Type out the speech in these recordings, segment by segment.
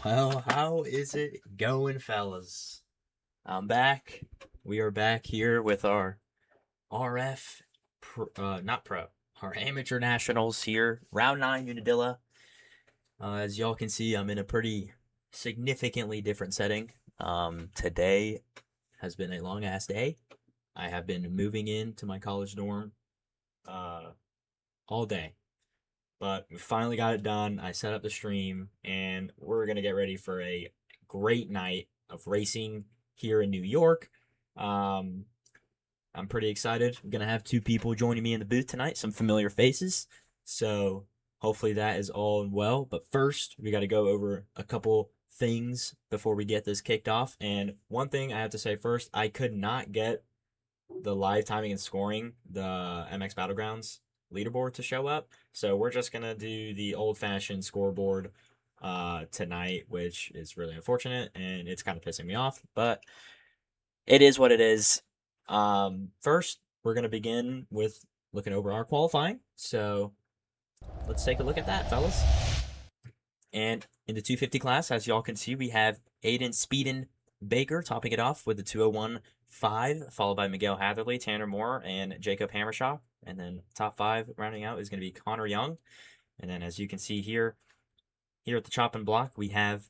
Well, how is it going, fellas? I'm back. We are back here with our RF, not pro, our amateur nationals here, round 9 Unadilla. As y'all can see, I'm in a pretty significantly different setting. Today has been a long ass day. I have been moving into my college dorm uh, all day. But we finally got it done. I set up the stream, and we're gonna get ready for a great night of racing here in New York. Um, I'm pretty excited. I'm gonna have two people joining me in the booth tonight, some familiar faces. So hopefully that is all well. But first, we got to go over a couple things before we get this kicked off. And one thing I have to say first, I could not get the live timing and scoring, the MX Battlegrounds leaderboard to show up. So we're just gonna do the old-fashioned scoreboard tonight, which is really unfortunate and it's kind of pissing me off, but it is what it is. First, we're gonna begin with looking over our qualifying. So let's take a look at that, fellas. And in the 250 class, as y'all can see, we have Aiden Speedin Baker topping it off with the 201.5, followed by Miguel Hatherley, Tanner Moore, and Jacob Hammershaw. And then top 5 rounding out is going to be Connor Young. And then as you can see here at the chopping block, we have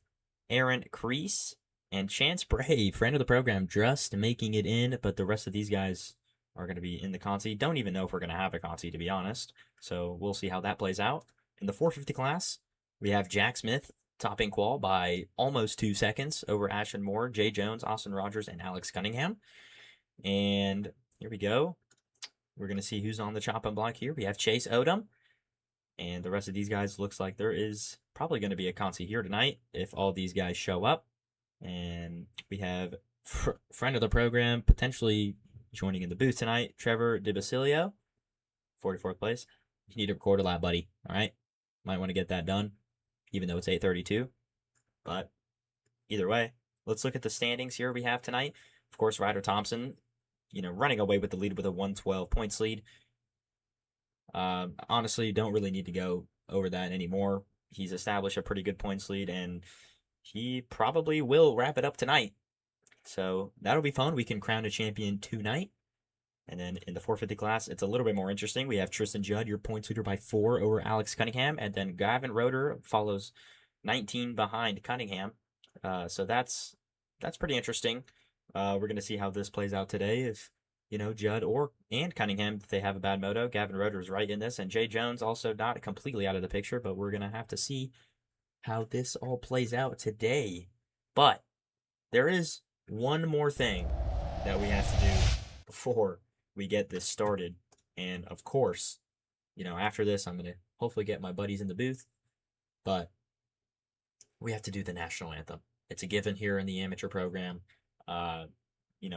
Aaron Crease and Chance Bray, friend of the program, just making it in. But the rest of these guys are going to be in the Conti. Don't even know if we're going to have a Conti, to be honest. So we'll see how that plays out. In the 450 class, we have Jack Smith topping qual by almost 2 seconds over Ashton Moore, Jay Jones, Austin Rogers, and Alex Cunningham. And here we go. We're going to see who's on the chopping block here. We have Chase Odom. And the rest of these guys looks like there is probably going to be a Conti here tonight if all these guys show up. And we have friend of the program potentially joining in the booth tonight, Trevor DiBasilio, 44th place. You need to record a lap, buddy. All right? Might want to get that done, even though it's 8:32. But either way, let's look at the standings here we have tonight. Of course, Ryder Thompson, running away with the lead with a 112 points lead. Honestly, don't really need to go over that anymore. He's established a pretty good points lead, and he probably will wrap it up tonight. So that'll be fun. We can crown a champion tonight. And then in the 450 class, it's a little bit more interesting. We have Tristan Judd, your points leader by 4 over Alex Cunningham. And then Gavin Roeder follows 19 behind Cunningham. So that's pretty interesting. We're going to see how this plays out today. If, Judd and Cunningham, if they have a bad moto, Gavin Roeder is right in this. And Jay Jones also not completely out of the picture, but we're going to have to see how this all plays out today. But there is one more thing that we have to do before we get this started. And of course, after this, I'm going to hopefully get my buddies in the booth. But we have to do the national anthem. It's a given here in the amateur program.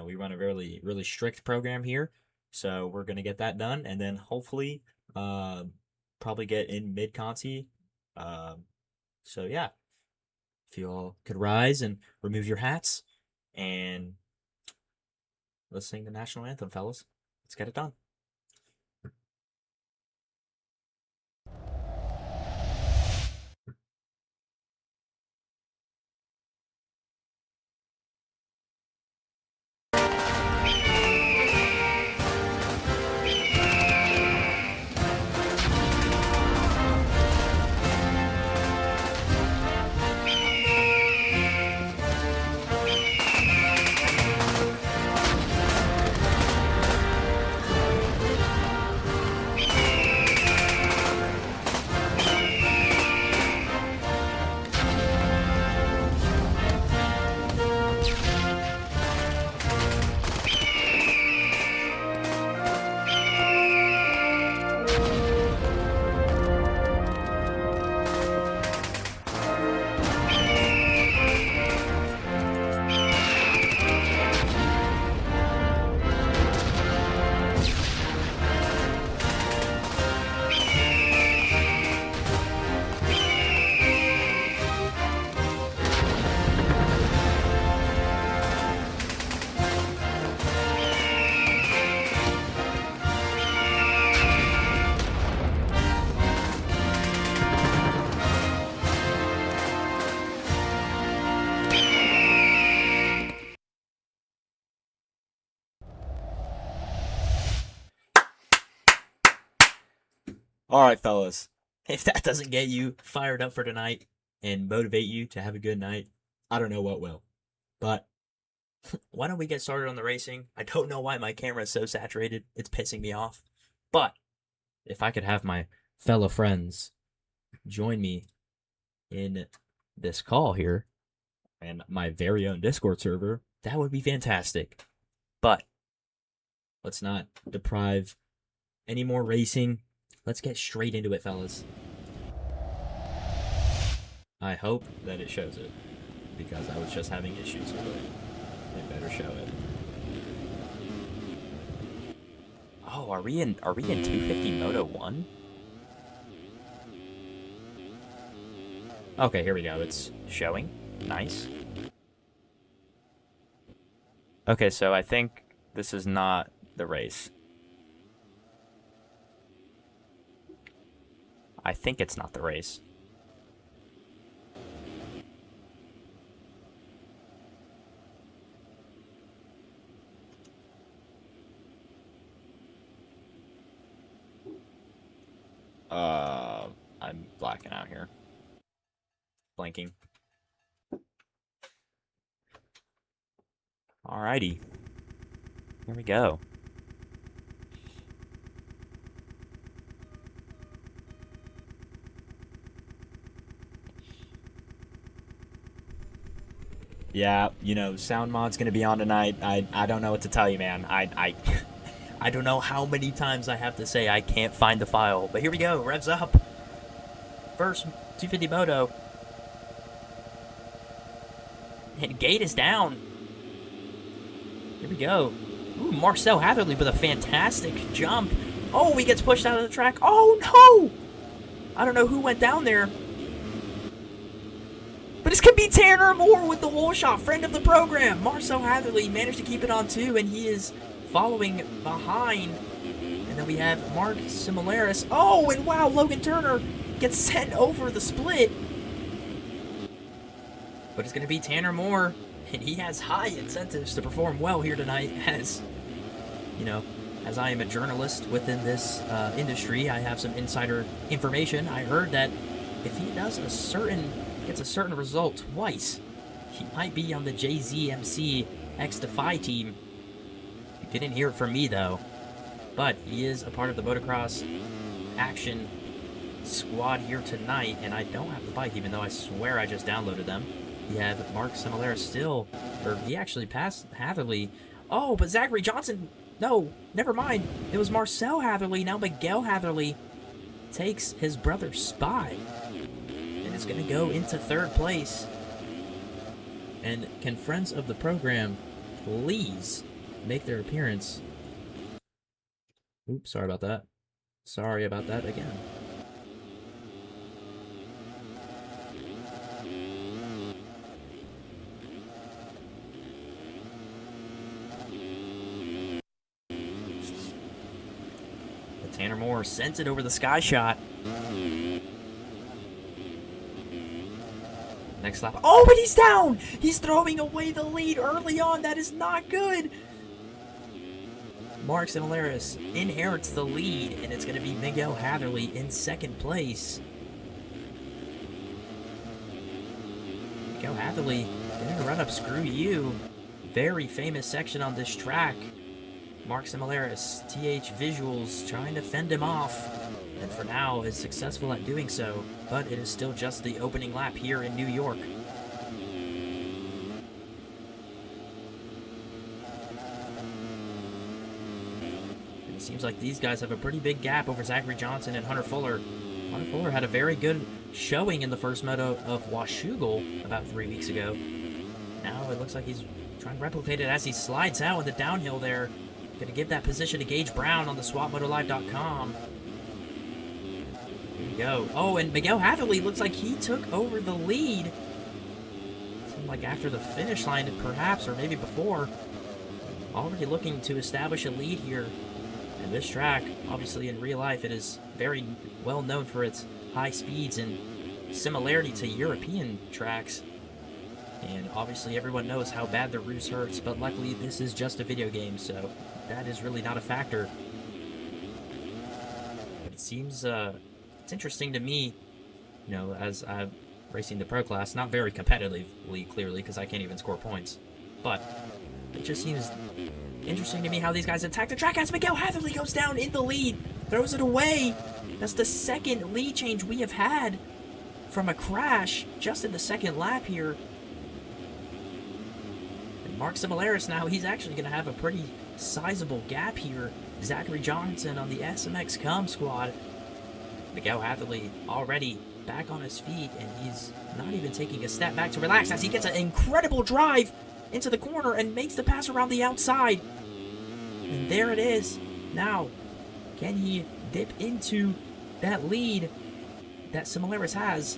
We run a really, really strict program here. So we're going to get that done. And then hopefully probably get in mid-conti. So yeah, if you all could rise and remove your hats. And let's sing the national anthem, fellas. Let's get it done. All right, fellas. If that doesn't get you fired up for tonight and motivate you to have a good night, I don't know what will. But why don't we get started on the racing? I don't know why my camera is so saturated. It's pissing me off. But if I could have my fellow friends join me in this call here and my very own Discord server, that would be fantastic. But let's not deprive any more racing. Let's get straight into it, fellas. I hope that it shows it, because I was just having issues with it. It better show it. Oh, are we in 250 Moto 1? Okay, here we go. It's showing. Nice. Okay, so I think this is not the race. I think it's not the race. I'm blacking out here. Blanking. Alrighty. Here we go. Yeah, you know, sound mod's gonna be on tonight. I don't know what to tell you, man. I don't know how many times I have to say I can't find the file. But here we go. Revs up. First 250 Moto. And gate is down. Here we go. Ooh, Marcel Hatherley with a fantastic jump. Oh, he gets pushed out of the track. Oh, no! I don't know who went down there. But this could be Tanner Moore with the whole shot. Friend of the program. Marcel Hatherley managed to keep it on 2, and he is following behind. And then we have Mark Similaris. Oh, and wow, Logan Turner gets sent over the split. But it's going to be Tanner Moore, and he has high incentives to perform well here tonight. As you know, as I am a journalist within this industry, I have some insider information. I heard that if he does gets a certain result twice, he might be on the JZMC X Defy team. You didn't hear it from me though, but he is a part of the Motocross action squad here tonight, and I don't have the bike, even though I swear I just downloaded them. You have Mark Similaris still, or he actually passed Hatherley. Oh, but Zachary Johnson, no, never mind. It was Marcel Hatherley. Now Miguel Hatherley takes his brother's spot and is going to go into 3rd place. And can friends of the program please make their appearance? Oops, sorry about that. Sorry about that again. Tanner Moore sends it over the sky shot. Next lap. Oh, but he's down! He's throwing away the lead early on. That is not good. Mark Similaris inherits the lead, and it's going to be Miguel Hatherley in 2nd place. Miguel Hatherley getting a run up. Screw you. Very famous section on this track. Mark Similaris, TH Visuals, trying to fend him off, and for now is successful at doing so, but it is still just the opening lap here in New York. And it seems like these guys have a pretty big gap over Zachary Johnson and Hunter Fuller. Hunter Fuller had a very good showing in the first moto of Washougal about 3 weeks ago. Now it looks like he's trying to replicate it as he slides out in the downhill there. Going to give that position to Gage Brown on the SwapMotoLive.com. Here we go. Oh, and Miguel Hatherley looks like he took over the lead. Seemed like after the finish line, perhaps, or maybe before. Already looking to establish a lead here. And this track, obviously in real life, it is very well known for its high speeds and similarity to European tracks. And obviously everyone knows how bad the roost hurts, but luckily this is just a video game, so that is really not a factor. But it seems it's interesting to me, as I'm racing the pro class, not very competitively, clearly, because I can't even score points. But it just seems interesting to me how these guys attack the track as Miguel Hatherley goes down in the lead, throws it away. That's the second lead change we have had from a crash just in the second lap here. And Mark Similaris now, he's actually going to have a pretty sizable gap here. Zachary Johnson on the SMX Com squad. Miguel Hatherley already back on his feet, and he's not even taking a step back to relax as he gets an incredible drive into the corner and makes the pass around the outside. And there it is. Now, can he dip into that lead that Similaris has?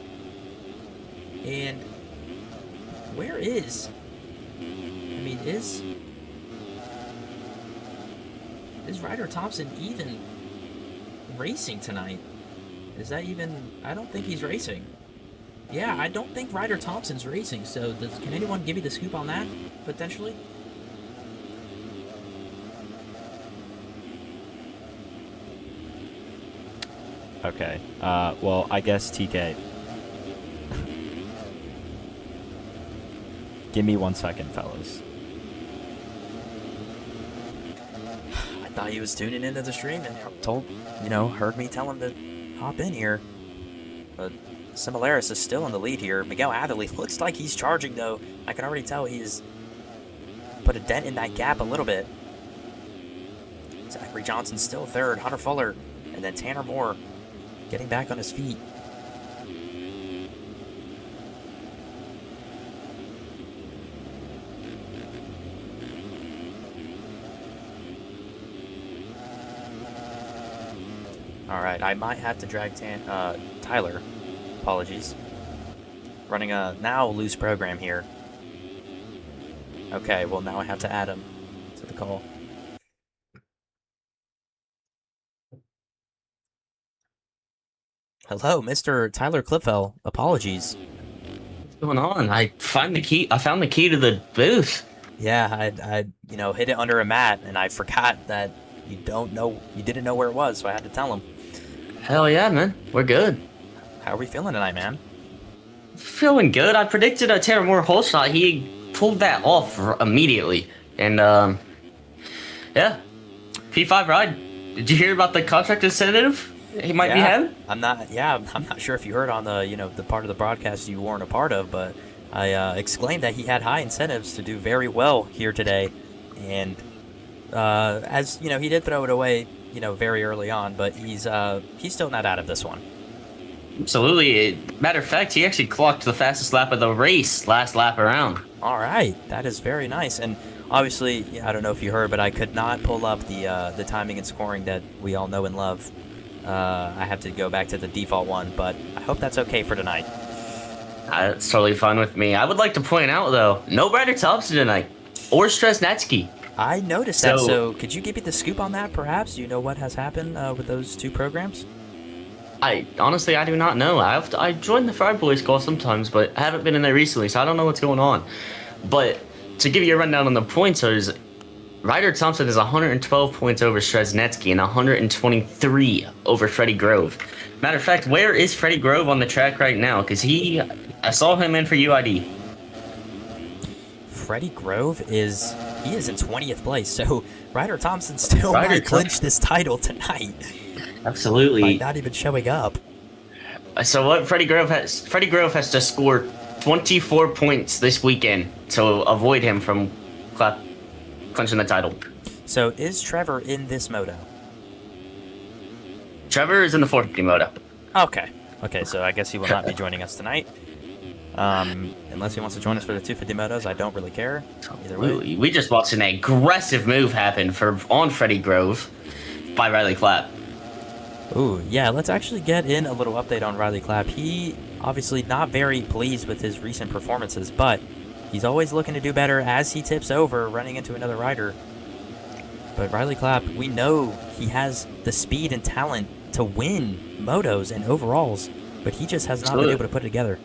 And where is... I mean, is Ryder Thompson even racing tonight? Is that even... I don't think he's racing. Yeah, I don't think Ryder Thompson's racing, so can anyone give me the scoop on that, potentially? Okay, well, I guess TK. Give me 1 second, fellas. I thought he was tuning into the stream and heard me tell him to hop in here. But Similaris is still in the lead here. Miguel Hatherley looks like he's charging, though. I can already tell he's put a dent in that gap a little bit. Zachary Johnson still third. Hunter Fuller, and then Tanner Moore getting back on his feet. All right, I might have to drag Tyler. Apologies. Running a now loose program here. Okay, well now I have to add him to the call. Hello, Mr. Tyler Klipfel. Apologies. What's going on? I found the key to the booth. Yeah, I hid it under a mat, and I forgot that you didn't know where it was, so I had to tell him. Hell yeah, man. We're good. How are we feeling tonight, man? Feeling good. I predicted a Tanner Moore hole shot. He pulled that off immediately. And, yeah. P5 ride. Did you hear about the contract incentive he might be having? I'm not sure if you heard on the part of the broadcast you weren't a part of, but I exclaimed that he had high incentives to do very well here today. And, as, he did throw it away, very early on, but he's still not out of this one. Absolutely. Matter of fact, he actually clocked the fastest lap of the race last lap around. All right, that is very nice. And obviously, I don't know if you heard, but I could not pull up the timing and scoring that we all know and love. I have to go back to the default one, but I hope that's okay for tonight. It's totally fine with me. I would like to point out, though, no Ryder Thompson tonight, or Stresnetsky. I noticed that, so could you give me the scoop on that, perhaps? Do you know what has happened with those two programs? Honestly, I do not know. I join the Fried Boys call sometimes, but I haven't been in there recently, so I don't know what's going on. But to give you a rundown on the pointers, Ryder Thompson is 112 points over Stresnetsky and 123 over Freddie Grove. Matter of fact, where is Freddie Grove on the track right now? Because I saw him in for UID. Freddie Grove is in 20th place, so Ryder Thompson still might clinch this title tonight. Absolutely. By not even showing up. So what Freddie Grove has to score 24 points this weekend to avoid him from clinching the title. So is Trevor in this moto? Trevor is in the 450 moto. Okay, so I guess he will not be joining us tonight. Unless he wants to join us for the 250 motos, I don't really care. Either way. We just watched an aggressive move happen on Freddie Grove by Riley Clapp. Ooh, yeah, let's actually get in a little update on Riley Clapp. He obviously not very pleased with his recent performances, but he's always looking to do better as he tips over, running into another rider. But Riley Clapp, we know he has the speed and talent to win motos and overalls, but he just has not been able to put it together.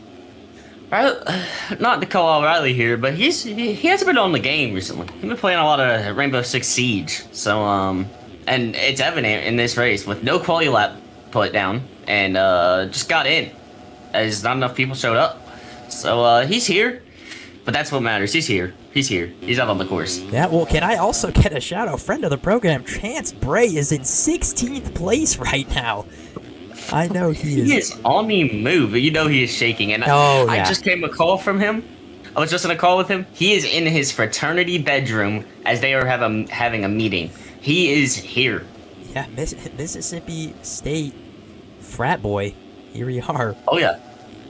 Not to call out Riley here, but he hasn't been on the game recently. He's been playing a lot of Rainbow Six Siege, so and it's evident in this race with no quali lap put down and just got in, as not enough people showed up. So he's here, but that's what matters. He's here. He's here. He's out on the course. Yeah, well, can I also get a shout-out? Friend of the program, Chance Bray, is in 16th place right now. I know he is. He is on the move. You know he is shaking. And I just came a call from him. I was just on a call with him. He is in his fraternity bedroom as they are having a meeting. He is here. Yeah, Mississippi State frat boy. Here we are. Oh, yeah.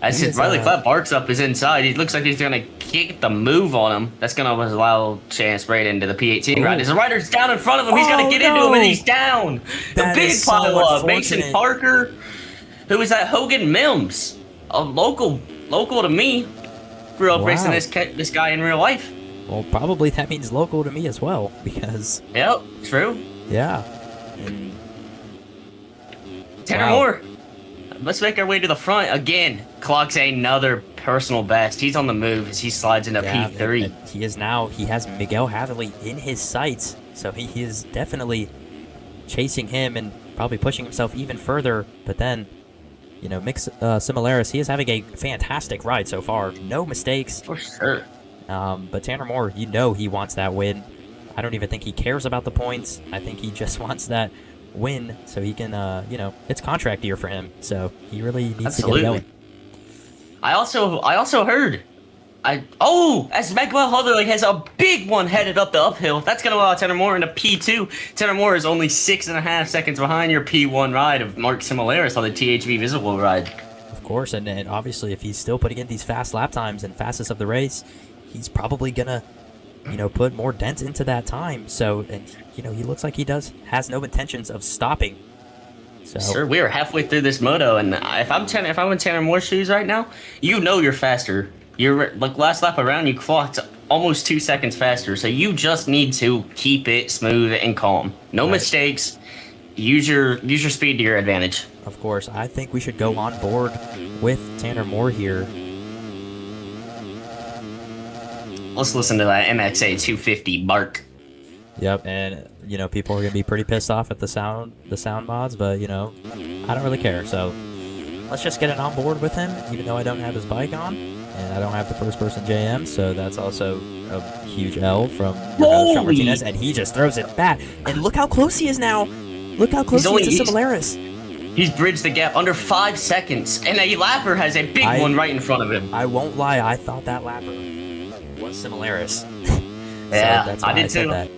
As his Riley Clapp barks up is inside. He looks like he's going to kick the move on him. That's going to allow Chance right into the P18 ride. His rider's down in front of him. He's got to get into him, and he's down. The big pile up. Mason Parker. Who is that? Hogan Mims. A local to me. Grew up racing this guy in real life. Well, probably that means local to me as well, because... Yep, true. Yeah. Tanner Moore. Let's make our way to the front again. Clocks another personal best. He's on the move as he slides into P3. And he has Miguel Hatherley in his sights, so he is definitely chasing him and probably pushing himself even further. But then, Mix Similaris, he is having a fantastic ride so far. No mistakes. For sure. But Tanner Moore, he wants that win. I don't even think he cares about the points. I think he just wants that win so he can, it's contract year for him. So he really needs to get going. I also heard, as Miguel Hatherley has a big one headed up the uphill. That's going to allow Tanner Moore into P2. Tanner Moore is only 6.5 seconds behind your P1 ride of Mark Similaris on the THV Visible ride. Of course, and obviously if he's still putting in these fast lap times and fastest of the race, he's probably going to, put more dent into that time. So, and he looks like he has no intentions of stopping. So. Sir, we are halfway through this moto, and if I'm in Tanner Moore's shoes right now, you're faster. You're like last lap around, you clocked almost 2 seconds faster. So you just need to keep it smooth and calm. No mistakes. Use your speed to your advantage. Of course, I think we should go on board with Tanner Moore here. Let's listen to that MXA 250 bark. Yep, and people are gonna be pretty pissed off at the sound mods, but I don't really care. So let's just get it on board with him, even though I don't have his bike on, and I don't have the first person JM, so that's also a huge L from Martinez, and he just throws it back. And look how close he is now. Look how close he is to Similaris. He's bridged the gap under 5 seconds, and a lapper has a big one right in front of him. I won't lie, I thought that lapper was Similaris. Yeah, so that's why I did too. That.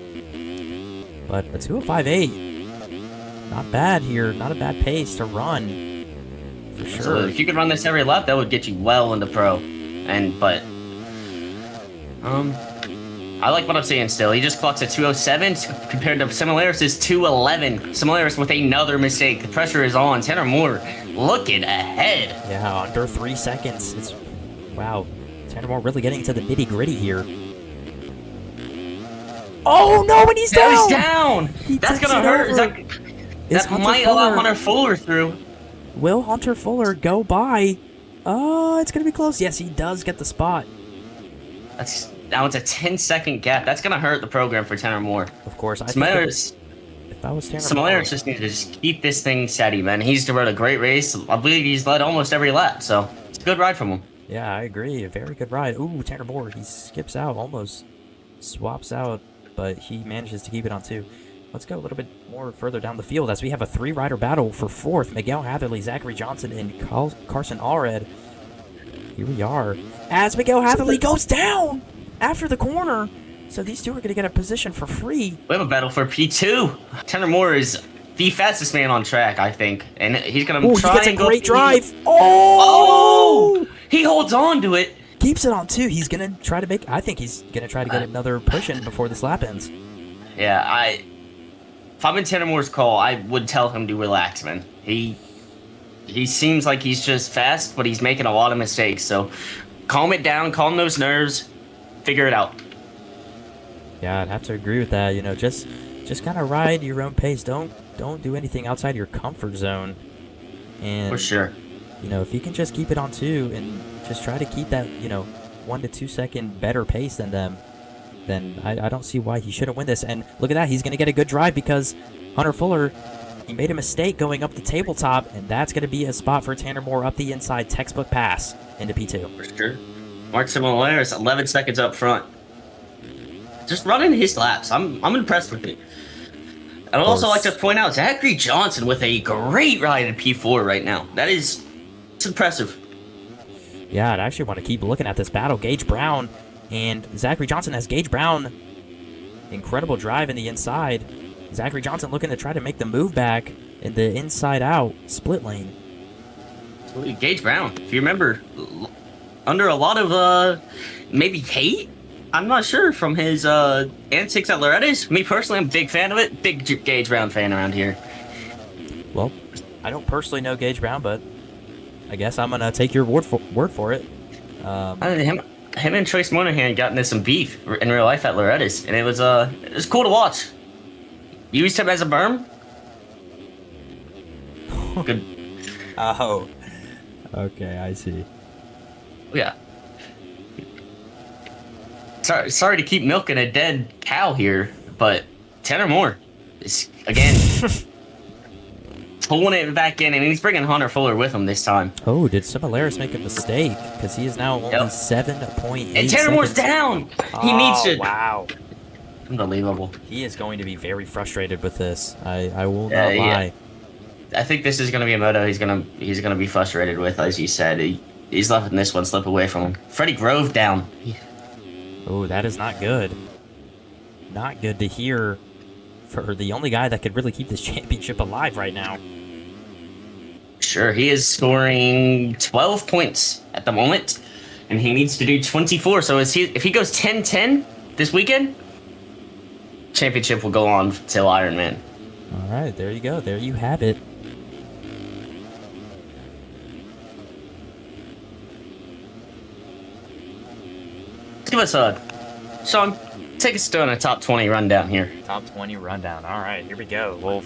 But a 2:05.8, not bad here. Not a bad pace to run, for sure. So if you could run this every lap, that would get you well into pro. But I like what I'm seeing still. He just clocks a 2:07 compared to Similaris' 2:11. Similaris with another mistake. The pressure is on. Tanner Moore looking ahead. Yeah, under 3 seconds. Wow. Tanner Moore really getting to the nitty gritty here. Oh no! And he's down. He's down. That's gonna hurt. That might allow Hunter Fuller through. Will Hunter Fuller go by? Oh, it's gonna be close. Yes, he does get the spot. Now it's a 10-second gap. That's gonna hurt the program for Tanner Moore. Of course, if I was Tanner Moore, just needs to just keep this thing steady, man. He's rode a great race. I believe he's led almost every lap, so it's a good ride from him. Yeah, I agree. A very good ride. Ooh, Tanner Moore, he skips out, almost swaps out, but he manages to keep it on 2. Let's go a little bit more further down the field as we have a 3-rider battle for 4th. Miguel Hatherley, Zachary Johnson, and Carson Allred. Here we are. As Miguel Hatherley goes down after the corner. So these two are going to get a position for free. We have a battle for P2. Tanner Moore is the fastest man on track, I think. And he's going to try and go. He gets a great drive. Oh! He holds on to it. Keeps it on 2. He's going to try to make... I think he's going to try to get another push in before this lap ends. Yeah, if I'm in Tanner Moore's call, I would tell him to relax, man. He seems like he's just fast, but he's making a lot of mistakes. So calm it down, calm those nerves, figure it out. Yeah, I'd have to agree with that. Just kind of ride your own pace. Don't do anything outside your comfort zone. And for sure. If you can just keep it on 2 and just try to keep that 1 to 2 second better pace than them, then I don't see why he shouldn't win this. And look at that, he's going to get a good drive because Hunter Fuller he made a mistake going up the tabletop, and that's going to be a spot for Tanner Moore up the inside. Textbook pass into P2. For sure. Mark Simularis, 11 seconds up front. Just running his laps. I'm impressed with it. I'd also like to point out Zachary Johnson with a great ride in P4 right now. It's impressive. Yeah, I'd actually want to keep looking at this battle. Gage Brown and Zachary Johnson has Gage Brown. Incredible drive in the inside. Zachary Johnson looking to try to make the move back in the inside-out split lane. Gage Brown, if you remember, under a lot of maybe hate, I'm not sure, from his antics at Loretta's. Me personally, I'm a big fan of it. Big Gage Brown fan around here. Well, I don't personally know Gage Brown, but I guess I'm gonna take your word for it. Him and Trace Monahan got into some beef in real life at Loretta's, and it was cool to watch. Used him as a berm. Good. Oh. Okay, I see. Yeah. Sorry to keep milking a dead cow here, but Tanner Moore is, again, pulling it back in, and he's bringing Hunter Fuller with him this time. Oh, did Simularis make a mistake? Because he is now only 7.8 And Tanner Moore's down! He needs it. Wow. Unbelievable. He is going to be very frustrated with this. I will not lie. I think this is going to be a moto he's gonna be frustrated with, as you said. He's letting this one slip away from him. Freddie Grove down. Oh, that is not good. Not good to hear for the only guy that could really keep this championship alive right now. Sure, he is scoring 12 points at the moment, and he needs to do 24. So if he goes 10-10 this weekend, championship will go on till Ironman. All right, there you go. There you have it. Give us Sean, take us to a top 20 rundown here. Top 20 rundown. All right, here we go. Well,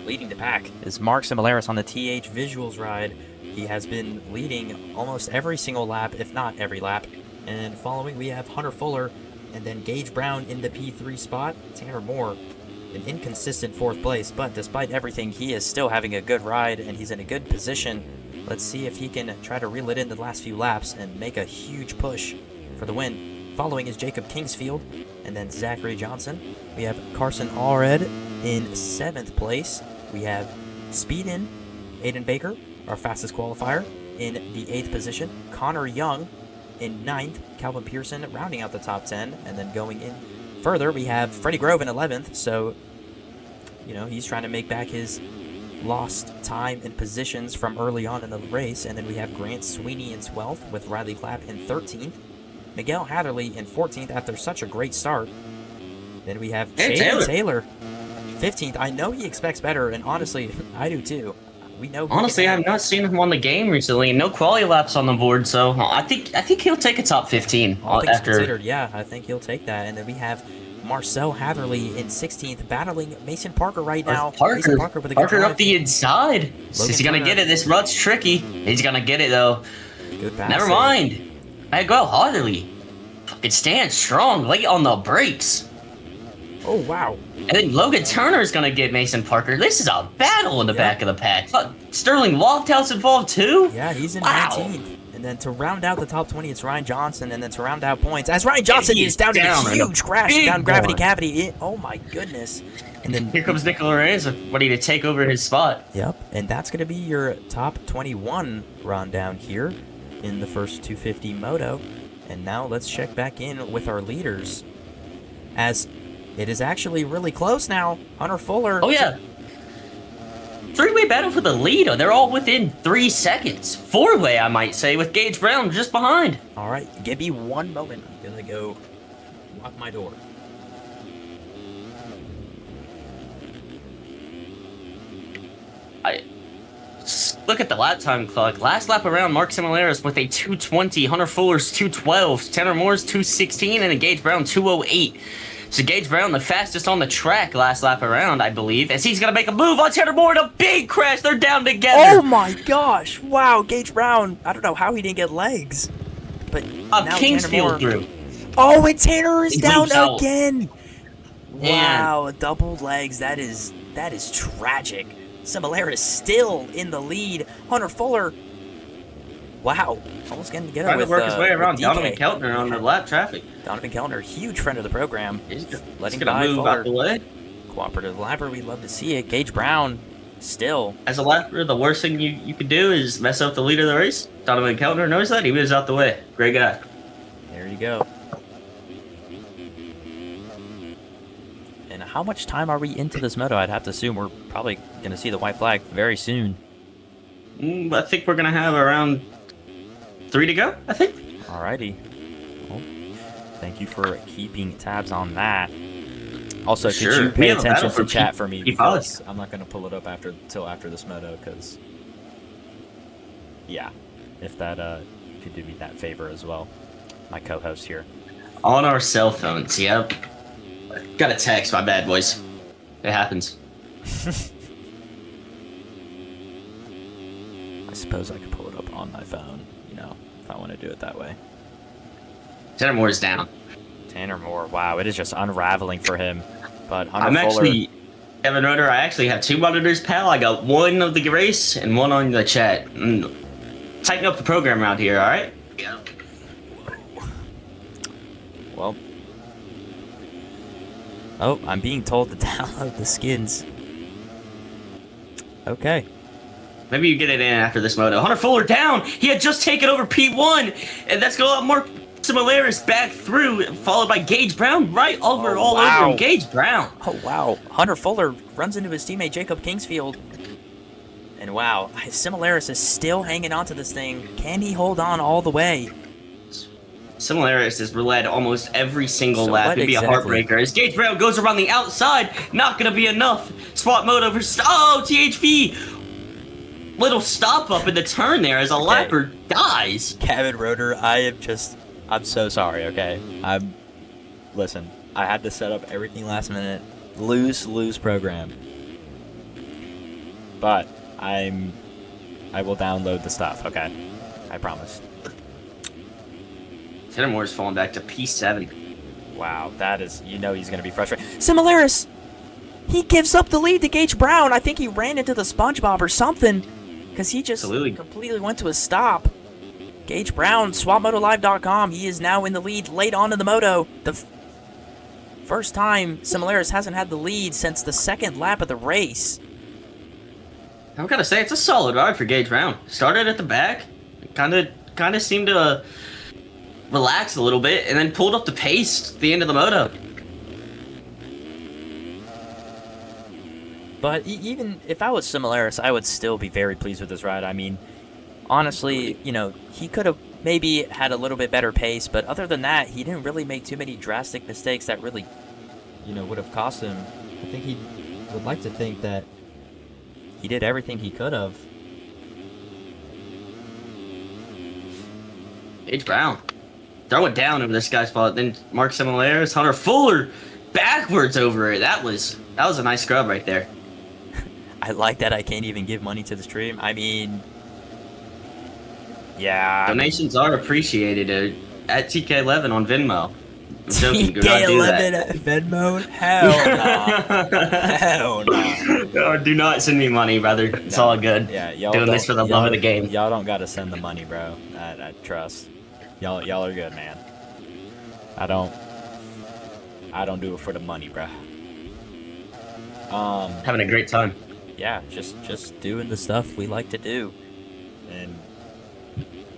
leading the pack is Mark Simularis on the TH Visuals ride. He has been leading almost every single lap, if not every lap. And following, we have Hunter Fuller, and then Gage Brown in the P3 spot. Tanner Moore, an inconsistent 4th place, but despite everything, he is still having a good ride, and he's in a good position. Let's see if he can try to reel it in the last few laps and make a huge push for the win. Following is Jacob Kingsfield, and then Zachary Johnson. We have Carson Allred in 7th place. We have Speedin, Aiden Baker, our fastest qualifier, in the 8th position. Connor Young in 9th. Calvin Pearson rounding out the top 10. And then going in further, we have Freddie Grove in 11th. So, you know, he's trying to make back his lost time and positions from early on in the race. And then we have Grant Sweeney in 12th with Riley Clapp in 13th. Miguel Hatterley in 14th after such a great start. Then we have Jaden Taylor, 15th. I know he expects better, and honestly, I do too. We know. Honestly, I've not seen him on the game recently. No quality laps on the board, so I think he'll take a top 15 after. Considered, yeah, I think he'll take that. And then we have Marcel Hatherley in 16th, battling Mason Parker right now. Mason Parker with a good drive. Up the inside. Is he gonna get it? This rut's tricky. He's gonna get it though. Good pass. Never mind. I go Hatherley. Fucking stand strong, late on the brakes. Oh wow. And then Logan Turner's gonna get Mason Parker. This is a battle in the back of the pack. Sterling Lofthouse involved too? Yeah, he's in 19th. And then to round out the top 20, it's Ryan Johnson. And then to round out points, as Ryan Johnson is down in a huge crash down Gravity Cavity. Oh my goodness. And then here comes Nick Lorenz ready to take over his spot. Yep, and that's gonna be your top 21 rundown here in the first 250 moto. And now let's check back in with our leaders, as it is actually really close now. Hunter Fuller. Oh yeah. 3-way battle for the lead. They're all within 3 seconds. 4-way, I might say, with Gage Brown just behind. All right, give me one moment. I'm gonna go lock my door. Look at the lap time clock. Last lap around, Mark Simularis with a 2:20, Hunter Fuller's 2:12, Tanner Moore's 2:16, and Gage Brown 2:08. So Gage Brown, the fastest on the track last lap around, I believe, as he's gonna make a move on Tanner Moore in a big crash. They're down together. Oh my gosh! Wow, Gage Brown. I don't know how he didn't get legs, but now Kingsfield through. Oh, and Tanner is down out. again. Wow, double legs. That is That is tragic. Similar is still in the lead. Hunter Fuller. Wow. Almost getting together Trying with to work his way around DK. Donovan Keltner on the lap traffic. Donovan Kellner, huge friend of the program. He's Letting gonna by move Fuller. out the way. Cooperative lapper, we'd love to see it. Gage Brown, still. As a lapper, the worst thing you could do is mess up the lead of the race. Donovan Keltner knows that. He moves out the way. Great guy. There you go. And how much time are we into this moto? I'd have to assume we're probably going to see the white flag very soon. I think we're gonna have around 3 to go. I think. Alrighty. Well, thank you for keeping tabs on that. Also, could you pay attention to chat for me? Because I'm not going to pull it up till after this moto, because... Yeah. If that, could do me that favor as well. My co-host here. On our cell phones, yep. Got a text, my bad, boys. It happens. I suppose I could pull it up on my phone, you know, if I want to do it that way. Tanner Moore is down. Tanner Moore, wow, it is just unraveling for him. But Hunter I'm Fuller, actually, Kevin Roeder, I actually have 2 monitors, pal. I got one of the race and one on the chat. Tighten up the program around here, alright? Yeah. Well. Oh, I'm being told to download the skins. Okay. Maybe you get it in after this moto. Hunter Fuller down! He had just taken over P1! And that's got a lot more Similaris back through, followed by Gage Brown right over over him. Gage Brown. Oh, wow. Hunter Fuller runs into his teammate Jacob Kingsfield. And wow, Similaris is still hanging on to this thing. Can he hold on all the way? Similaris has led almost every single lap. It'd be a heartbreaker. As Gage Brown goes around the outside, not going to be enough. Spot moto versus... Oh, THP! Little stop up in the turn there as a lapper dies. Kevin Roeder, I'm so sorry, okay? Listen, I had to set up everything last minute. Lose program. But I will download the stuff, okay? I promise. Tanner Moore's falling back to P7. Wow, that is, you know he's going to be frustrated. Similaris! He gives up the lead to Gage Brown. I think he ran into the SpongeBob or something. Because he just completely went to a stop. Gage Brown, SwapMotoLive.com. He is now in the lead late on in the moto. The first time Similaris hasn't had the lead since the second lap of the race. I'm gonna say it's a solid ride for Gage Brown. Started at the back, kind of seemed to relax a little bit, and then pulled up the pace at the end of the moto. But even if I was Similaris, I would still be very pleased with this ride. I mean, honestly, you know, he could have maybe had a little bit better pace, but other than that, he didn't really make too many drastic mistakes that really, you know, would have cost him. I think he would like to think that he did everything he could have. Gage Brown. Throw it down over this guy's spot. Then Mark Similaris, Hunter Fuller backwards over it. That was a nice scrub right there. I like that I can't even give money to the stream. I mean, yeah. Donations are appreciated at TK11 on Venmo. I'm joking, do not do that. TK11 at Venmo? Hell no. Hell no. Do not send me money, brother. It's all good. Yeah, y'all doing this for the love of the game. Y'all don't gotta send the money, bro. I trust. Y'all are good, man. I don't do it for the money, bro. Having a great time. Yeah, just doing the stuff we like to do. And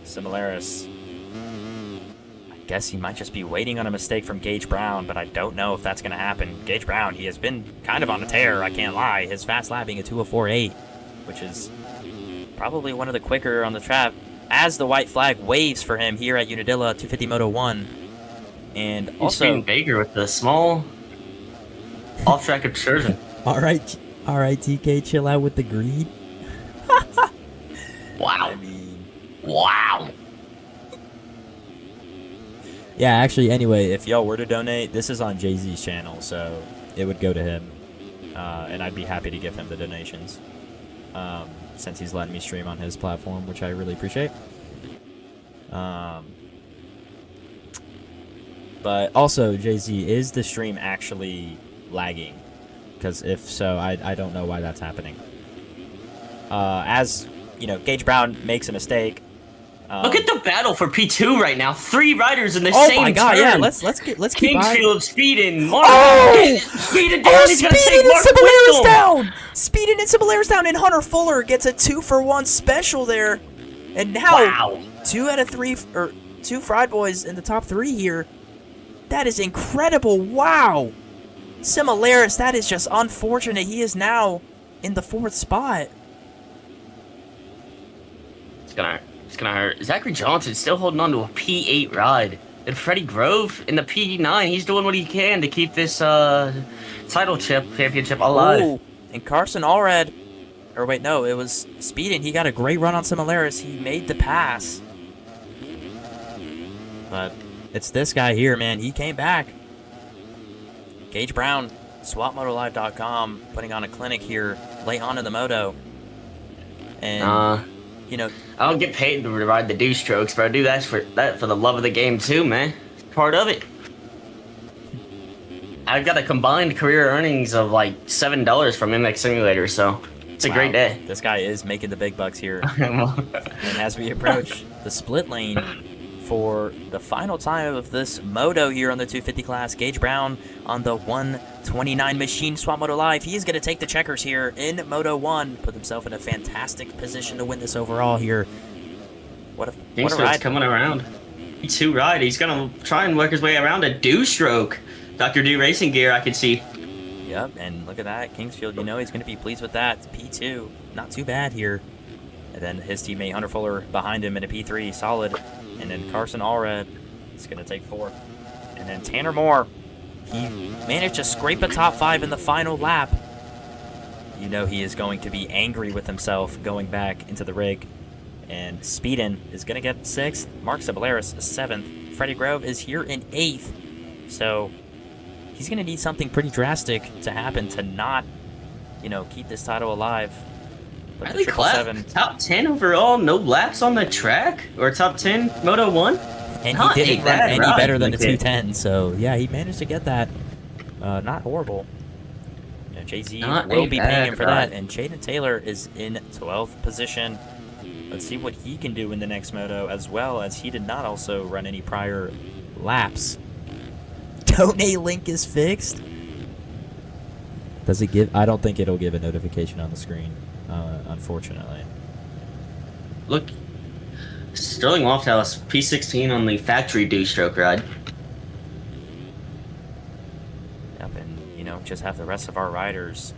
Similaris, I guess he might just be waiting on a mistake from Gage Brown, but I don't know if that's going to happen. Gage Brown, he has been kind of on a tear, I can't lie. His fast lapping a 2:04.8, which is probably one of the quicker on the track, as the white flag waves for him here at Unadilla 250 Moto 1. And also Baker with the small off-track excursion. All right, TK, chill out with the greed. Wow. I mean, wow. Yeah, actually, anyway, if y'all were to donate, this is on Jay-Z's channel, so it would go to him. And I'd be happy to give him the donations. Since he's letting me stream on his platform, which I really appreciate. But also, Jay-Z, is the stream actually lagging? Because if so, I don't know why that's happening. As you know, Gage Brown makes a mistake. Look at the battle for P2 right now. 3 riders in the Oh same my god! turn. Yeah, let's keep eyeing. Kingsfield, Speedin, Speedin down. Oh, He's gonna Speedin take and Mark with Cebulera's him. down! Speedin and Cebulera's down, and Hunter Fuller gets a 2-for-1 special there. And now, Wow. 2 out of 3, or 2 Fried Boys in the top 3 here. That is incredible. Wow. Cebulera's, that is just unfortunate. He is now in the 4th spot. It's gonna hurt. Zachary Johnson still holding on to a P8 ride. And Freddie Grove in the P9, he's doing what he can to keep this championship alive. Ooh, and Carson Allred, or wait, no, it was Speedin. He got a great run on Cebulera's. He made the pass. But it's this guy here, man. He came back. Gage Brown, SwapMotoLive.com, putting on a clinic here late on in the moto. And, you know, I don't get paid to ride the do strokes, but I do that for the love of the game too, man. It's part of it. I've got a combined career earnings of like $7 from MX Simulator, so it's a great day. This guy is making the big bucks here. And as we approach the split lane for the final time of this moto here on the 250 class, Gage Brown on the 129 machine, Swap Moto Live. He is going to take the checkers here in Moto 1, put himself in a fantastic position to win this overall here. What a ride. Coming around. P2 ride. He's going to try and work his way around a do stroke. Dr. Do Racing Gear, I can see. Yep, and look at that. Kingsfield, you know he's going to be pleased with that. P2, not too bad here. And then his teammate Hunter Fuller behind him in a P3, solid. And then Carson Allred is going to take 4th. And then Tanner Moore, he managed to scrape a top 5 in the final lap. You know he is going to be angry with himself going back into the rig. And Speedin is going to get 6th. Mark Cebulera's 7th. Freddie Grove is here in 8th. So he's going to need something pretty drastic to happen to not, you know, keep this title alive. But Really top 10 overall, no laps on the track? Or top 10 Moto 1? And he didn't run any better than a 210, so yeah, he managed to get that. Not horrible. You know, Jay-Z will be paying him for that, and Jaden Taylor is in 12th position. Let's see what he can do in the next moto, as well as he did not also run any prior laps. Donate link is fixed. Does it give? I don't think it'll give a notification on the screen, unfortunately. Look, Sterling Lofthouse, P16 on the factory do-stroke ride. Yep, and, you know, just have the rest of our riders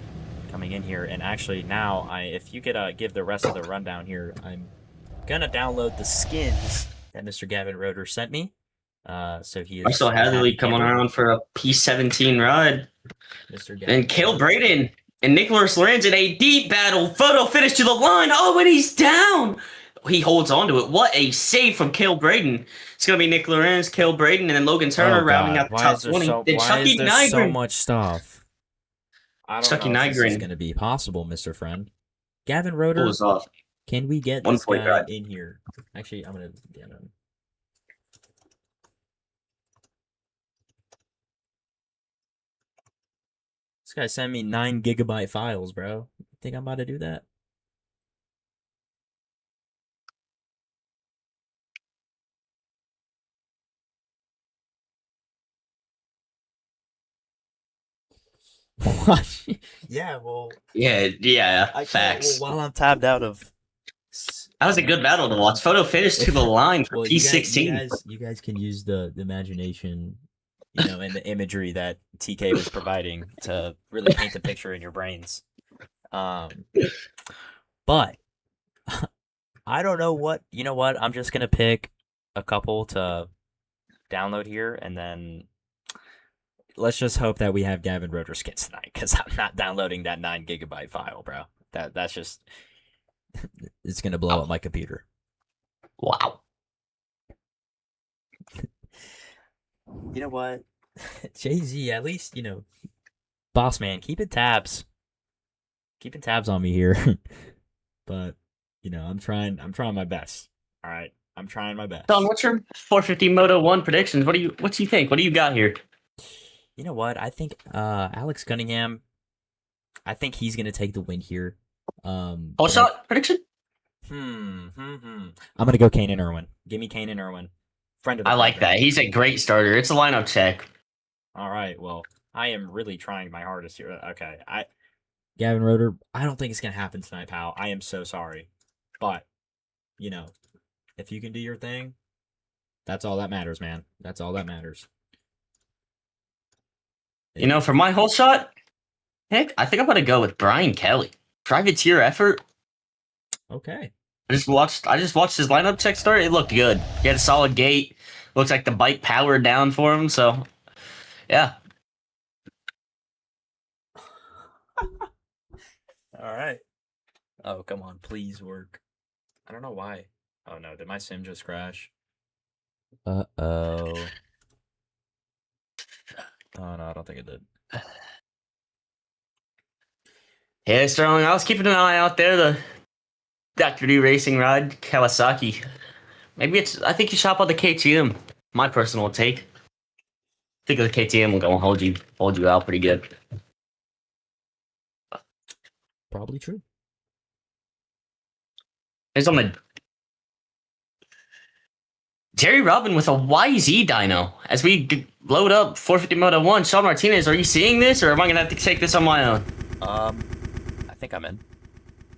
coming in here. And actually now, if you could give the rest of the rundown here, I'm going to download the skins that Mr. Gavin Roeder sent me. So he is... Marcel Hatherley coming around for a P17 ride. Mr. Gavin And Cale Braden and Nicholas Lorenz in a deep battle. Photo finish to the line. Oh, and he's down. He holds on to it. What a save from Cale Braden. It's going to be Nick Lorenz, Cale Braden, and then Logan Turner rounding out the top 20. Then Chucky Nygren. So much stuff? I don't Chucky know if this is Nygren. going to be possible, Mr. Friend. Gavin Roeder, Pulls off. can we get One this point guy ride. in here? Actually, I'm going to get him. This guy sent me 9 gigabyte files, bro. Think I'm about to do that? What? Yeah, well, Yeah, facts. Well, while I'm tabbed out of... That was a good battle to watch. Photo finish to the line for Well, P16. you guys can use the imagination, you know, and the imagery that TK was providing to really paint the picture in your brains. But I don't know what, you know what? I'm just gonna pick a couple to download here, and then let's just hope that we have Gavin Roeder skits tonight, because I'm not downloading that 9 gigabyte file, bro. That's just it's gonna blow up my computer. Wow. You know what? Jay-Z, at least, you know, boss man, keeping tabs on me here. But, you know, I'm trying my best. All right. I'm trying my best. Don, what's your 450 Moto 1 predictions? What do you think? What do you got here? You know what? I think Alex Cunningham I think he's gonna take the win here. Whole but shot prediction? I'm gonna go Kane and Irwin. Give me Kane and Irwin. Friend of the I like program. that. He's a great starter. It's a lineup check. All right. Well, I am really trying my hardest here. Okay. Gavin Roeder, I don't think it's gonna happen tonight, pal. I am so sorry. But, you know, if you can do your thing, that's all that matters, man. That's all that matters. You know, for my whole shot, heck, I think I'm gonna go with Brian Kelly. Privateer effort. Okay. I just watched his lineup check start. It looked good. He had a solid gate. Looks like the bike powered down for him. So, yeah. All right. Oh, come on. Please work. I don't know why. Oh, no. Did my sim just crash? Uh-oh. Oh, no. I don't think it did. Yeah, Sterling, I was keeping an eye out there. The Dr. D Racing ride, Kawasaki. I think you shop on the KTM. My personal take. I think the KTM will go and hold you out pretty good. Probably true. There's on the Jerry Robin with a YZ dyno. As we load up 450 Moto 1, Sean Martinez, are you seeing this, or am I going to have to take this on my own? I think I'm in.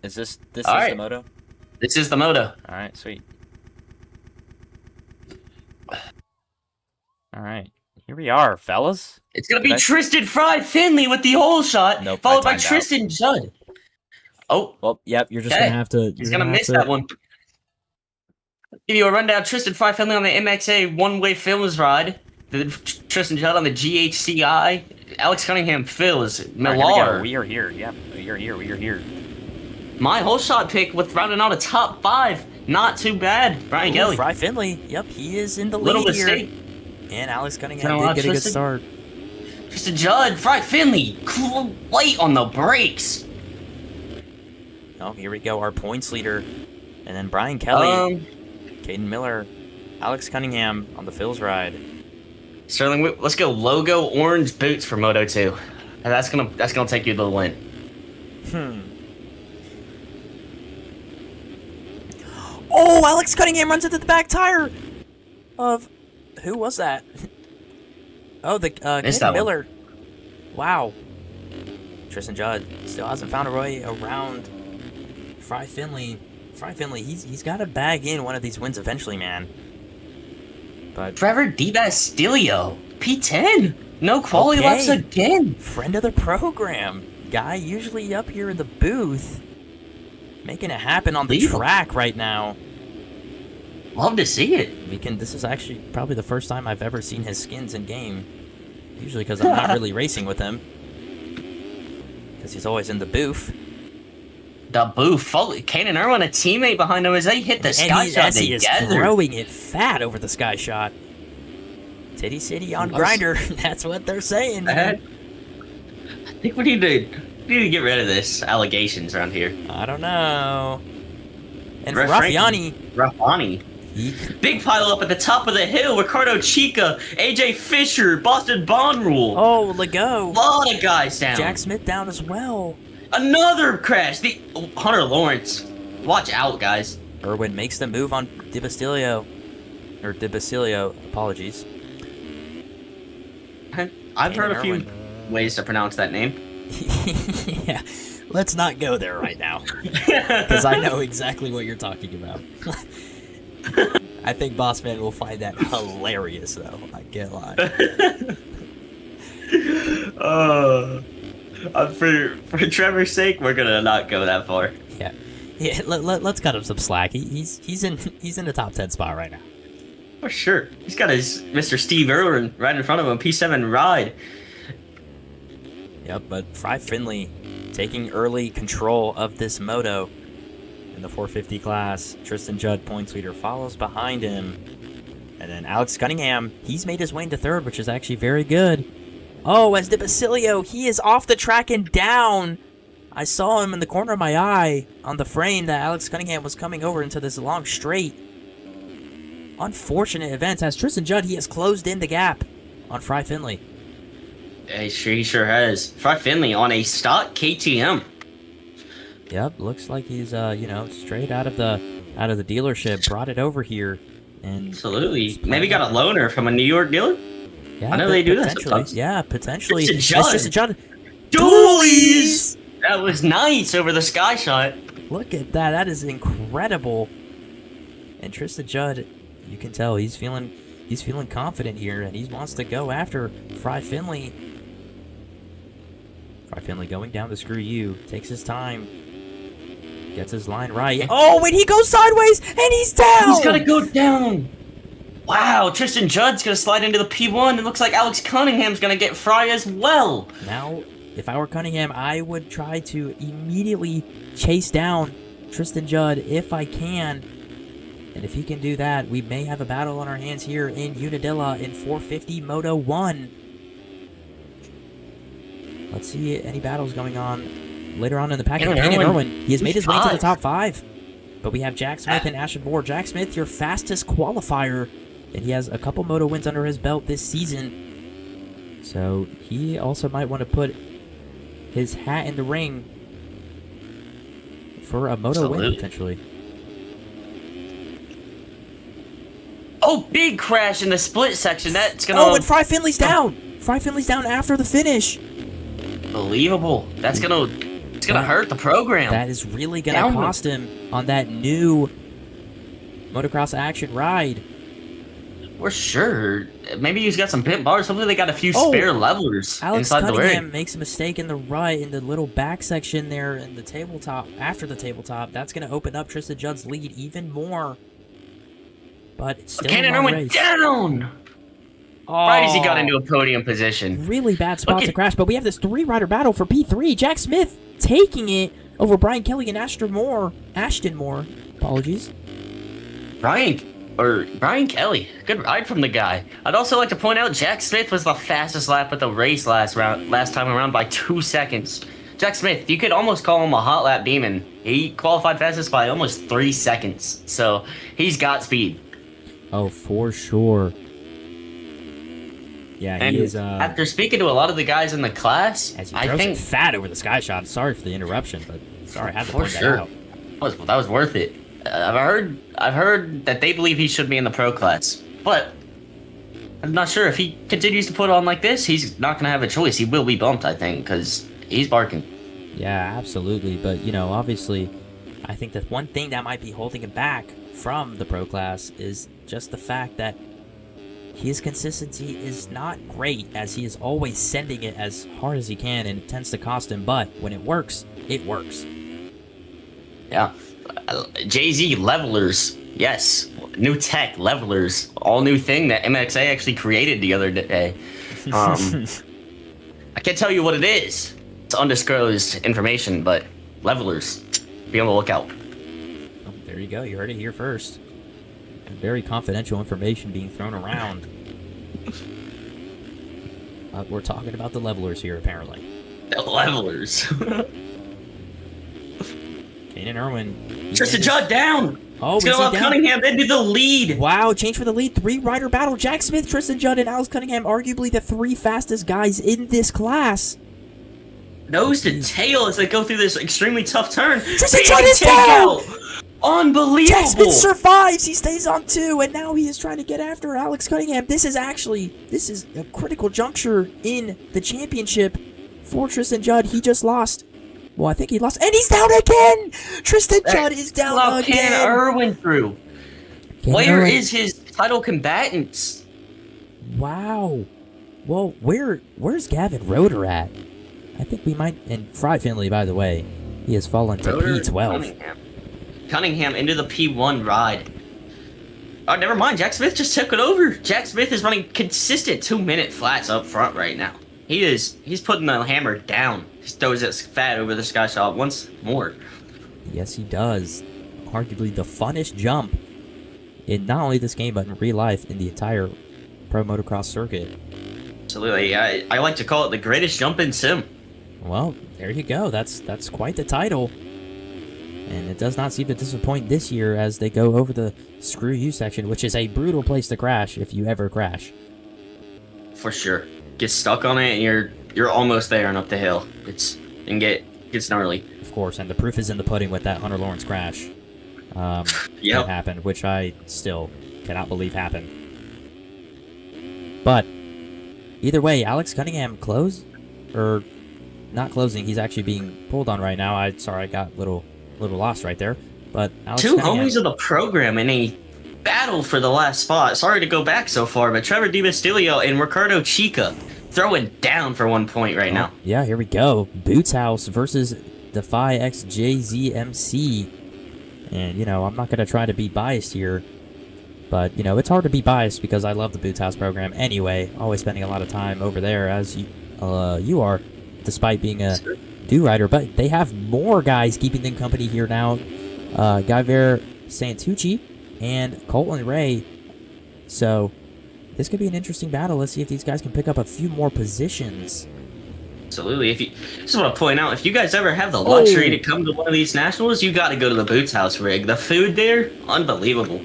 Is this All is right. the moto? This is the Moto. All right, sweet. All right, here we are, fellas. It's going to be Tristan Fry Finley with the hole shot, Nope, followed I by timed out. Tristan Judd. Oh, Well, yep, you're just Okay. gonna have to. he's going to miss that one. Give you a rundown. Tristan Fry Finley on the MXA one-way films ride. Tristan Judd on the GHCI. Alex Cunningham Phils. All right, Millar. here we go. We are here. Yep, we are here. We are here. My whole shot pick with rounding out a top 5. Not too bad. Brian Kelly. Fry Finley. Yep, he is in the Little lead here. mistake. And Alex Cunningham Kinda did get a good Tristan. start. Tristan Judd. Fry Finley. Late on the brakes. Oh, here we go. Our points leader, and then Brian Kelly, Caden Miller, Alex Cunningham on the Phil's ride. Sterling, let's go logo orange boots for Moto 2. And that's gonna take you to the win. Oh, Alex Cunningham runs into the back tire of who was that? Oh, the Missed that Caden one. Miller. Wow. Tristan Judd still hasn't found a way around Fry Finley. He's got to bag in one of these wins eventually, man. But Trevor DiBastilio. P10. No quality Okay. laps again. friend of the program, guy usually up here in the booth, making it happen on the Unbelievable. track right now. Love to see it. This is actually probably the first time I've ever seen his skins in game. Usually because I'm not really racing with him. Because he's always in the booth. The booth. Kanan Irwin, a teammate behind him, as they hit the sky shot he is together. throwing it fat over the sky shot. Titty City on grinder. That's what they're saying, man. I think we need to get rid of this allegations around here. I don't know. And for Frankie- Raffiani, Rafani. Big pile up at the top of the hill. Ricardo Chica, AJ Fisher, Boston Bond Rule. oh, Lego. A lot of guys down. Jack Smith down as well. Another crash. The Hunter Lawrence. Watch out, guys. Irwin makes the move on DiBastilio. Or DiBastilio, apologies. I've heard Kanan a few Irwin. ways to pronounce that name. Yeah, let's not go there right now. Because I know exactly what you're talking about. I think Bossman will find that hilarious, though. I can't lie. For Trevor's sake, we're gonna not go that far. Yeah. Let's cut him some slack. He's in the top 10 spot right now. For sure. He's got his Mr. Steve Irwin right in front of him, P7 ride. Yep, but Fry Finley taking early control of this moto in the 450 class. Tristan Judd, points leader, follows behind him. And then Alex Cunningham, he's made his way into third, which is actually very good. Oh, as DiBastilio, he is off the track and down. I saw him in the corner of my eye on the frame that Alex Cunningham was coming over into this long straight. Unfortunate events. As Tristan Judd, he has closed in the gap on Fry Finley. He sure has. Fry Finley on a stock KTM. Yep, looks like he's straight out of the dealership, brought it over here, and Absolutely. Maybe got a loaner from a New York dealer. yeah, I know they do that potentially. sometimes. Yeah, potentially. Tristan That's Judd. Tristan Judd. Doolies! That was nice over the sky shot. Look at that. That is incredible. And Tristan Judd, you can tell he's feeling confident here, and he wants to go after Fry Finley. Fry Finley going down to screw you. Takes his time. Gets his line right. Oh, and he goes sideways, and he's down! He's gotta go down. Wow, Tristan Judd's gonna slide into the P1. It looks like Alex Cunningham's gonna get Fry as well. Now, if I were Cunningham, I would try to immediately chase down Tristan Judd if I can. And if he can do that, we may have a battle on our hands here in Unadilla in 450 Moto 1. Let's see any battles going on later on in the pack. Kenyon Irwin, he has made his way to the top 5. But we have Jack Smith and Ashton Moore. Jack Smith, your fastest qualifier, and he has a couple moto wins under his belt this season. So he also might want to put his hat in the ring for a moto win, potentially. Oh, big crash in the split section. That's gonna... Oh, and Fry Finley's down! Fry Finley's down after the finish. Unbelievable. It's gonna hurt the program. That is really gonna cost him on that new motocross action ride. We're sure. Maybe he's got some pit bars. Hopefully they got a few spare levelers Alex inside the Cunningham rig. makes a mistake in the rut in the little back section there in the tabletop. After the tabletop, that's gonna open up Tristan Judd's lead even more. But it's still Kenyon a long Irwin race. down. Oh, Right as he got into a podium position. really bad spot to crash, but we have this 3-rider battle for P3. Jack Smith taking it over Brian Kelly and Ashton Moore. Apologies. Brian Kelly. Good ride from the guy. I'd also like to point out Jack Smith was the fastest lap of the race last time around by 2 seconds. Jack Smith, you could almost call him a hot lap demon. He qualified fastest by almost 3 seconds. So he's got speed. Oh, for sure. Yeah, And he is. after speaking to a lot of the guys in the class, As he I throws think it fat over the sky shot. Sorry for the interruption, but sorry, I had to for point sure that out. that was worth it. I've heard that they believe he should be in the pro class, but I'm not sure if he continues to put on like this. He's not gonna have a choice. He will be bumped, I think, because he's barking. Yeah, absolutely. But obviously, I think that one thing that might be holding him back from the pro class is just the fact that his consistency is not great, as he is always sending it as hard as he can, and it tends to cost him. But when it works, it works. Yeah. Jay-Z levelers. Yes. New tech levelers. All new thing that MXA actually created the other day. I can't tell you what it is. It's undisclosed information, but levelers. Be on the lookout. Oh, there you go. You heard it here first. Very confidential information being thrown around. We're talking about the levelers here, apparently. The levelers. Kanan Irwin. Tristan Judd down. Oh, he's gonna allow Cunningham into the lead. Wow, change for the lead. 3-rider battle. Jack Smith, Tristan Judd, and Alex Cunningham, arguably the 3 fastest guys in this class. Nose to tail as they go through this extremely tough turn. Tristan Judd is down! Unbelievable! Jack Smith survives. He stays on 2, and now he is trying to get after Alex Cunningham. This is a critical juncture in the championship for Tristan Judd. He just lost. Well, I think he lost, and he's down again. Tristan Judd is down again. Kenyon Irwin through. Where is his title combatants? Wow. Well, where's Gavin Roeder at? I think we might. And Fry Finley, by the way, he has fallen to P12. Cunningham into the P1 ride. Oh, never mind. Jack Smith just took it over. Jack Smith is running consistent 2-minute flats up front right now. He's putting the hammer down. He throws it fat over the sky shot once more. Yes, he does. Arguably the funnest jump in not only this game, but in real life in the entire pro motocross circuit. Absolutely. I like to call it the greatest jump in sim. Well, there you go. That's quite the title. And it does not seem to disappoint this year as they go over the screw you section, which is a brutal place to crash if you ever crash. For sure. get stuck on it, and you're almost there and up the hill. Gets gnarly. Of course, and the proof is in the pudding with that Hunter Lawrence crash. That happened, which I still cannot believe happened. But either way, Alex Cunningham or not closing. He's actually being pulled on right now. I got a little lost right there. But Alex Two Cunningham, homies of the program in a battle for the last spot. Sorry to go back so far, but Trevor DiBastilio and Ricardo Chica throwing down for 1 point right now. Yeah, here we go. Boots House versus Defy XJZMC. And, I'm not going to try to be biased here. But, it's hard to be biased because I love the Boots House program anyway. Always spending a lot of time over there as you are, despite being a do rider. But they have more guys keeping them company here now. Guyver Santucci and Colton Ray. So this could be an interesting battle. Let's see if these guys can pick up a few more positions. Absolutely. Just want to point out, if you guys ever have the luxury to come to one of these nationals, you got to go to the Boots House rig. The food there, unbelievable.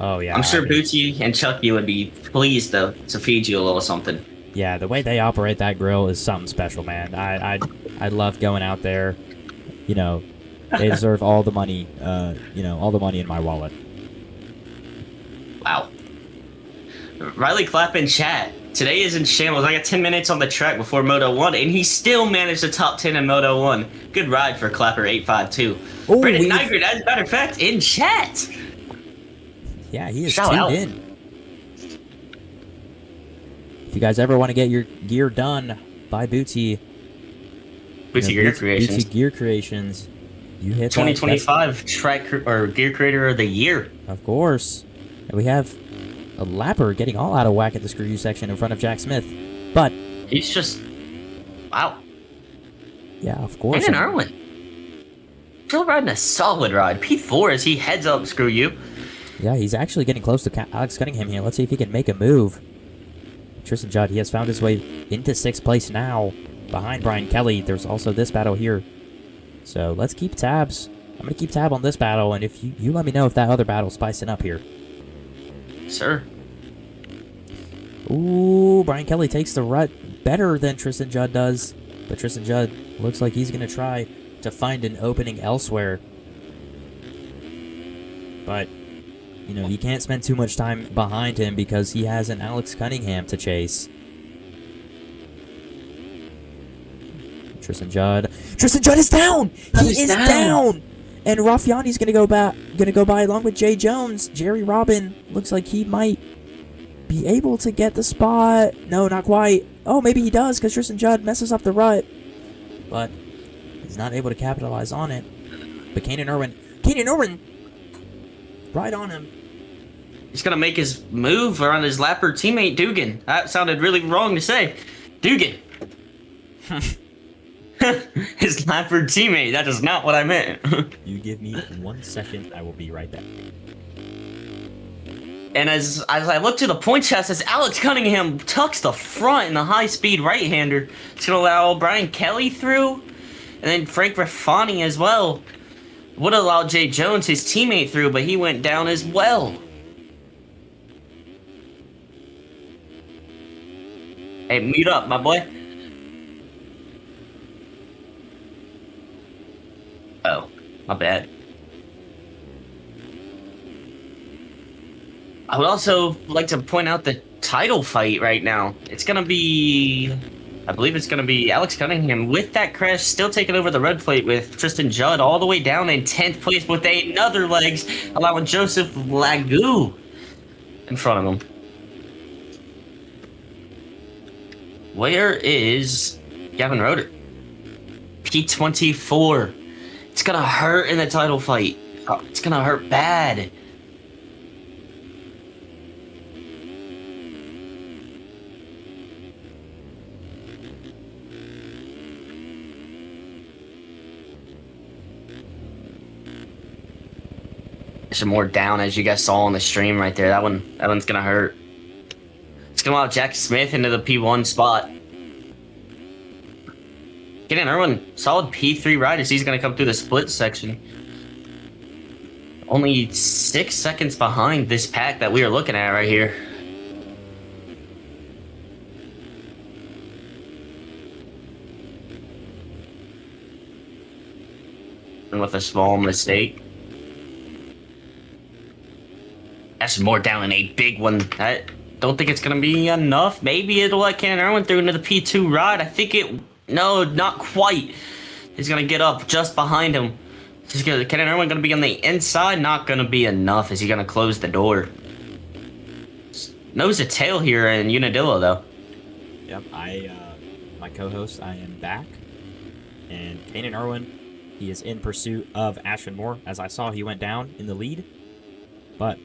Oh yeah, I'm sure Bootsy and Chucky would be pleased to feed you a little something. Yeah, the way they operate that grill is something special, man. I love going out there. They deserve all the money. All the money in my wallet. Wow. Riley Clapp in chat. Today is in shambles. I got 10 minutes on the track before Moto 1, and he still managed the top 10 in Moto 1. Good ride for Clapper852. Brendan Nygren, as a matter of fact, in chat. Yeah, he is tuned in. If you guys ever want to get your gear done by Bootsy Gear Creations. Bootsy Gear Creations. You hit 2025 track or Gear Creator of the Year. Of course. And we have a lapper getting all out of whack at the screw section in front of Jack Smith. But he's just wow. Yeah, of course. And Irwin. Still riding a solid ride. P4 as he heads up screw you. Yeah, he's actually getting close to Alex Cunningham here. Let's see if he can make a move. Tristan Judd, he has found his way into 6th place now, behind Brian Kelly. There's also this battle here. So let's keep tabs. I'm going to keep tab on this battle, and if you let me know if that other battle's spicing up here. Sir. Ooh, Brian Kelly takes the rut better than Tristan Judd does. But Tristan Judd looks like he's going to try to find an opening elsewhere. But you can't spend too much time behind him because he has an Alex Cunningham to chase. Tristan Judd is down! He is down! And Raffiani's gonna go by along with Jay Jones. Jerry Robin looks like he might be able to get the spot. No, not quite. Oh, maybe he does because Tristan Judd messes up the rut. But he's not able to capitalize on it. But Kanan Irwin right on him. He's going to make his move around his lapper teammate, Dugan. That sounded really wrong to say. Dugan. His lapper teammate. That is not what I meant. You give me 1 second. I will be right back. And as I look to the point chest, as Alex Cunningham tucks the front in the high-speed right-hander, it's going to allow Brian Kelly through, and then Frank Raffani as well. Would allow Jay Jones, his teammate, through, but he went down as well. Hey, mute up, my boy. Oh, my bad. I would also like to point out the title fight right now. It's going to be... I believe it's going to be Alex Cunningham with that crash still taking over the red plate with Tristan Judd all the way down in 10th place with another legs, allowing Joseph Lagoo in front of him. Where is Gavin Roeder? P24. It's going to hurt in the title fight. Oh, it's going to hurt bad. Some more down, as you guys saw on the stream right there. That one's gonna hurt. It's gonna allow Jack Smith into the P1 spot. Getting Irwin solid P3 ride as he's gonna come through the split section. Only 6 seconds behind this pack that we are looking at right here. with a small mistake. That's more down in a big one. I don't think it's going to be enough. Maybe it'll let Cannon Irwin through into the P2 ride. I think it... No, not quite. He's going to get up just behind him. Cannon Irwin going to be on the inside. Not going to be enough. Is he going to close the door? Nose to tail here in Unadilla, though. Yep, my co-host, I am back. And Cannon Irwin, he is in pursuit of Ashton Moore. As I saw, he went down in the lead. But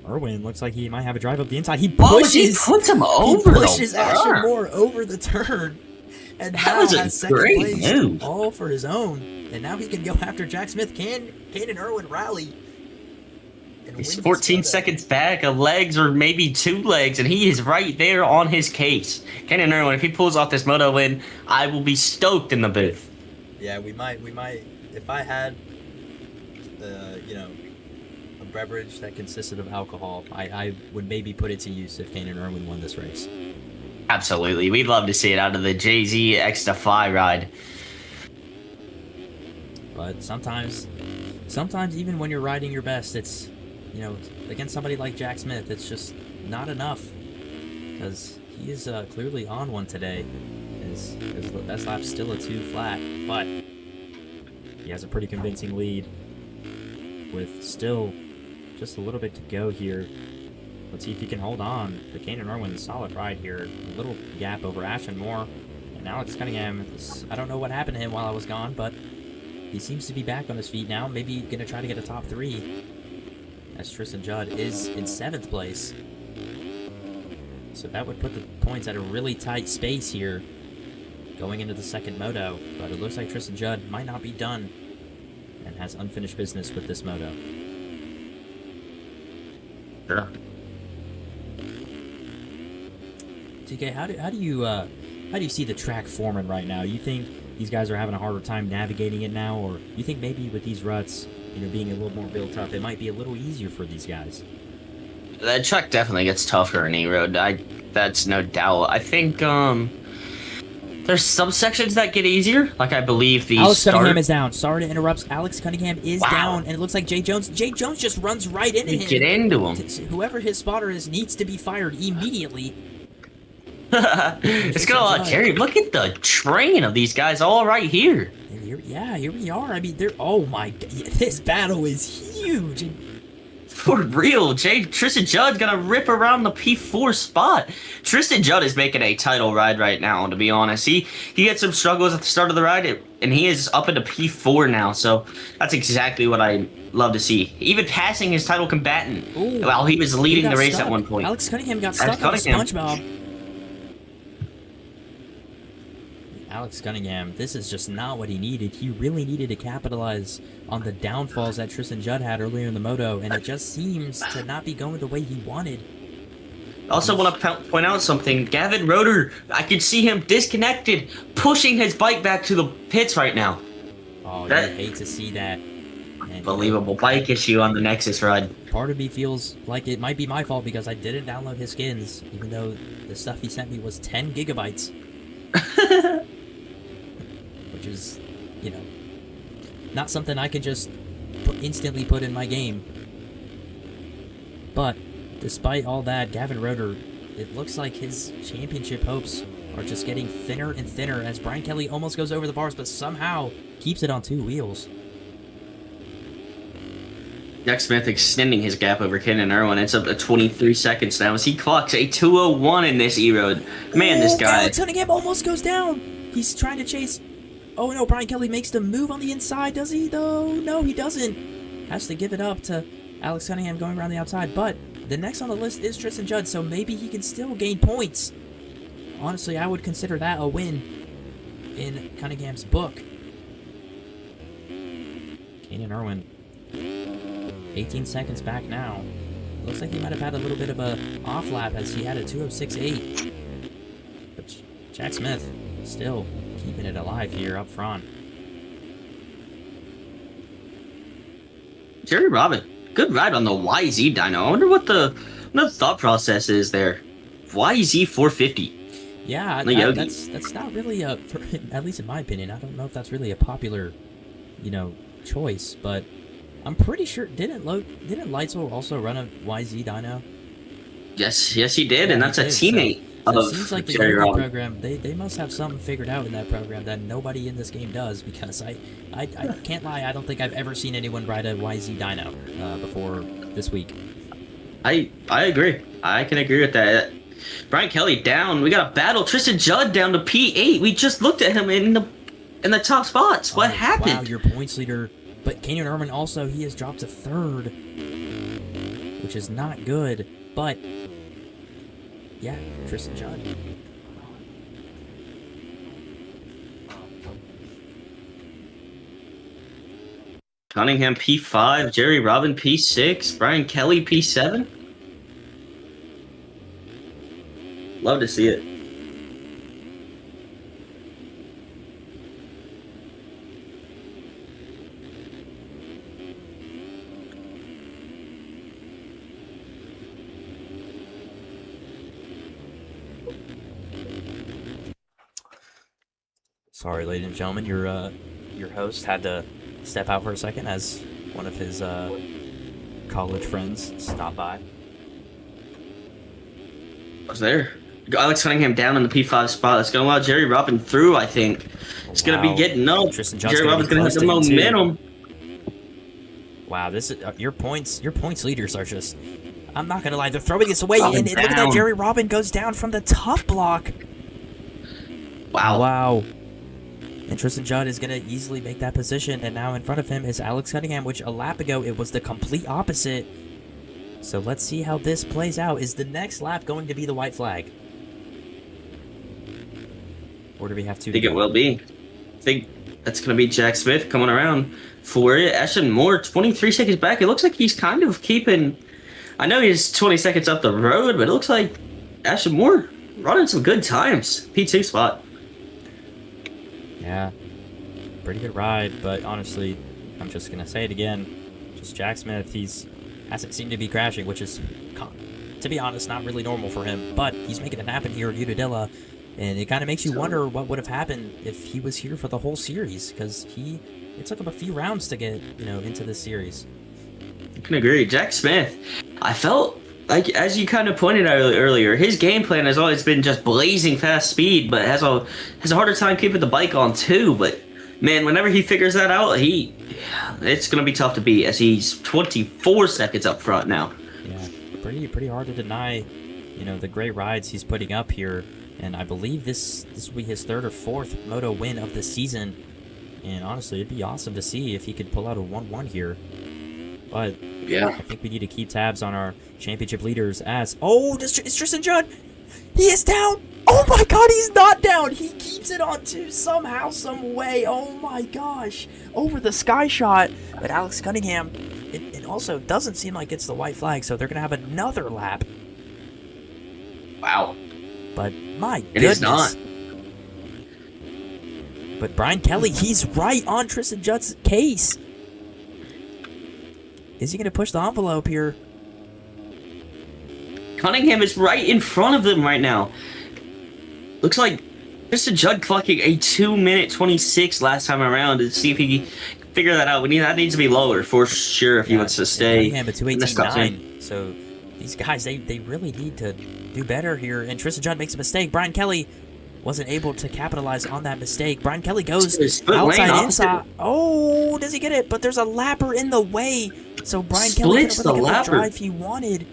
Irwin looks like he might have a drive up the inside. He pushes. He puts him over. He pushes Ashton Moore over the turn. And that was a great place move. All for his own. And now he can go after Jack Smith. Can Cannon Irwin rally? He's 14 seconds back, a legs or maybe 2 legs, and he is right there on his case. Cannon Irwin, if he pulls off this moto win, I will be stoked in the booth. Yeah, we might. If I had, a beverage that consisted of alcohol, I would maybe put it to use if Cannon Irwin won this race. Absolutely, we'd love to see it out of the JZ X-Defy ride. But sometimes even when you're riding your best, it's, against somebody like Jack Smith, it's just not enough. Because he is clearly on one today. His best lap's still a 2 flat, but he has a pretty convincing lead with still just a little bit to go here. Let's see if he can hold on. The Cannon Irwin, solid ride here. A little gap over Ashton Moore. And Alex Cunningham, I don't know what happened to him while I was gone, but he seems to be back on his feet now. Maybe going to try to get a top 3. As Tristan Judd is in 7th place. So that would put the points at a really tight space here going into the second moto. But it looks like Tristan Judd might not be done and has unfinished business with this moto. Sure. TK, how do you see the track forming right now? You think these guys are having a harder time navigating it now, or you think maybe with these ruts, being a little more built up, it might be a little easier for these guys? The track definitely gets tougher in E-Road. That's no doubt. I think there's some sections that get easier. Like I believe the Alex Cunningham is down. Sorry to interrupt. Alex Cunningham is Wow. down, and it looks like Jay Jones just runs right into him. Get into him. Whoever his spotter is needs to be fired immediately. It's gonna Terry. Look at the train of these guys all right here. And here we are. I mean, oh my, this battle is huge. For real, Tristan Judd's gonna rip around the P4 spot. Tristan Judd is making a title ride right now, to be honest. He had some struggles at the start of the ride, and he is up into P4 now, so that's exactly what I love to see. Even passing his title combatant while he was leading the race stuck. at one point. Alex Cunningham got stuck on the SpongeBob. Alex Cunningham, this is just not what he needed. He really needed to capitalize on the downfalls that Tristan Judd had earlier in the moto, and it just seems to not be going the way he wanted. I also want to point out something. Gavin Roeder, I could see him disconnected, pushing his bike back to the pits right now. Oh, you hate to see that. Unbelievable bike issue on the Nexus ride. Part of me feels like it might be my fault because I didn't download his skins, even though the stuff he sent me was 10 gigabytes. Which is, not something I can just instantly put in my game. But despite all that, Gavin Roeder, it looks like his championship hopes are just getting thinner and thinner as Brian Kelly almost goes over the bars, but somehow keeps it on 2 wheels. Jack Smith extending his gap over Cannon Irwin. It's up to 23 seconds now as he clocks a 2:01 in this E-Road. Man, this guy... Alex Cunningham almost goes down. He's trying to chase... Oh no, Brian Kelly makes the move on the inside, does he though? No, he doesn't. Has to give it up to Alex Cunningham going around the outside, but the next on the list is Tristan Judd, so maybe he can still gain points. Honestly, I would consider that a win in Cunningham's book. Cannon Irwin, 18 seconds back now. Looks like he might have had a little bit of a off lap as he had a 2:06.8. But Jack Smith still keeping it alive here up front. Jerry Robin, good ride on the YZ dyno. I wonder what the thought process is there. YZ 450. Yeah, that's not really at least in my opinion, I don't know if that's really a popular choice. But I'm pretty sure didn't Leitzel also run a YZ dyno? Yes, he did, Yeah, and that's he a did. teammate So of it seems like the Jerry Unity Robbins. program, they must have something figured out in that program that nobody in this game does, because I can't lie, I don't think I've ever seen anyone ride a YZ dyno before this week. I agree. I can agree with that. Brian Kelly down. We got a battle. Tristan Judd down to P8. We just looked at him in the top spots. What happened? Wow, your points leader. But Kenyon Irwin also, he has dropped to 3rd, which is not good. But yeah, Tristan Judd. Cunningham P5, Jerry Robin P6, Brian Kelly P7. Love to see it. Sorry, ladies and gentlemen, your host had to step out for a second as one of his college friends stopped by. I was there. Alex Cunningham down in the P5 spot. That's going to allow Jerry Robin through, I think. It's going to be getting up. Tristan Judd's Jerry Robin's going to have the momentum. Wow, this is your points leaders are just, I'm not going to lie, they're throwing this away, Oh, and look at that, down. Jerry Robin goes down from the tough block. Wow. And Tristan Judd is going to easily make that position, and now in front of him is Alex Cunningham, which a lap ago it was the complete opposite. So let's see how this plays out. Is the next lap going to be the white flag? Or do we have to? I think it will be. I think that's going to be Jack Smith coming around for it. Ashton Moore, 23 seconds back. It looks like he's kind of keeping... I know he's 20 seconds up the road, but it looks like Ashton Moore running some good times. P2 spot. Yeah, pretty good ride, but honestly, I'm just going to say it again. Just Jack Smith, hasn't seemed to be crashing, which is, to be honest, not really normal for him, but he's making it happen here at Unadilla, and it kind of makes you wonder what would have happened if he was here for the whole series, because it took him a few rounds to get, into this series. I can agree. Jack Smith, I felt like, as you kind of pointed out earlier, his game plan has always been just blazing fast speed, but has a harder time keeping the bike on too. But man, whenever he figures that out, it's gonna be tough to beat, as he's 24 seconds up front now. Yeah, pretty hard to deny, the great rides he's putting up here, and I believe this will be his 3rd or 4th moto win of the season. And honestly, it'd be awesome to see if he could pull out a 1-1 here. But yeah, I think we need to keep tabs on our championship leaders as... Oh, it's Tristan Judd! He is down! Oh my god, he's not down! He keeps it on 2 somehow, some way. Oh my gosh. Over the sky shot. But Alex Cunningham, it also doesn't seem like it's the white flag, so they're going to have another lap. wow. But my It goodness. is not. But Brian Kelly, he's right on Tristan Judd's case. Is he going to push the envelope here? Cunningham is right in front of them right now. Looks like Tristan Judd clocking a 2-minute 26 last time around, to see if he can figure that out. That needs to be lower for sure if he wants to stay. Cunningham at in this top 2:18.9. So these guys, they really need to do better here. And Tristan Judd makes a mistake. Brian Kelly wasn't able to capitalize on that mistake. Brian Kelly goes outside, inside. Oh, does he get it? But there's a lapper in the way. So Brian Kelly couldn't really get the drive he wanted.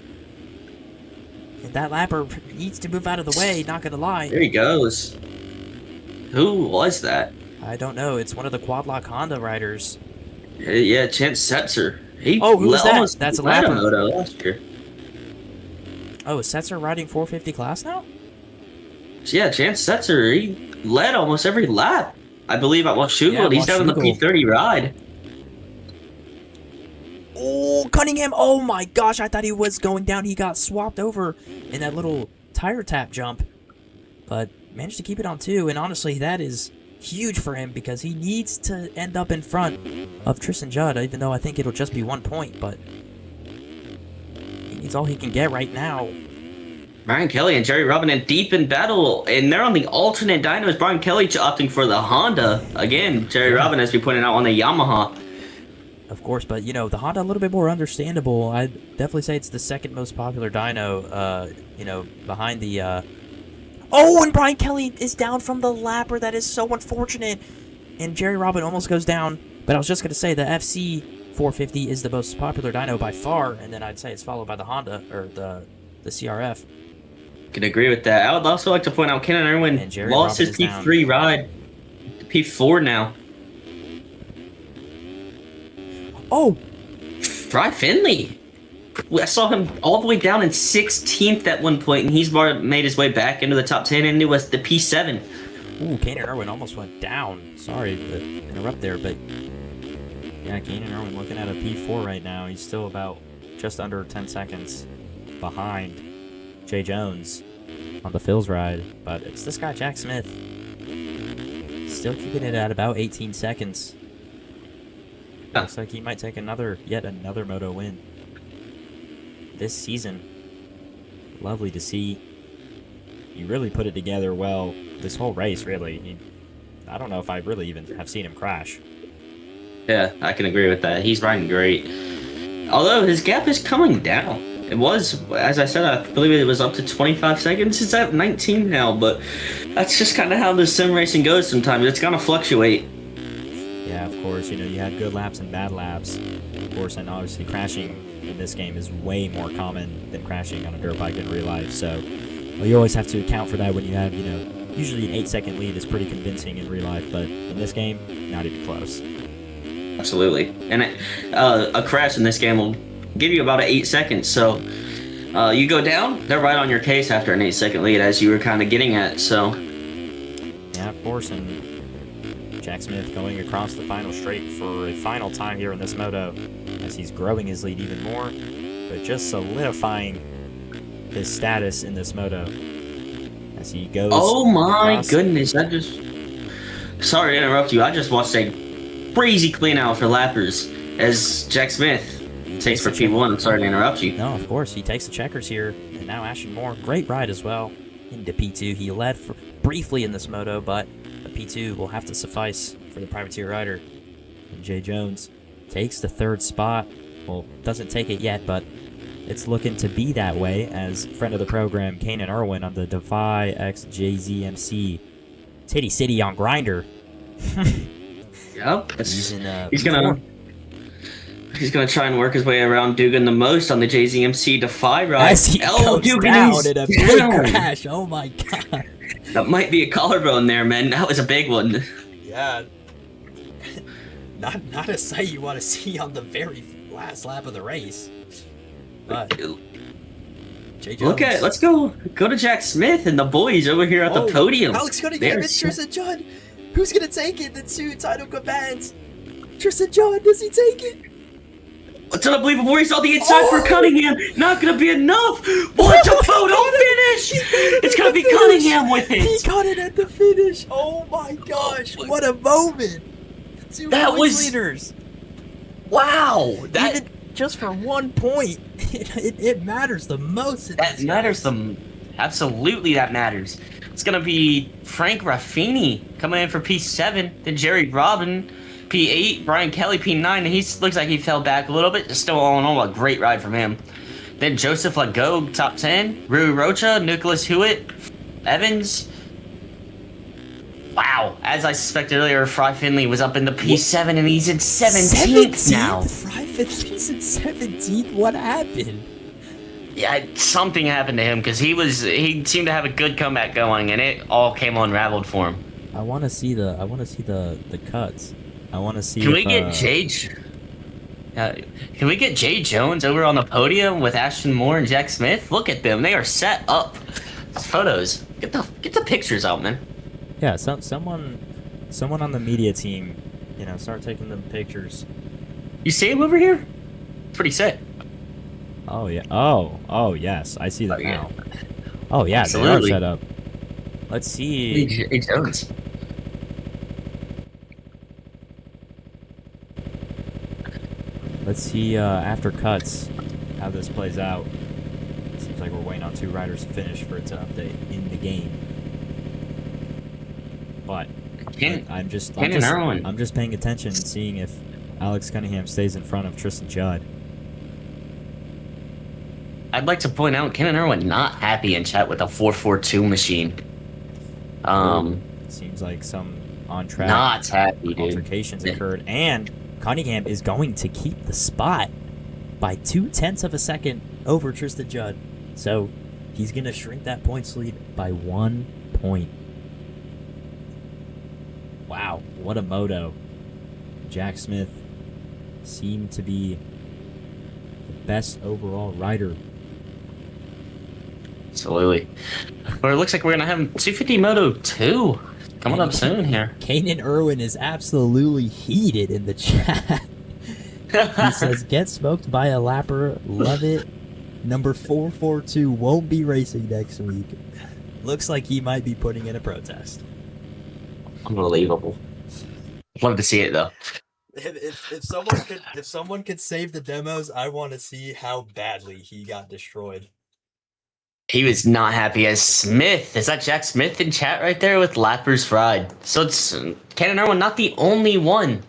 And that lapper needs to move out of the way, not going to lie. There he goes. Who was that? I don't know. It's one of the Quadlock Honda riders. Yeah, Chance Setzer. Who was that? That's a lapper. Moto last year. Oh, is Setzer riding 450 class now? Yeah, Chance Setzer, he led almost every lap. I believe at Washougal. He's down in the P30 ride. Oh, Cunningham. Oh my gosh, I thought he was going down. He got swapped over in that little tire tap jump. But managed to keep it on 2. And honestly, that is huge for him, because he needs to end up in front of Tristan Judd, even though I think it'll just be 1 point. But he needs all he can get right now. Brian Kelly and Jerry Robin deep in battle, and they're on the alternate dynos. Brian Kelly opting for the Honda. Again, Jerry Robin, as we pointed out, on the Yamaha. Of course, but you know, the Honda a little bit more understandable. I'd definitely say it's the second most popular dyno, you know, behind the Oh, and Brian Kelly is down from the lapper. That is so unfortunate. And Jerry Robin almost goes down. But I was just going to say the FC 450 is the most popular dyno by far, and then I'd say it's followed by the Honda or the CRF. Can agree with that. I would also like to point out Kenan Irwin lost his P3 ride to P4 now. Oh! Fry Finley. I saw him all the way down in 16th at one point, and he's made his way back into the top 10 and it was the P7. Ooh, Kenan Irwin almost went down. Sorry to interrupt there, but yeah, Kenan Irwin looking at a P4 right now. He's still about just under 10 seconds behind Jay Jones on the Phil's ride, but it's this guy, Jack Smith, still keeping it at about 18 seconds. Looks like he might take yet another moto win this season. Lovely to see. He really put it together well this whole race, really. I don't know if I really even have seen him crash. Yeah, I can agree with that. He's riding great. Although his gap is coming down. It was, as I said, I believe it was up to 25 seconds. It's at 19 now, but that's just kind of how the sim racing goes sometimes. It's going to fluctuate. Yeah, of course. You know, you had good laps and bad laps. Of course, and obviously crashing in this game is way more common than crashing on a dirt bike in real life. So you always have to account for that when you have, you know, usually an 8-second lead is pretty convincing in real life, but in this game, not even close. Absolutely. And a crash in this game will give you about 8 seconds. So you go down, they're right on your case after an 8-second lead, as you were kind of getting at. So yeah, of course. And Jack Smith going across the final straight for a final time here in this moto, as he's growing his lead even more, but just solidifying his status in this moto as he goes. Oh my goodness! Sorry to interrupt you. I just watched a crazy clean out for lappers as Jack Smith takes for P1. I'm sorry to interrupt you. No, of course. He takes the checkers here. And now Ashton Moore, great ride as well into P2. He led briefly in this moto, but the P2 will have to suffice for the privateer rider. And Jay Jones takes the third spot. Well, doesn't take it yet, but it's looking to be that way as friend of the program, Kenan Irwin on the Defy X JZMC Titty City on Grinder. Yep. He's gonna try and work his way around Dugan the most on the JZMC Defy ride. As he goes Dugan down in a big crash. Oh my god. That might be a collarbone there, man. That was a big one. Yeah. Not a sight you want to see on the very last lap of the race. But Jay Jones. Look at it. Let's go to Jack Smith and the boys over here at the podium. Alex gonna get it. Tristan John. Who's gonna take it? The two title commands. Tristan John, does he take it? It's unbelievable. He's on the inside for Cunningham. Not gonna be enough. What a photo finish! It's gonna be Cunningham with it. He got it at the finish. Oh my gosh! What a moment! That was leaders. Wow. Even just for 1 point, it matters the most. That matters absolutely. That matters. It's gonna be Frank Raffini coming in for P7, then Jerry Robin P8, Brian Kelly P9, and he looks like he fell back a little bit. Still, all in all, a great ride from him. Then Joseph Legault, top 10. Rui Rocha, Nicholas Hewitt, Evans. Wow, as I suspected earlier, Fry Finley was up in the P7 and he's in 17th now. Fry Finley's in 17th? What happened? Yeah, something happened to him because he seemed to have a good comeback going and it all came unraveled for him. I want to see the cuts. I want to see. Can we get Jay Jones over on the podium with Ashton Moore and Jack Smith? Look at them; they are set up. Photos. Get the pictures out, man. Yeah, someone on the media team, you know, start taking them pictures. You see him over here? Pretty sick. Oh yeah. Oh yes, I see that now. Oh yeah, absolutely. They are set up. Let's see. Jay Jones. Let's see after cuts how this plays out. Seems like we're waiting on 2 riders to finish for it to update in the game. But I'm just paying attention and seeing if Alex Cunningham stays in front of Tristan Judd. I'd like to point out, Kenan Irwin not happy in chat with a 442 machine. Seems like some on-track not happy, altercations occurred, and Cunningham is going to keep the spot by 0.2 of a second over Tristan Judd. So he's going to shrink that points lead by 1 point. Wow, what a moto. Jack Smith seemed to be the best overall rider. Absolutely. Well, it looks like we're going to have 250 Moto 2 coming up soon here. Kenan Irwin is absolutely heated in the chat. He says, get smoked by a lapper. Love it. Number 442 won't be racing next week. Looks like he might be putting in a protest. Unbelievable. Love to see it, though. If someone could save the demos, I want to see how badly he got destroyed. He was not happy as Smith. Is that Jack Smith in chat right there with Lappers Fried? So it's Kenan Irwin not the only one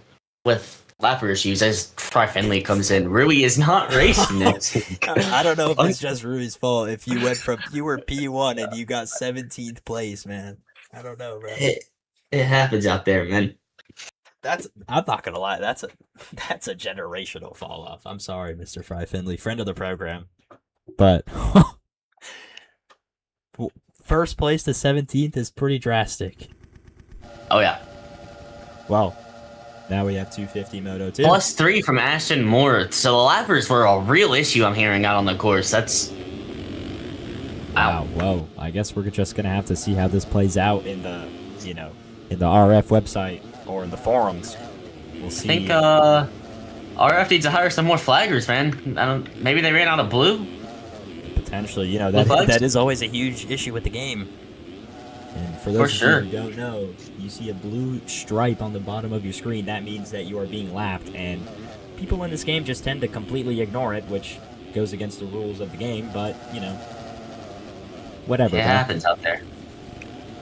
with lapper issues as Fry Finley comes in. Rui is not racing next week. I don't know if it's just Rui's fault. If you were P1 and you got 17th place, man. I don't know, bro. It happens out there, man. I'm not gonna lie, that's a generational fall off. I'm sorry, Mr. Fry Finley, friend of the program. But first place to 17th is pretty drastic. Oh yeah. Well, now we have 250 Moto 2. Plus 3 from Ashton Moore. So the lappers were a real issue I'm hearing out on the course. That's wow. Whoa. I guess we're just gonna have to see how this plays out in the in the RF website or in the forums. We'll see. I think RF needs to hire some more flaggers, man. Maybe they ran out of blue. Potentially, that is always a huge issue with the game. And for those of you who don't know, you see a blue stripe on the bottom of your screen. That means that you are being lapped, and people in this game just tend to completely ignore it, which goes against the rules of the game. But whatever. It happens out there.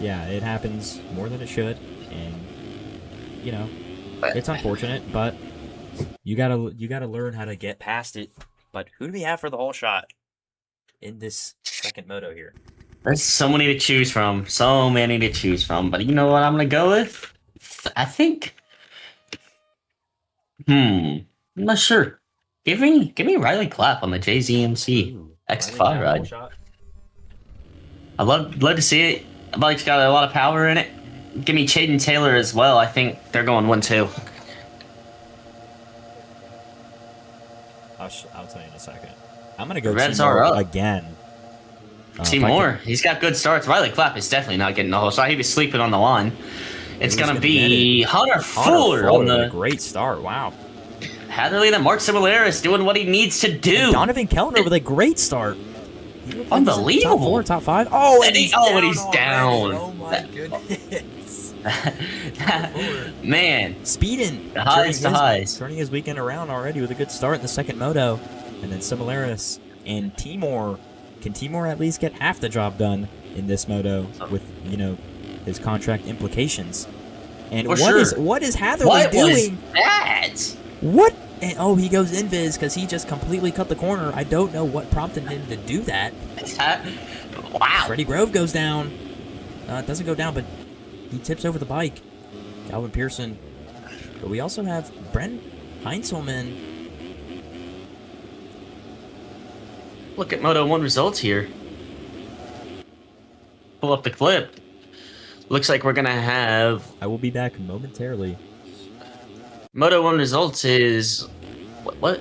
Yeah, it happens more than it should, and it's unfortunate, but you gotta learn how to get past it. But who do we have for the whole shot in this second moto here? There's so many to choose from. But you know what I'm gonna go with? I think. I'm not sure. Give me Riley Clapp on the JZMC X5 ride. I'd love to see it. The bike's got a lot of power in it. Give me Chaden Taylor as well. I think they're going 1-2. I'll tell you in a second. I'm gonna go Reds are up again. Moore, he's got good starts. Riley Clapp is definitely not getting the whole shot. He was sleeping on the line. It's gonna be Hunter Fuller on the great start. Wow. Hatherley, then Mark Similaris doing what he needs to do. And Donovan Kellner with a great start. Unbelievable. Top 4, top 5. Oh, and he's down. Oh my goodness. Man. Speeding. The highs. Turning his weekend around already with a good start in the second moto. And then Similaris and Timor. Can Timor at least get half the job done in this moto with, his contract implications? And what is Hatherley doing? What was that? What? And, he goes invis because he just completely cut the corner. I don't know what prompted him to do that. Wow. Freddie Grove goes down. It doesn't go down, but he tips over the bike. Calvin Pearson. But we also have Brent Heinzelman. Look at Moto 1 results here. Pull up the clip. Looks like we're going to have... I will be back momentarily. Moto 1 results is... What?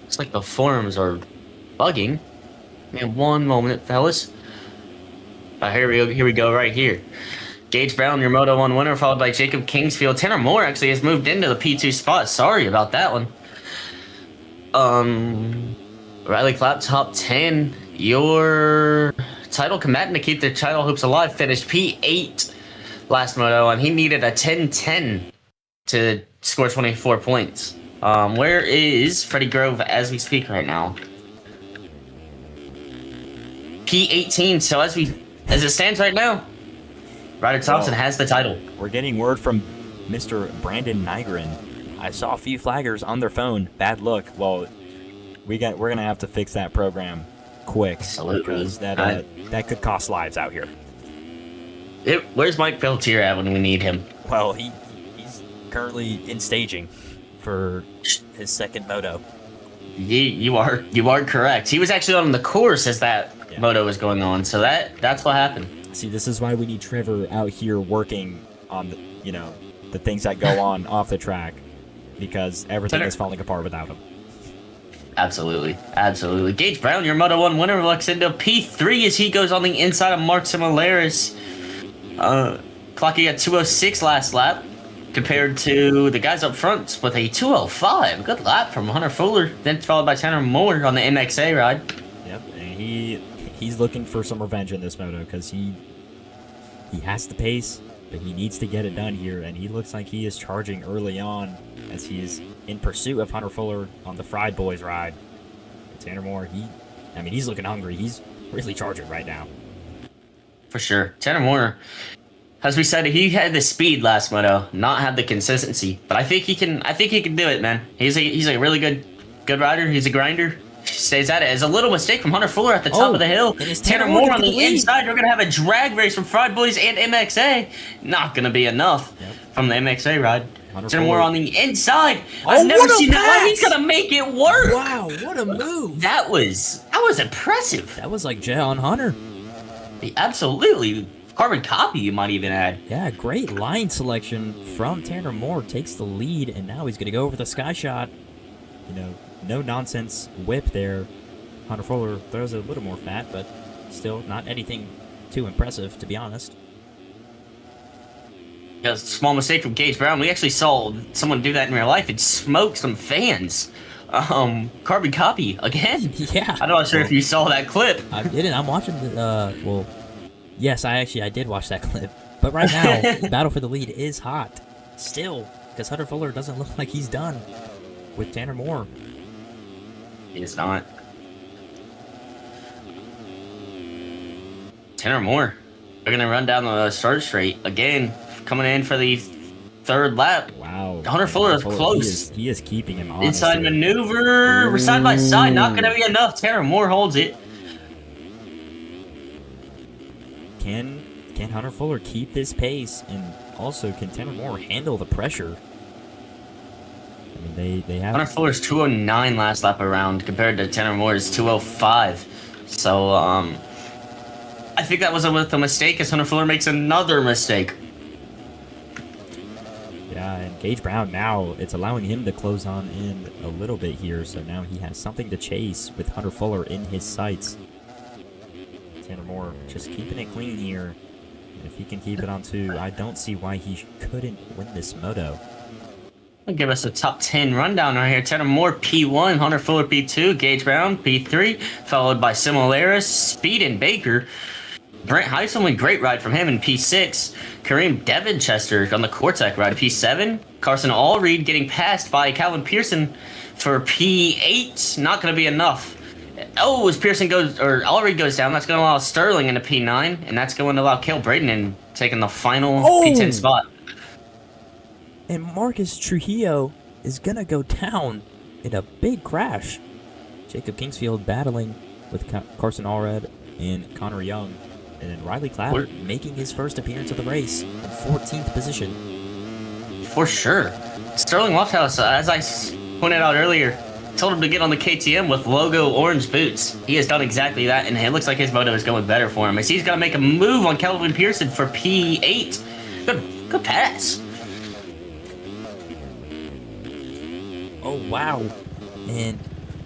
Looks like the forums are bugging. Man, one moment, fellas. Here we go right here. Gage Brown, your Moto 1 winner, followed by Jacob Kingsfield. Tanner Moore actually has moved into the P2 spot. Sorry about that one. Riley Clapp, top 10. Your title combatant to keep their title hopes alive finished P8 last moto, and he needed a 10-10 to score 24 points. Where is Freddie Grove as we speak right now? P18. So as it stands right now, Ryder Thompson has the title. We're getting word from Mr. Brandon Nygren. I saw a few flaggers on their phone. Bad look. Well, we're gonna have to fix that program quick. Absolutely. Because that could cost lives out here. Where's Mike Pelletier at when we need him? Well, he's currently in staging for his second moto. You are correct. He was actually on the course as that moto was going on, so that's what happened. See, this is why we need Trevor out here working on the things that go on off the track, because everything is falling apart without him. Absolutely. Gage Brown, your Moto 1 winner, looks into P3 as he goes on the inside of Mark Simularis. Clocking at 2:06 last lap, compared to the guys up front with a 2:05. Good lap from Hunter Fuller, then followed by Tanner Moore on the MXA ride. Yep, and he's looking for some revenge in this moto because he has the pace, but he needs to get it done here, and he looks like he is charging early on as he is in pursuit of Hunter Fuller on the Fried Boys ride. Tanner Moore, he's looking hungry. He's really charging right now. For sure. Tanner Moore, as we said, he had the speed last moto, not had the consistency, but I think he can do it, man. He's a really good rider. He's a grinder. Stays at it. It's a little mistake from Hunter Fuller at the top of the hill. Tanner Moore on the inside. We're going to have a drag race from Fried Boys and MXA. Not going to be enough from the MXA ride. Tanner Moore on the inside. I've never seen that. He's going to make it work. Wow, what a move. That was impressive. That was like Jay on Hunter. Absolutely. Carbon copy, you might even add. Yeah, great line selection from Tanner Moore. Takes the lead, and now he's going to go over the sky shot. No nonsense whip there. Hunter Fuller throws a little more fat, but still not anything too impressive, to be honest. Yeah, small mistake from Gage Brown. We actually saw someone do that in real life and smoke some fans. Carbon copy again. Yeah. I'm not sure if you saw that clip. I didn't. I'm watching the. Yes, I did watch that clip. But right now, battle for the lead is hot. Still, because Hunter Fuller doesn't look like he's done with Tanner Moore. He is not. Tanner Moore. They're going to run down the start straight again, coming in for the third lap. Wow. Hunter Fuller is close. He is keeping him on. Inside maneuver. We're side by side. Not going to be enough. Tanner Moore holds it. Can Hunter Fuller keep this pace, and also can Tanner Moore handle the pressure? I mean, they have. Hunter Fuller's 2:09 last lap around compared to Tanner Moore's 2:05. So I think that was a mistake as Hunter Fuller makes another mistake. Yeah, and Gage Brown now, it's allowing him to close on in a little bit here, so now he has something to chase with Hunter Fuller in his sights. Tanner Moore just keeping it clean here. And if he can keep it on 2, I don't see why he couldn't win this moto. I'll give us a top 10 rundown right here. Tanner Moore, P1, Hunter Fuller, P2, Gage Brown, P3, followed by Simularis, Speed, and Baker. Brent Heisselman, great ride from him in P6. Kareem Devonchester on the Cortec ride, P7. Carson Allreed getting passed by Calvin Pearson for P8. Not going to be enough. Oh, as Allreed goes down, that's going to allow Sterling into P9, and that's going to allow Cale Braden in taking the final P10 spot. And Marcus Trujillo is going to go down in a big crash. Jacob Kingsfield battling with Carson Allred and Connor Young. And then Riley Clapp making his first appearance of the race in 14th position. For sure. Sterling Lofthouse, as I pointed out earlier, told him to get on the KTM with logo orange boots. He has done exactly that, and it looks like his moto is going better for him as he's got to make a move on Calvin Pearson for P8. Good pass. Oh, wow. And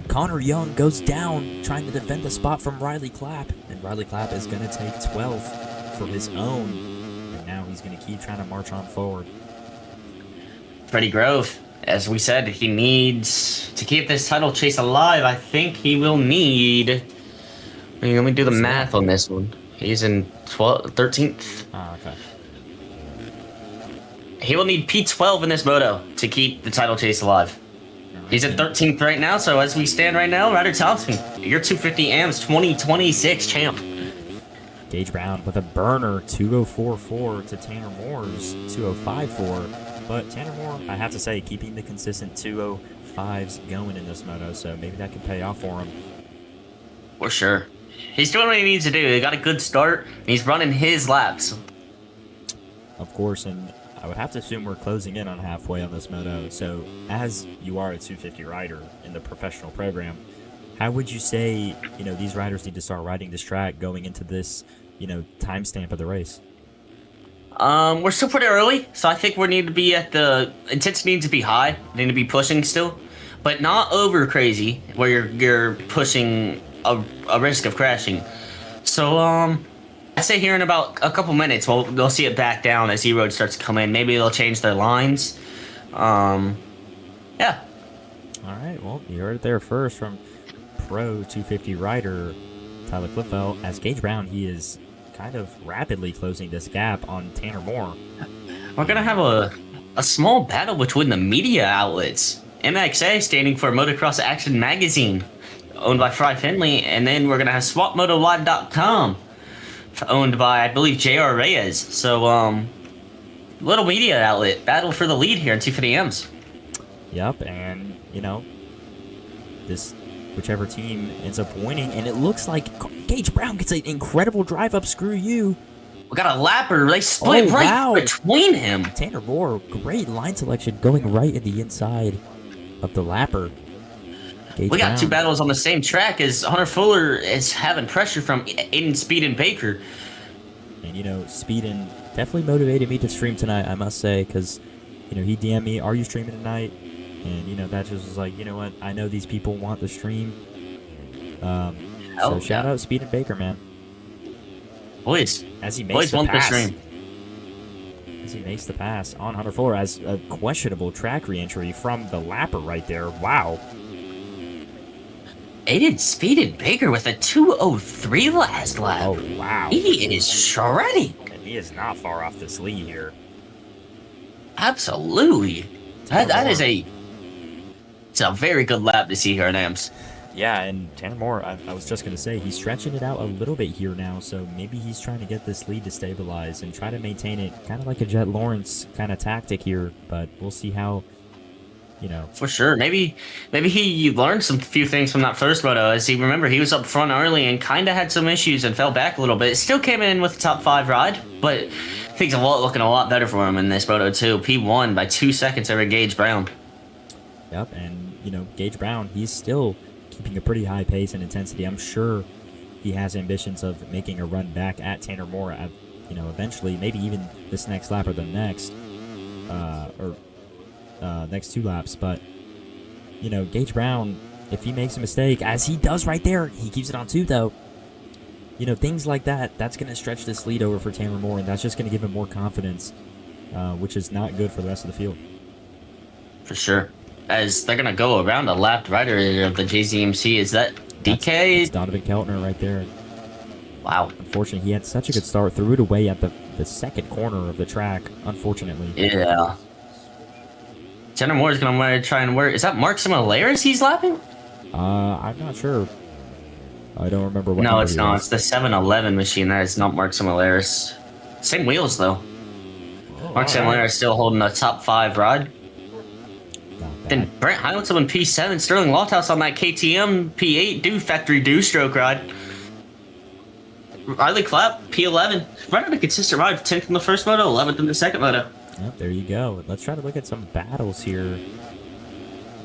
Connor Young goes down trying to defend the spot from Riley Clapp. And Riley Clapp is going to take 12 for his own. And now he's going to keep trying to march on forward. Freddie Grove, as we said, he needs to keep this title chase alive. I think he will need... Let me do the math on this one. He's in 13th. Ah, okay. He will need P12 in this moto to keep the title chase alive. He's at 13th right now, so as we stand right now, Ryder Thompson, your 250 AMs 2026 champ. Gage Brown with a burner, 2:04.4 to Tanner Moore's 2:05.4. But Tanner Moore, I have to say, keeping the consistent 2:05s going in this moto, so maybe that could pay off for him. For sure. He's doing what he needs to do. He got a good start, and he's running his laps. Of course, and I would have to assume we're closing in on halfway on this moto. So, as you are a 250 rider in the professional program, how would you say, these riders need to start riding this track going into this, timestamp of the race? We're still pretty early, so I think we need to be at the intensity needs to be high. We need to be pushing still, but not over crazy where you're pushing a risk of crashing. So I say here in about a couple minutes they'll see it back down as E-Road starts to come in. Maybe they'll change their lines. Yeah. All right. Well, you heard it there first from pro 250 rider Tyler Cliffell. As Gage Brown, he is kind of rapidly closing this gap on Tanner Moore. We're gonna have a small battle between the media outlets. MXA standing for Motocross Action Magazine, owned by Fry Finley, and then we're gonna have SwapMotoLive.com, owned by, I believe, J.R. Reyes. So little media outlet battle for the lead here in 250Ms. Yep, and this whichever team ends up winning, and it looks like Gage Brown gets an incredible drive up. Screw you. We got a lapper. They split between him. Tanner Moore, great line selection, going right in the inside of the lapper. We got two battles on the same track as Hunter Fuller is having pressure from Aiden Speed and Baker. And, Speedin definitely motivated me to stream tonight, I must say, because, he DM'd me, are you streaming tonight? And, that just was like, you know what, I know these people want the stream. So shout out Speed and Baker, man. Boys, as he makes the want pass. The stream. As he makes the pass on Hunter Fuller as a questionable track reentry from the lapper right there. Wow. Aiden Speed and Baker with a 2:03 last lap. Oh, wow. He is shredding. And he is not far off this lead here. Absolutely. It's a very good lap to see here in AMS. Yeah, and Tanner Moore, I was just going to say, he's stretching it out a little bit here now, so maybe he's trying to get this lead to stabilize and try to maintain it, kind of like a Jet Lawrence kind of tactic here, but we'll see how, For sure. Maybe he learned some few things from that first moto, as he was up front early and kind of had some issues and fell back a little bit. Still came in with a top 5 ride, but things are looking a lot better for him in this moto too. P1 by 2 seconds over Gage Brown. Yep, and, Gage Brown, he's still keeping a pretty high pace and intensity. I'm sure he has ambitions of making a run back at Tanner Moore at, eventually, maybe even this next lap or the next, next 2 laps. But, Gage Brown, if he makes a mistake, as he does right there, he keeps it on 2, though. Things like that, that's going to stretch this lead over for Tanner Moore, and that's just going to give him more confidence, which is not good for the rest of the field. For sure. As they're going to go around a lapped rider of the JZMC. Is that DK? That's Donovan Keltner right there. Wow. Unfortunately, he had such a good start. Threw it away at the second corner of the track, unfortunately. Yeah. Tanner Moore is going to try and work. Is that Mark Simularis he's lapping? I'm not sure. I don't remember what. No, it's not. It's the 711 machine. That is not Mark Simularis. Same wheels, though. Mark Simularis still holding a top 5 ride. Then Brent Heinlein on P7, Sterling Lofthouse on that KTM P8 factory stroke ride. Riley Clapp, P11, running a consistent ride, 10th in the first moto, 11th in the second moto. Yep, there you go. Let's try to look at some battles here.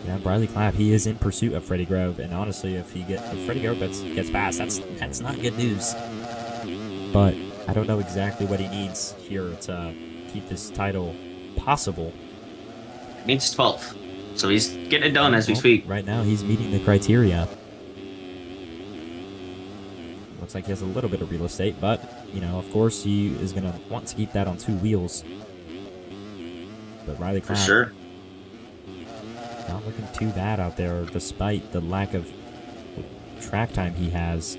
Yeah, Riley Clapp, he is in pursuit of Freddie Grove, and honestly, if Freddie Grove gets past, that's not good news. But I don't know exactly what he needs here to keep this title possible. He needs 12th. So he's getting it done as we speak. Right now, he's meeting the criteria. Looks like he has a little bit of real estate, but, of course, he is going to want to keep that on 2 wheels. But Riley Clapp, for sure, not looking too bad out there, despite the lack of track time he has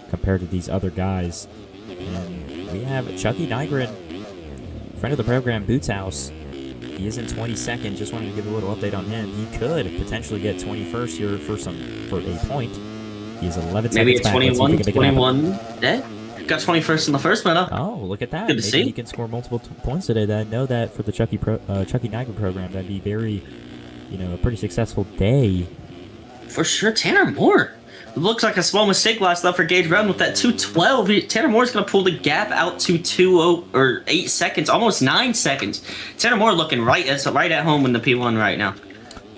compared to these other guys. And we have Chucky Nygren, friend of the program, Boots House. He is in 22nd. Just wanted to give a little update on him. He could potentially get 21st here for a point. He is 11 Maybe seconds a back. Let's see if 21, he can make it happen. 21. Yeah, got 21st in the first moto. Oh, look at that. Good to Maybe see. he can score multiple points today. I know that for the Chucky Nagler program, that'd be very, a pretty successful day. For sure, Tanner Moore. It looks like a small mistake last lap for Gage Brown with that 2:12. Tanner Moore's going to pull the gap out to 2:0 or 8 seconds, almost 9 seconds. Tanner Moore looking right at home in the P1 right now.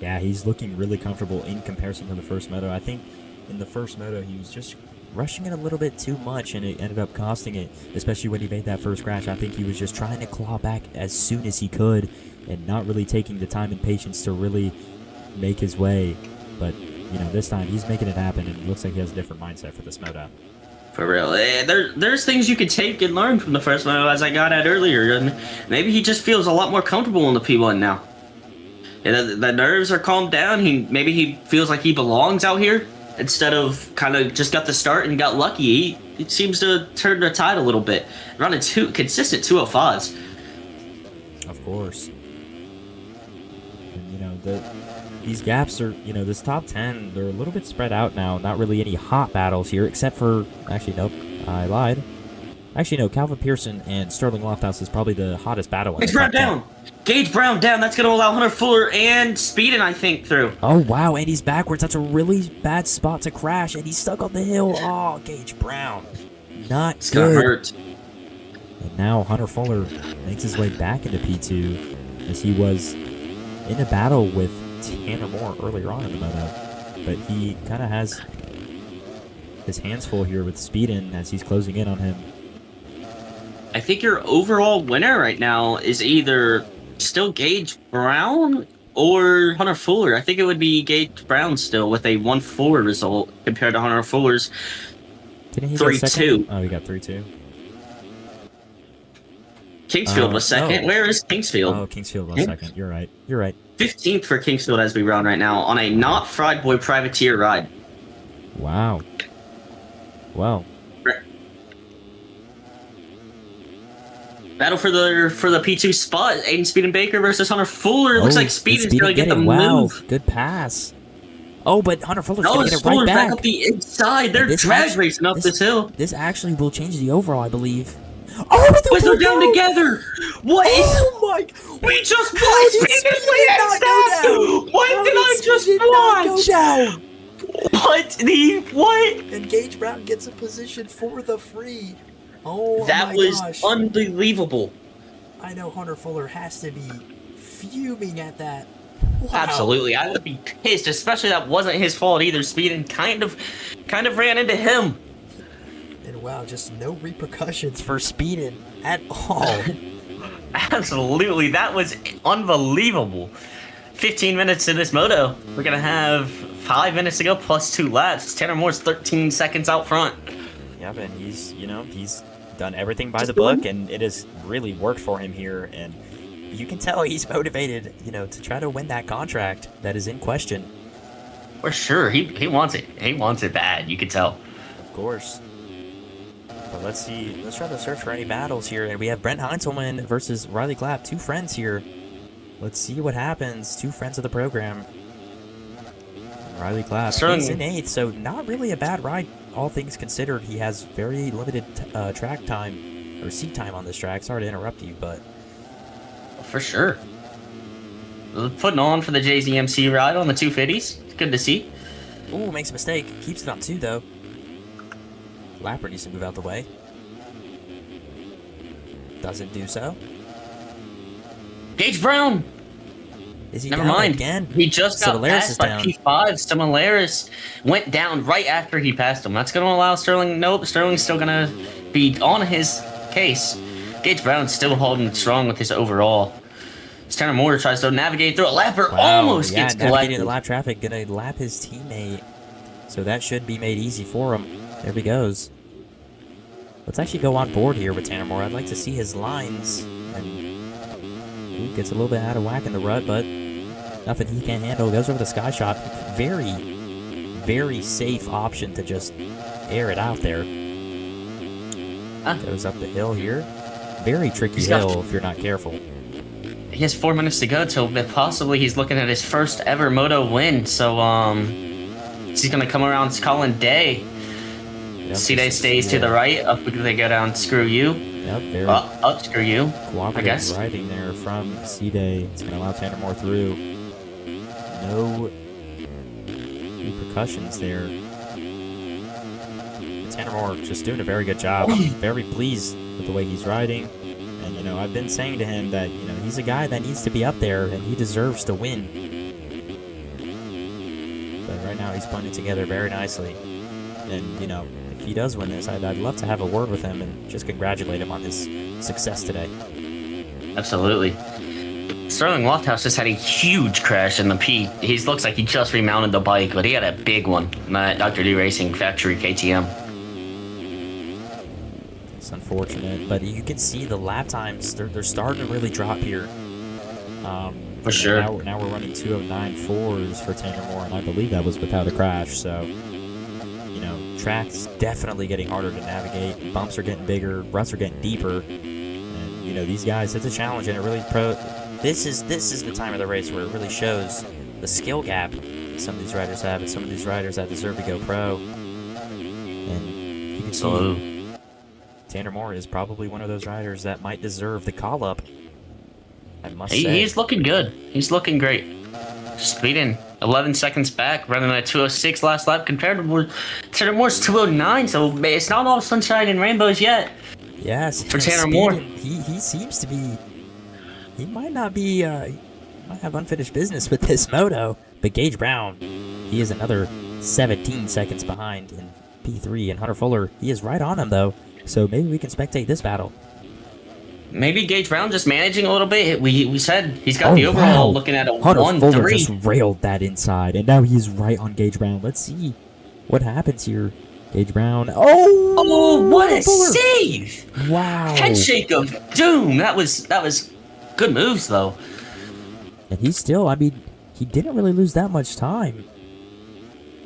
Yeah, he's looking really comfortable in comparison to the first moto. I think in the first moto he was just rushing it a little bit too much, and it ended up costing it, especially when he made that first crash. I think he was just trying to claw back as soon as he could and not really taking the time and patience to really make his way. But this time he's making it happen, and it looks like he has a different mindset for this moto. For real. There's things you could take and learn from the first moto, as I got at earlier. And maybe he just feels a lot more comfortable in the P1 now. And the nerves are calmed down. Maybe he feels like he belongs out here instead of kind of just got the start and got lucky. He seems to turn the tide a little bit. Running consistent 205s. Of course. And, these gaps are, this top 10, they're a little bit spread out now. Not really any hot battles here, except for, actually, nope, I lied. Actually, no, Calvin Pearson and Sterling Lofthouse is probably the hottest battle. Gage Brown down. Gage Brown down. That's going to allow Hunter Fuller and Speedin, I think, through. Oh, wow, and he's backwards. That's a really bad spot to crash, and he's stuck on the hill. Oh, Gage Brown. Not It's good. going to hurt. And now Hunter Fuller makes his way back into P2 as he was in a battle with Tanner Moore earlier on in the moto. But he kind of has his hands full here with Speedin as he's closing in on him. I think your overall winner right now is either still Gage Brown or Hunter Fuller. I think it would be Gage Brown still with a 1-4 result compared to Hunter Fuller's 3-2. Oh, he got 3-2. Kingsfield was second. Oh. Where is Kingsfield? Oh, Kingsfield was second. You're right. You're right. 15th for Kingsfield as we run right now on a not Fried Boy privateer ride. Wow. Well. Battle for the P2 spot. Aiden Speed and Baker versus Hunter Fuller. It looks like Speed is going to get the move. Good pass. Oh, but Hunter Fuller's going to get it Fuller's right back. up the inside. They're drag racing up this hill. This actually will change the overall, I believe. Oh, but they're down together. What is? Oh my! We just watched Speed and that. What did I just watch? What? And Gage Brown gets a position for the free. Oh, that was unbelievable. I know Hunter Fuller has to be fuming at that. Wow. Absolutely, I would be pissed, especially that wasn't his fault either. Speed and kind of ran into him. And wow, just no repercussions for Speedin at all. Absolutely, that was unbelievable. 15 minutes in this moto. We're gonna have 5 minutes to go plus 2 laps. Tanner Moore's 13 seconds out front. Yeah, but he's done everything by the book, and it has really worked for him here. And you can tell he's motivated, to try to win that contract that is in question. For sure, he wants it. He wants it bad. You can tell. Of course. But let's see. Let's try to search for any battles here. And we have Brent Heinzelman versus Riley Clapp, 2 friends here. Let's see what happens. 2 friends of the program. Riley Clapp is in 8th, so not really a bad ride, all things considered. He has very limited track time, or seat time on this track. Sorry to interrupt you, but... For sure. Putting on for the JZMC ride on the 250s. It's good to see. Ooh, makes a mistake. Keeps it on 2, though. Lapper needs to move out the way. Doesn't do so. Gage Brown! Is he Never down mind. again? He just got Solaris passed is by down. P5. Solaris went down right after he passed him. That's going to allow Sterling... Nope, Sterling's still going to be on his case. Gage Brown's still holding strong with his overall. Tanner Moore tries to navigate through a lapper. Almost gets collected. Navigating the lap traffic. Going to lap his teammate. So that should be made easy for him. There he goes. Let's actually go on board here with Tanner Moore. I'd like to see his lines. And gets a little bit out of whack in the rut, but nothing he can't handle. Goes over the sky shot. Very, very safe option to just air it out there. Goes up the hill here. Very tricky hill if you're not careful. he has 4 minutes to go till possibly he's looking at his first ever moto win. So he's gonna come around calling day. Yep, C-Day stays to the right. Up they go down. Screw you. Yep, very Up. Screw you. I cooperative guess. riding there from C-Day. It's going to allow Tanner Moore through. No repercussions there. Tanner Moore just doing a very good job. I'm very pleased with the way he's riding. And, you know, I've been saying to him that, you know, he's a guy that needs to be up there and he deserves to win. But right now he's putting it together very nicely. And, you know, if he does win this, I'd love to have a word with him and just congratulate him on his success today. Absolutely. Sterling Lofthouse just had a huge crash in the P. He looks like he just remounted the bike, but he had a big one. That Dr. D Racing Factory KTM. It's unfortunate, but you can see the lap times, they're starting to really drop here. For sure. Now we're running 2:09.4s for Tanner Moore, and I believe that was without a crash, so... You know, track's definitely getting harder to navigate. Bumps are getting bigger, ruts are getting deeper, and you know these guys. It's a challenge, and it really This is the time of the race where it really shows the skill gap some of these riders have, and some of these riders that deserve to go pro. And you can see Tanner Moore is probably one of those riders that might deserve the call up. I must say He's looking good. He's looking great. Speeding 11 seconds back, running at 2:06 last lap compared to Tanner Moore's 2:09. So it's not all sunshine and rainbows yet. Yes, for Tanner Moore, he seems to be. He might not be. He might have unfinished business with this moto. But Gage Brown, he is another 17 seconds behind in P3, and Hunter Fuller, he is right on him though. So maybe we can spectate this battle. Maybe Gage Brown just managing a little bit. We said he's got the overall looking at a Hunter 1-3. Fuller just railed that inside, and now he's right on Gage Brown. Let's see what happens here. Gage Brown. Oh, what a Fuller. save! Wow. Headshake of doom. That was good moves though. And he's still. I mean, he didn't really lose that much time.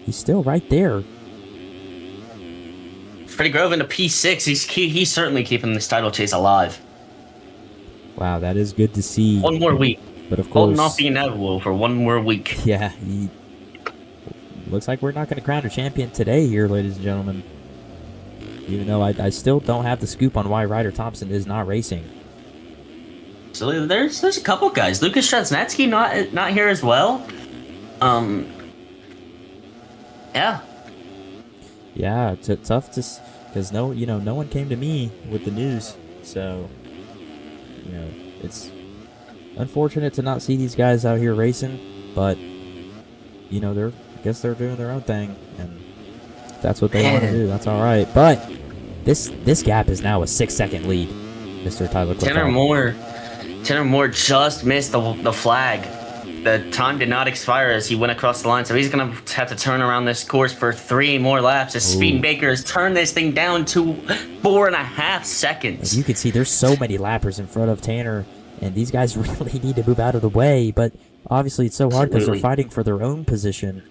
He's still right there. Freddie Grove into P6. He's certainly keeping this title chase alive. Wow, that is good to see. One more week. But of course, holding off the inevitable for one more week. Yeah, looks like we're not going to crown a champion today here, ladies and gentlemen. Even though I still don't have the scoop on why Ryder Thompson is not racing. So there's a couple guys. Lucas Strzelnicki not here as well. Yeah. Yeah, it's tough to, because no one came to me with the news, so you know it's unfortunate to not see these guys out here racing, but you know I guess they're doing their own thing, and if that's what they want to do. That's all right. But this gap is now a 6-second lead, Mr. Tyler Clifford. Tanner Moore just missed the flag. The time did not expire as he went across the line, so he's going to have to turn around this course for 3 more laps as Speed Baker has turned this thing down to 4.5 seconds. And you can see there's so many lappers in front of Tanner, and these guys really need to move out of the way, but obviously it's so hard because they're fighting for their own position.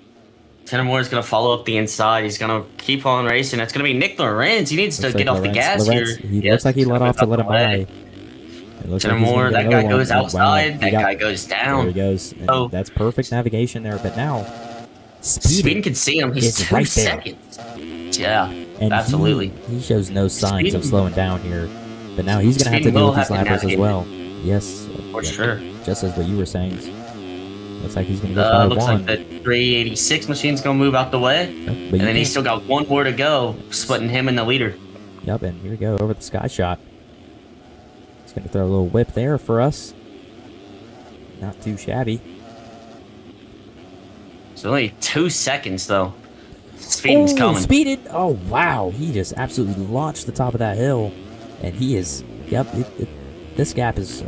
Tanner Moore is going to follow up the inside. He's going to keep on racing. It's going to be Nick Lorenz. He needs to get off the gas here. He looks like he let off to let him by. Tanner Moore, that guy goes outside, that guy goes down. There he goes. And that's perfect navigation there, but now Speed can see him. He's 2 seconds. Yeah, and absolutely. He shows no signs of slowing down here, but now he's going to have to deal with these lappers as well. Yes. For sure. Just as what you were saying. Looks like he's going to go by looks one. like the 386 machine's going to move out the way. Yep, and then he's still got 1 more to go, splitting him and the leader. Yep, and here we go over the sky shot. He's going to throw a little whip there for us. Not too shabby. It's only 2 seconds, though. Speeding's coming. Speeding! Oh, wow. He just absolutely launched the top of that hill. And he is... Yep, this gap is...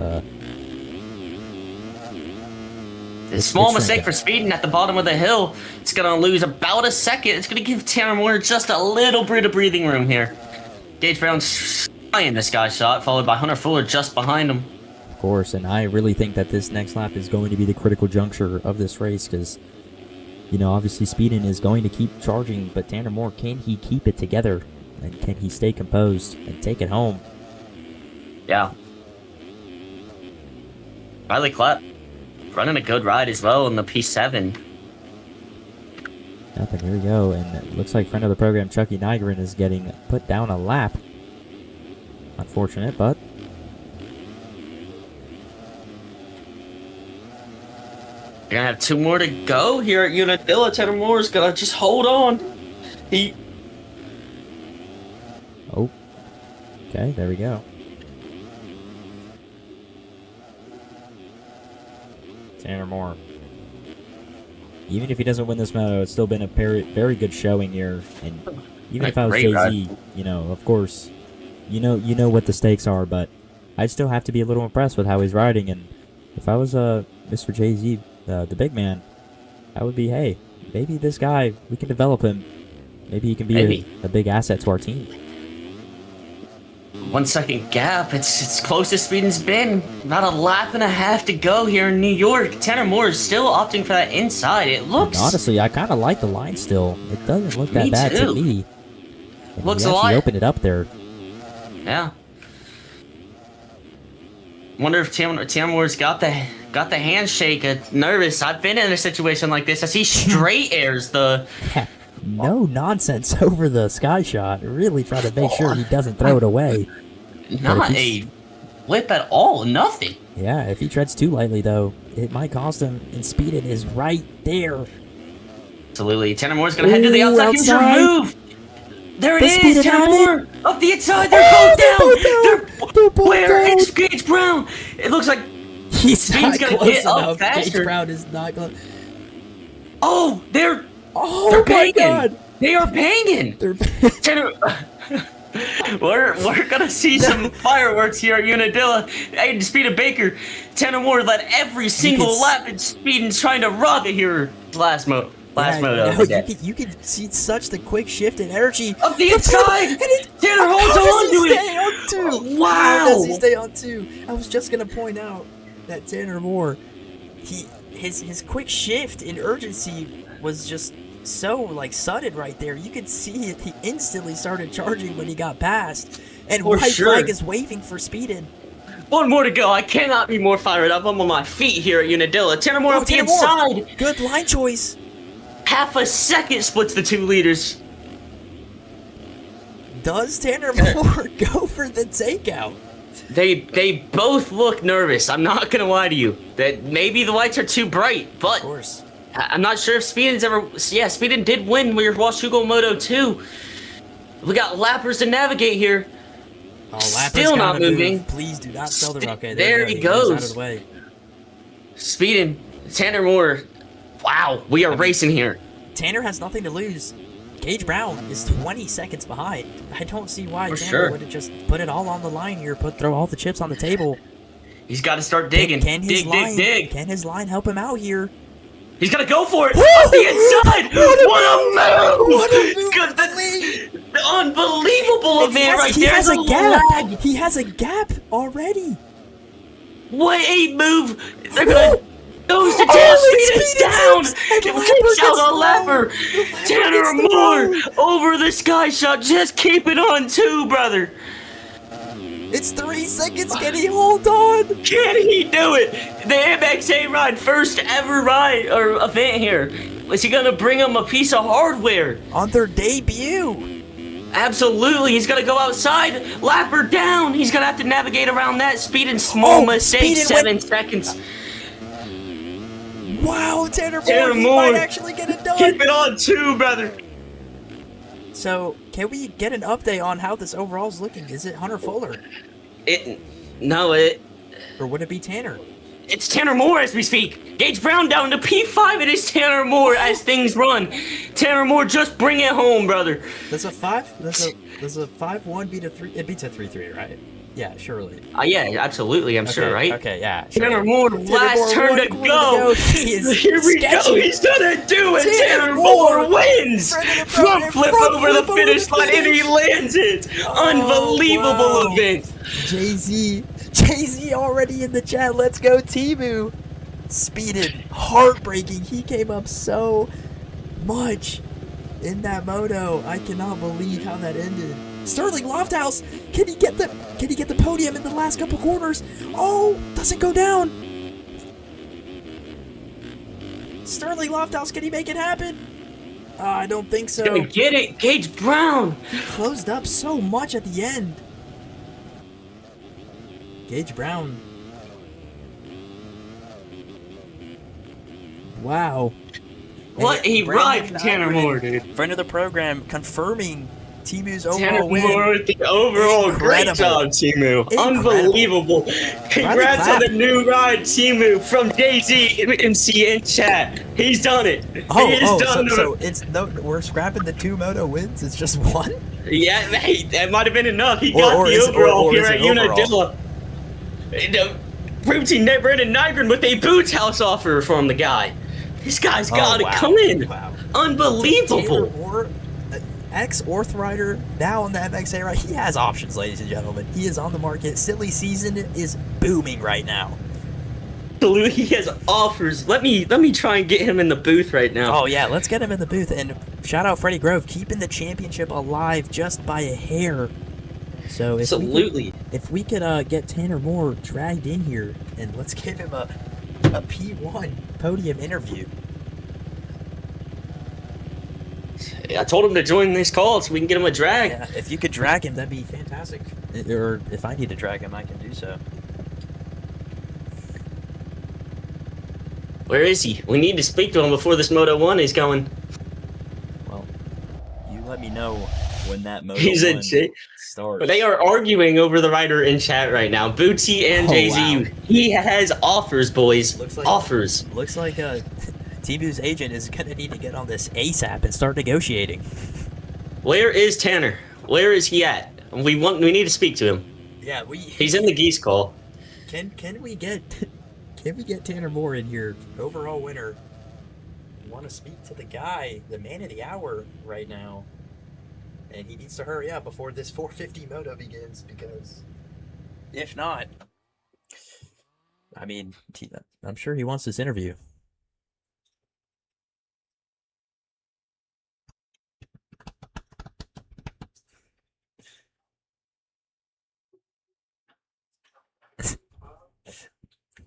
A small mistake for Speeding at the bottom of the hill. It's going to lose about a second. It's going to give Tanner Moore just a little bit of breathing room here. Gage Brown's flying this guy's shot, followed by Hunter Fuller just behind him. Of course, and I really think that this next lap is going to be the critical juncture of this race because, you know, obviously Speeding is going to keep charging, but Tanner Moore, can he keep it together? And can he stay composed and take it home? Yeah. Riley Klepp running a good ride as well in the P7. Nothing. Here we go, and it looks like friend of the program Chucky Nygren is getting put down a lap. Unfortunate, but We're gonna have 2 more to go here at Unadilla. Tanner Moore's gonna just hold on. oh, okay, there we go. Tanner Moore. Even if he doesn't win this moto, it's still been a very good showing here. And even if I was Jay-Z, you know, of course, you know what the stakes are, but I'd still have to be a little impressed with how he's riding. And if I was Mr. Jay-Z, the big man, I would be, hey, maybe this guy, we can develop him. Maybe he can be a big asset to our team. 1 second gap. It's close as Speeding's been. About a lap and a half to go here in New York. Tanner Moore is still opting for that inside. It looks... And honestly, I kind of like the line still. It doesn't look that bad to me. And Looks he a lot... opened it up there. Yeah. Wonder if Tanner Moore's got the handshake. Nervous. I've been in a situation like this as he straight airs the... No nonsense over the sky shot. Really try to make sure he doesn't throw it away. Not a whip at all. Nothing. Yeah, if he treads too lightly, though, it might cost him. And Speedin is right there. Absolutely. Tanner Moore's going to head to the outside. Here's your move. There it is. Tanner Moore up the inside. They're both down. Where is Gage Brown? It looks like he's not going to close get enough. up faster. Gage Brown is not close. Oh, they're my banging. God. They are banging. Tanner, we're gonna see some fireworks here at Unadilla. Hey, Speed Baker, Tanner Moore led every single lap in Speed and trying to rock it here last moto. You can see such the quick shift in energy. Up the inside! Tanner holds on to it! Wow! How does he stay on 2? I was just gonna point out that Tanner Moore, his quick shift in urgency was just so like sudden right there. You could see it. He instantly started charging when he got past, and white flag is waving for Speedin. 1 more to go. I cannot be more fired up. I'm on my feet here at Unadilla. Tanner Moore up the inside. Good line choice. Half a second splits the 2 leaders. Does Tanner Moore go for the takeout? They both look nervous. I'm not gonna lie to you. That maybe the lights are too bright, but of course. I'm not sure if Speedin's ever... Yeah, Speedin did win with your Washugo Moto 2. We got lappers to navigate here. Oh, still not moving. Move. Please do not sell the rocket. There he goes. Out of the way. Speedin, Tanner Moore. Wow, we are racing here. Tanner has nothing to lose. Gage Brown is 20 seconds behind. I don't see why Tanner would have just put it all on the line here, throw all the chips on the table. He's got to start digging. Can his line help him out here? He's gonna go for it! Off the inside! What a move! What a move! The unbelievable event right there! He has a gap! He has a gap already! What a move! They're gonna... Goes to Tanner, Speedin's down! Kicks out a lapper! Tanner Moore over the sky shot, just keep it on 2, brother! It's 3 seconds. Can he hold on? Can he do it? The MXA ride, first ever ride or event here. Is he gonna bring him a piece of hardware on their debut? Absolutely. He's gonna go outside, lapper down. He's gonna have to navigate around that. Speed and small mistake. 7 seconds. Wow, Tanner Moore might actually get it done. Keep it on 2, brother. So, can we get an update on how this overall is looking? Is it Hunter Fuller? Or would it be Tanner? It's Tanner Moore as we speak. Gage Brown down to P5. It is Tanner Moore as things run. Tanner Moore, just bring it home, brother. Does a 5-1 beat a 3? It beats a 3-3, right? Yeah, surely. Yeah, absolutely. I'm sure, right? Okay, yeah. Tanner Moore, last turn to go. Here we go. He's gonna do it. Tanner Moore wins. Front flip over the finish line, and he lands it. Unbelievable event. Jay-Z already in the chat. Let's go, Timu. Speeded. Heartbreaking. He came up so much in that moto. I cannot believe how that ended. Sterling Lofthouse, can he get the podium in the last couple corners? Oh, doesn't go down. Sterling Lofthouse. Can he make it happen? I don't think so. Gonna get it, Gage Brown. He closed up so much at the end. Gage Brown. Wow. What a ride for Tanner Moore, dude. Friend of the program, confirming Timu's Tanner overall win. Moore with the overall great Incredible. job, Timu. Incredible. Unbelievable. Congrats clap. on the new ride, Timu, from Jay-Z MC in chat. He's done it. He's done it. So it's no, we're scrapping the 2 moto wins. It's just one. Yeah, hey, that might have been enough. He Or got the is it- overall or here is at it overall? Unadilla. Routine Brandon Nygren with a Boots House offer from the guy. This guy's got wow. to come in. Wow. Unbelievable. Tanner Moore, ex-Orth rider, now on the MXA ride. He has options, ladies and gentlemen. He is on the market. Silly season is booming right now. Absolutely, he has offers. Let me try and get him in the booth right now. Oh yeah, let's get him in the booth. And shout out Freddie Grove, keeping the championship alive just by a hair. So Absolutely. if we could get Tanner Moore dragged in here, and let's give him a P1 podium interview. I told him to join this call so we can get him a drag. Yeah, if you could drag him, that'd be fantastic. Or if I need to drag him, I can do so. Where is he? We need to speak to him before this Moto 1 is going. Well, you let me know when that Moto He's a 1 J- starts. They are arguing over the rider in chat right now. Bootsy and Oh, Jay-Z. wow. He has offers, boys. Looks like- Offers. Looks like Timu's agent is gonna need to get on this ASAP and start negotiating. Where is Tanner? Where is he at? We need to speak to him. Yeah, He's in the geese call. Can we get Tanner Moore in here? Overall winner. Want to speak to the guy, the man of the hour right now, and he needs to hurry up before this 450 moto begins, because if not, I mean, I'm sure he wants this interview.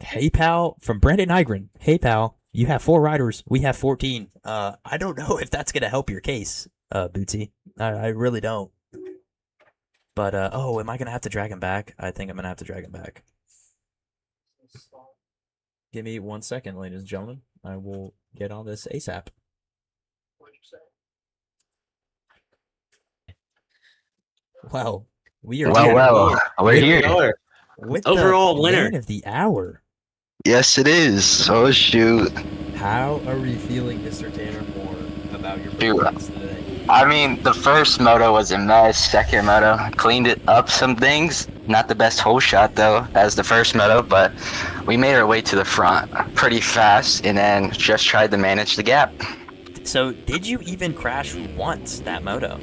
Hey pal, from Brandon Nygren. Hey pal, you have 4 riders, we have 14. I don't know if that's gonna help your case, Bootsy. I really don't. But oh, am I gonna have to drag him back? I think I'm gonna have to drag him back. Give me 1 second, ladies and gentlemen. I will get on this ASAP. Wow, we are We're here. with Overall the winner. man of the hour. Yes, it is. Oh, shoot. How are we feeling, Mr. Tanner Moore, about your Dude, performance today? I mean, the first moto was a mess. Second moto, cleaned it up some things. Not the best hole shot, though, as the first moto, but we made our way to the front pretty fast and then just tried to manage the gap. So, did you even crash once that moto?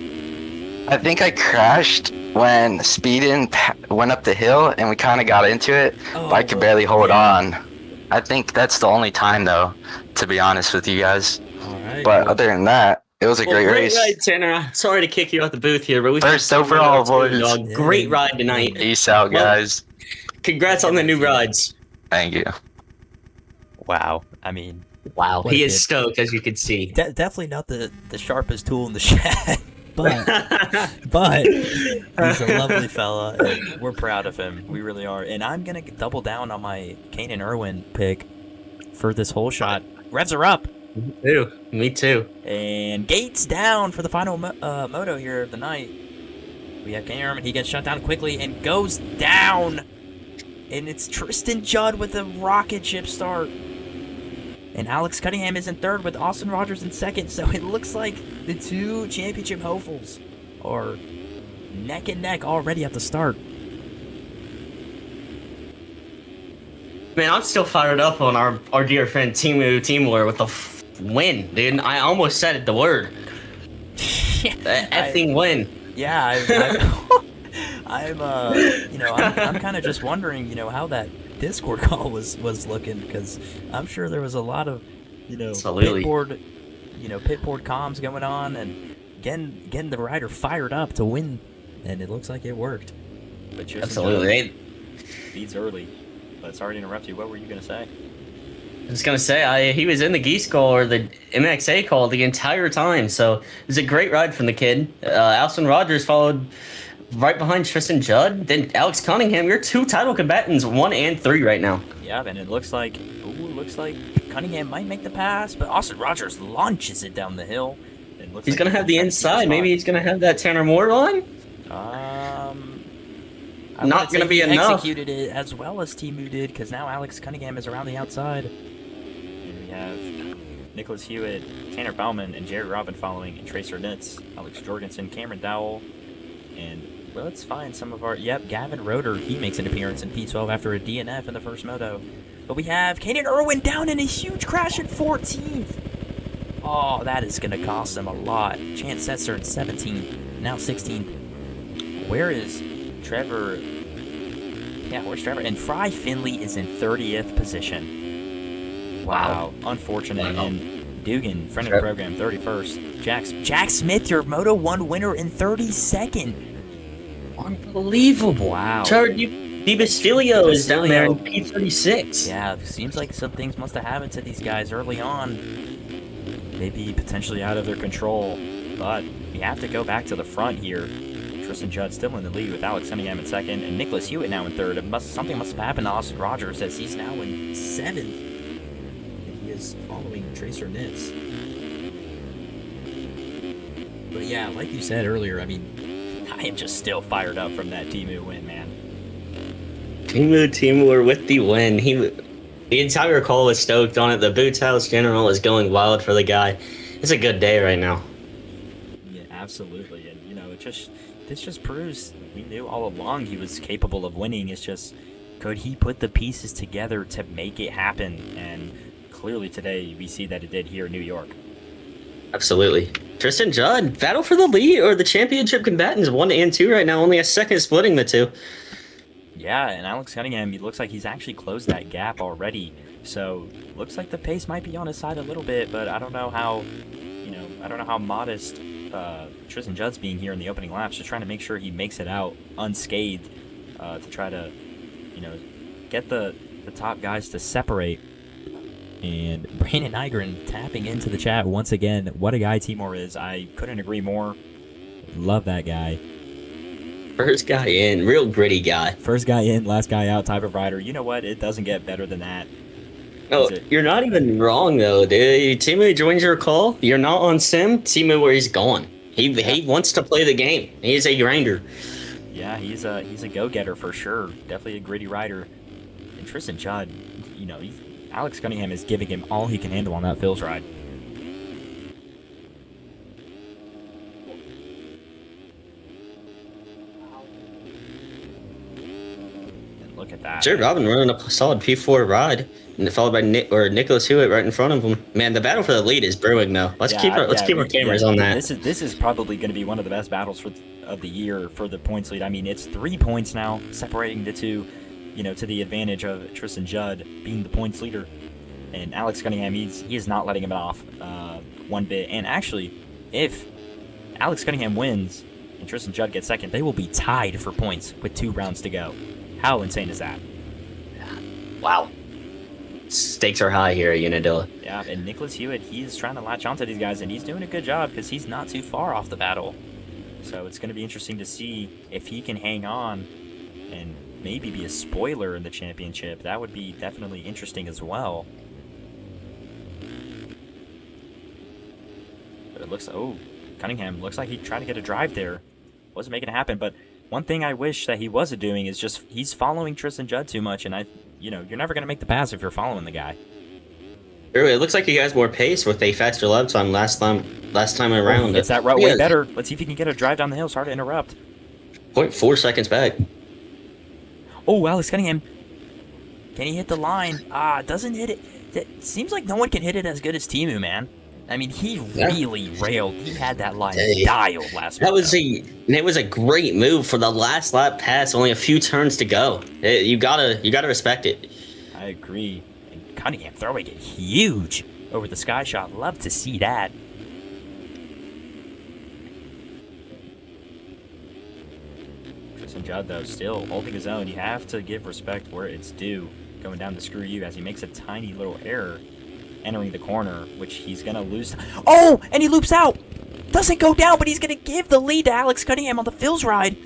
I think I crashed when speeding went up the hill and we kind of got into it, but I could barely hold on. I think that's the only time, though, to be honest with you guys. All right. But other than that, it was a great race. Ride, Tanner. I'm sorry to kick you out the booth here, but we First overall, boys. dog. Great ride tonight. Peace out, guys. Congrats on the new rides. Thank you. Wow. I mean, Wow, What he a is kid. stoked, as you can see. definitely not the sharpest tool in the shed, but he's a lovely fella, and we're proud of him. We really are. And I'm going to double down on my Kanan Irwin pick for this whole shot. Revs are up. Me too. And gates down for the final moto here of the night. We have Kanan Irwin. He gets shut down quickly and goes down. And it's Tristan Judd with a rocket ship start. And Alex Cunningham is in third with Austin Rogers in second. So it looks like the 2 championship hopefuls are neck and neck already at the start. Man, I'm still fired up on our dear friend Timu Timur with the win, dude. I almost said it, the word. The effing win. Yeah, I'm kind of just wondering, how that Discord call was looking, because I'm sure there was a lot of, Absolutely. pit board comms going on, and getting the rider fired up to win, and it looks like it worked. But Tristan Absolutely. Judd leads early. But sorry to interrupt you. What were you gonna say? I was gonna say he was in the geese call or the MXA call the entire time, so it was a great ride from the kid. Alson Rogers followed right behind Tristan Judd, then Alex Cunningham. You're 2 title combatants, 1 and 3 right now. Yeah, and it looks like Cunningham might make the pass, but Austin Rogers launches it down the hill. It looks He's like gonna have the trying to keep inside. spot. Maybe he's gonna have that Tanner Moore line. I Not wouldn't say gonna be he enough. executed it as well as Timu did, because now Alex Cunningham is around the outside. And we have Nicholas Hewitt, Tanner Bauman, and Jerry Robin following, and Tracer Nitz, Alex Jorgensen, Cameron Dowell, and well, let's find some of our... Yep, Gavin Roeder, he makes an appearance in P12 after a DNF in the first moto. But we have Kaden Irwin down in a huge crash at 14th. Oh, that is going to cost him a lot. Chance Setzer in 17th, now 16th. Where is Trevor? Yeah, where's Trevor? And Fry Finley is in 30th position. Wow. Unfortunate. Wow. And Dugan, friend of the program, 31st. Jack Smith, your Moto 1 winner in 32nd. Unbelievable. Wow. Trevor Di Bastilio is down there in P36. Yeah, seems like some things must have happened to these guys early on. Maybe potentially out of their control. But we have to go back to the front here. Tristan Judd still in the lead with Alex Cunningham in second, and Nicholas Hewitt now in third. Something must have happened to Austin Rogers, as he's now in 7th. And he is following Tracer Nitz. But yeah, like you said earlier, I mean, I am just still fired up from that Timu win, man. Timur with the win. The entire call is stoked on it. The Boots House General is going wild for the guy. It's a good day right now. Yeah, absolutely. And, you know, this just proves we knew all along he was capable of winning. It's just, could he put the pieces together to make it happen? And clearly today we see that it did here in New York. Absolutely. Tristan Judd, battle for the lead or the championship combatants, 1 and 2 right now. Only a second splitting the two. Yeah, and Alex Cunningham, he looks like he's actually closed that gap already. So, looks like the pace might be on his side a little bit, but I don't know how, modest Tristan Judd's being here in the opening laps, just trying to make sure he makes it out unscathed to try to, get the top guys to separate. And Brandon Nygren tapping into the chat once again. What a guy Timur is. I couldn't agree more. Love that guy. First guy in, real gritty guy. First guy in, last guy out type of rider. You know what? It doesn't get better than that. No, you're not even wrong though, dude. Timu joins your call. You're not on sim. Timu where he's going. He wants to play the game. He's a grinder. Yeah, he's a go-getter for sure. Definitely a gritty rider. And Tristan Judd, Alex Cunningham is giving him all he can handle on that Phil's ride. And look at that. Jared Robin running a solid P4 ride, and followed by Nicholas Hewitt right in front of him. Man, the battle for the lead is brewing though. Let's keep our cameras on that. This is probably going to be one of the best battles of the year for the points lead. I mean, it's 3 points now separating the two. To the advantage of Tristan Judd being the points leader. And Alex Cunningham, he is not letting him off one bit. And actually, if Alex Cunningham wins and Tristan Judd gets second, they will be tied for points with 2 rounds to go. How insane is that? Wow. Stakes are high here at Unadilla. Yeah, and Nicholas Hewitt, he's trying to latch onto these guys, and he's doing a good job because he's not too far off the battle. So it's going to be interesting to see if he can hang on and maybe be a spoiler in the championship. That would be definitely interesting as well. But it looks, Cunningham looks like he tried to get a drive there. Wasn't making it happen, but one thing I wish that he wasn't doing is just, he's following Tristan Judd too much, and you're never going to make the pass if you're following the guy. Really, it looks like he has more pace with a faster lap time last time around. He gets that route way better. Let's see if he can get a drive down the hill. It's hard to interrupt. 0.4 seconds back. Oh, Alex Cunningham. Can he hit the line? Doesn't hit it. It seems like no one can hit it as good as Timu, man. I mean, he really railed. He had that line dialed last week. It was a great move for the last lap pass. Only a few turns to go. You gotta respect it. I agree. And Cunningham throwing it huge over the sky shot. Love to see that. Tristan Judd, though, still holding his own. You have to give respect where it's due. going down the screw you as he makes a tiny little error entering the corner, which he's going to lose. Oh, and he loops out. Doesn't go down, but he's going to give the lead to Alex Cunningham on the Phil's ride.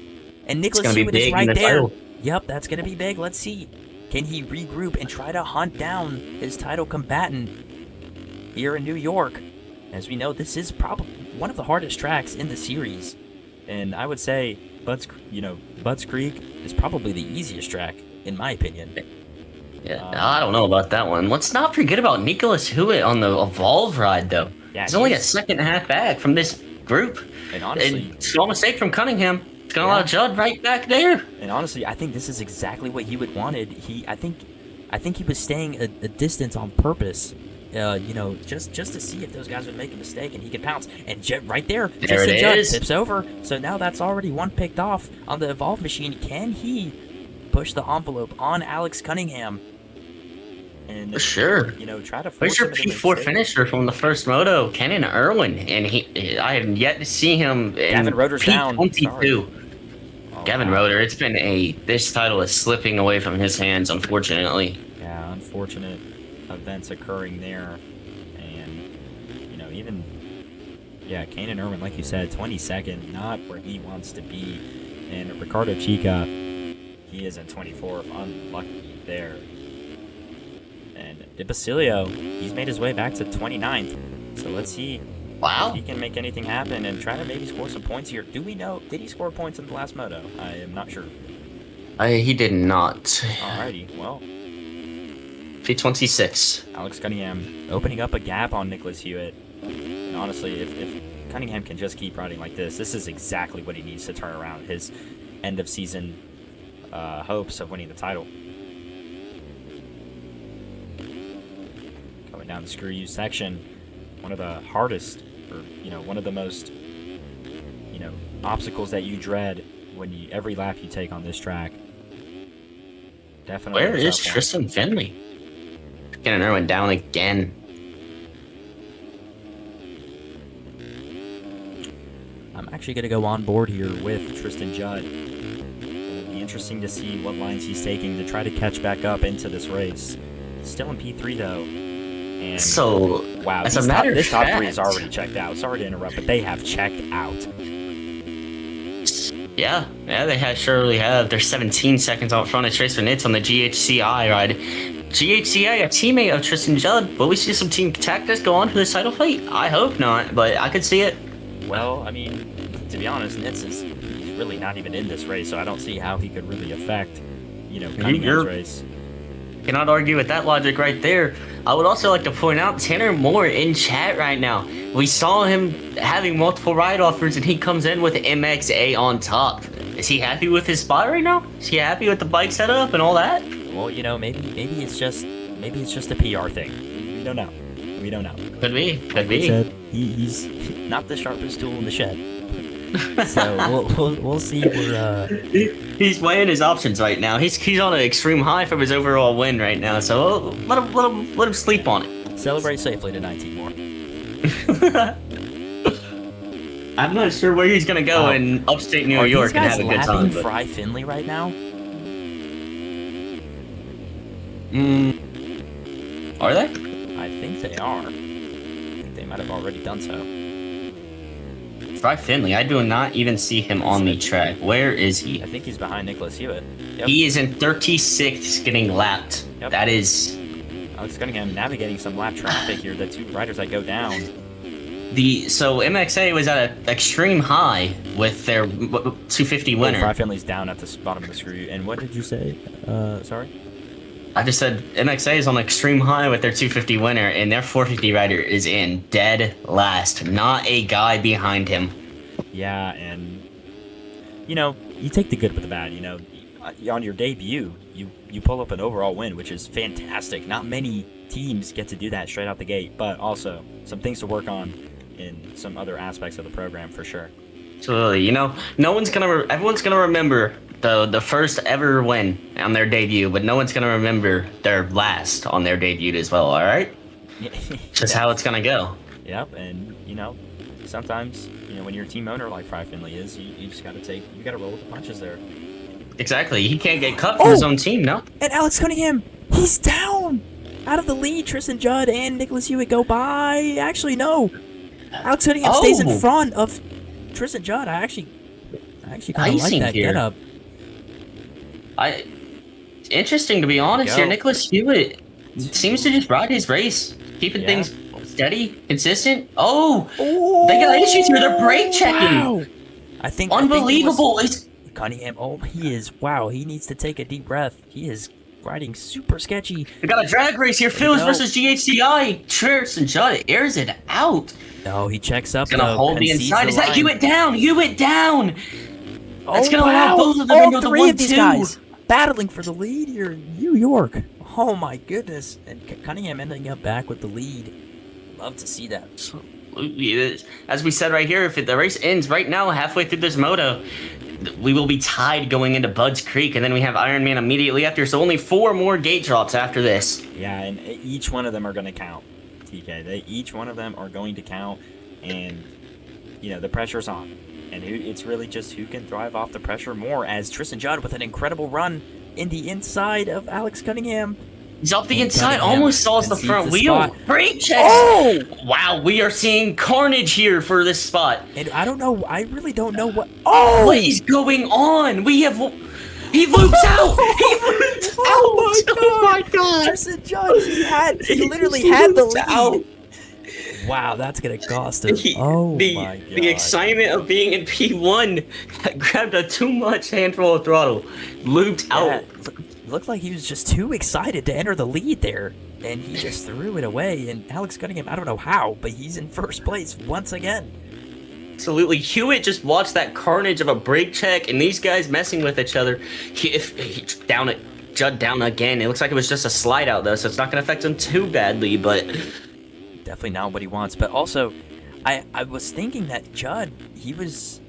And Nicholas Hewitt is right there. Title. Yep, that's going to be big. Let's see. Can he regroup and try to hunt down his title combatant here in New York? As we know, this is probably one of the hardest tracks in the series. And I would say Budds Creek is probably the easiest track, in my opinion. Yeah, I don't know about that one. Let's not forget about Nicholas Hewitt on the Evolve ride, though. Yeah, he's only a second and a half back from this group. And honestly, and small mistake from Cunningham. It's gonna allow Judd right back there. And honestly, I think this is exactly what Hewitt wanted. I think he was staying a distance on purpose. Just to see if those guys would make a mistake and he could pounce. And right there, Justin Judd tips over. So now that's already one picked off on the Evolve machine. Can he push the envelope on Alex Cunningham? And for sure. Try to force Where's your him into P4 mistake. finisher from the first moto, Kenan Irwin? And I have yet to see him Gavin in Roeder's down. P22. Oh, Gavin wow. Roeder, it's been this title is slipping away from his hands, unfortunately. Yeah, unfortunate events occurring there. And, Kanan Irwin, like you said, 22nd, not where he wants to be. And Ricardo Chica, he is in 24th, unlucky there. And De Basilio, he's made his way back to 29th. So let's see if he can make anything happen and try to maybe score some points here. Do we know, did he score points in the last moto? I am not sure. He did not. Alrighty, well. P26. Alex Cunningham opening up a gap on Nicholas Hewitt. And honestly, if Cunningham can just keep riding like this is exactly what he needs to turn around his end-of-season hopes of winning the title. Going down the screw you section, one of the hardest, or one of the most, obstacles that you dread when every lap you take on this track. Definitely. Where is Tristan Finley? Getting Irwin down again. I'm actually going to go on board here with Tristan Judd. It'll be interesting to see what lines he's taking to try to catch back up into this race. He's still in P3 though. And So, wow, as a matter of this top fact, three is already checked out. Sorry to interrupt, but they have checked out. Yeah, they surely have. They're 17 seconds out front of Tracer Nitz on the GHCI ride. GHCI, a teammate of Tristan Judd. Will we see some team tactics go on for this title fight? I hope not, but I could see it. Well, I mean, to be honest, Nitz he's really not even in this race, so I don't see how he could really affect, Cunningham's race. Cannot argue with that logic right there. I would also like to point out Tanner Moore in chat right now. We saw him having multiple ride offers and he comes in with MXA on top. Is he happy with his spot right now? Is he happy with the bike setup and all that? Well, maybe it's just a PR thing. We don't know. Could be. Like we said, he's not the sharpest tool in the shed. So we'll see where he's weighing his options right now. He's on an extreme high from his overall win right now. So let him sleep on it. Celebrate safely to 19 more. I'm not sure where he's gonna go in upstate New York and have a good time. But Fry Finley right now? Are they? I think they are. I think they might have already done so. Fry Finley, I do not even see him on the track. Where is he? I think he's behind Nicholas Hewitt. Yep. He is in 36th, getting lapped. Yep. That is. Alex Cunningham navigating some lap traffic here. The two riders that go down. So MXA was at an extreme high with their 250 winner. Fry Finley's down at the bottom of the screw. And what did you say? Sorry? I just said MXA is on an extreme high with their 250 winner, and their 450 rider is in dead last. Not a guy behind him. Yeah, and you take the good with the bad. On your debut, you pull up an overall win, which is fantastic. Not many teams get to do that straight out the gate, but also some things to work on in some other aspects of the program for sure. Absolutely. Everyone's gonna remember the first ever win on their debut, but no one's gonna remember their last on their debut as well. All right. Just how it's gonna go. Yep, and sometimes when you're a team owner like Fry Finley is, you just you gotta roll with the punches there. Exactly. He can't get cut from his own team, no? And Alex Cunningham, he's out of the lead. Tristan Judd and Nicholas Hewitt go by. Actually, no. Alex Cunningham stays in front of Tristan Judd. I actually kind of like that getup. Interesting, to be honest here. Nicholas Hewitt seems to just ride his race, keeping things steady, consistent. They got issues here. They're brake checking. Wow. I think unbelievable. Cunningham. He is. Wow. He needs to take a deep breath. He is riding super sketchy. We got a drag race here. Phil's versus GHCI. Tristan Judd airs it out. No, he checks up. He's gonna hold the inside. Is that Hewitt down? Hewitt down. That's gonna allow both of them into the 3 of these 1-2. guys battling for the lead here in New York. Oh my goodness! And Cunningham ending up back with the lead. Love to see that. Absolutely. As we said right here, if the race ends right now, halfway through this moto, we will be tied going into Budds Creek, and then we have Ironman immediately after. So only 4 more gate drops after this. Yeah, and each one of them are going to count. TK, each one of them are going to count, and the pressure's on. And it's really just who can thrive off the pressure more, as Tristan Judd with an incredible run in the inside of Alex Cunningham. He's off the inside, almost saws the front wheel. Brake checks! Oh! Wow, we are seeing carnage here for this spot. And I don't know, I really don't know what... What is going on? He loops out! He loops out! Oh my god! Tristan Judd, he literally had the lead. Out. Wow, that's gonna cost him. My god. The excitement of being in P1 grabbed a too much handful of throttle. Looped out. Looked like he was just too excited to enter the lead there, and he just threw it away. And Alex Cunningham, I don't know how, but he's in first place once again. Absolutely. Hewitt just watched that carnage of a brake check, and these guys messing with each other. Judd down again. It looks like it was just a slide out, though, so it's not going to affect him too badly, but... Definitely not what he wants. But also, I was thinking that Judd, he was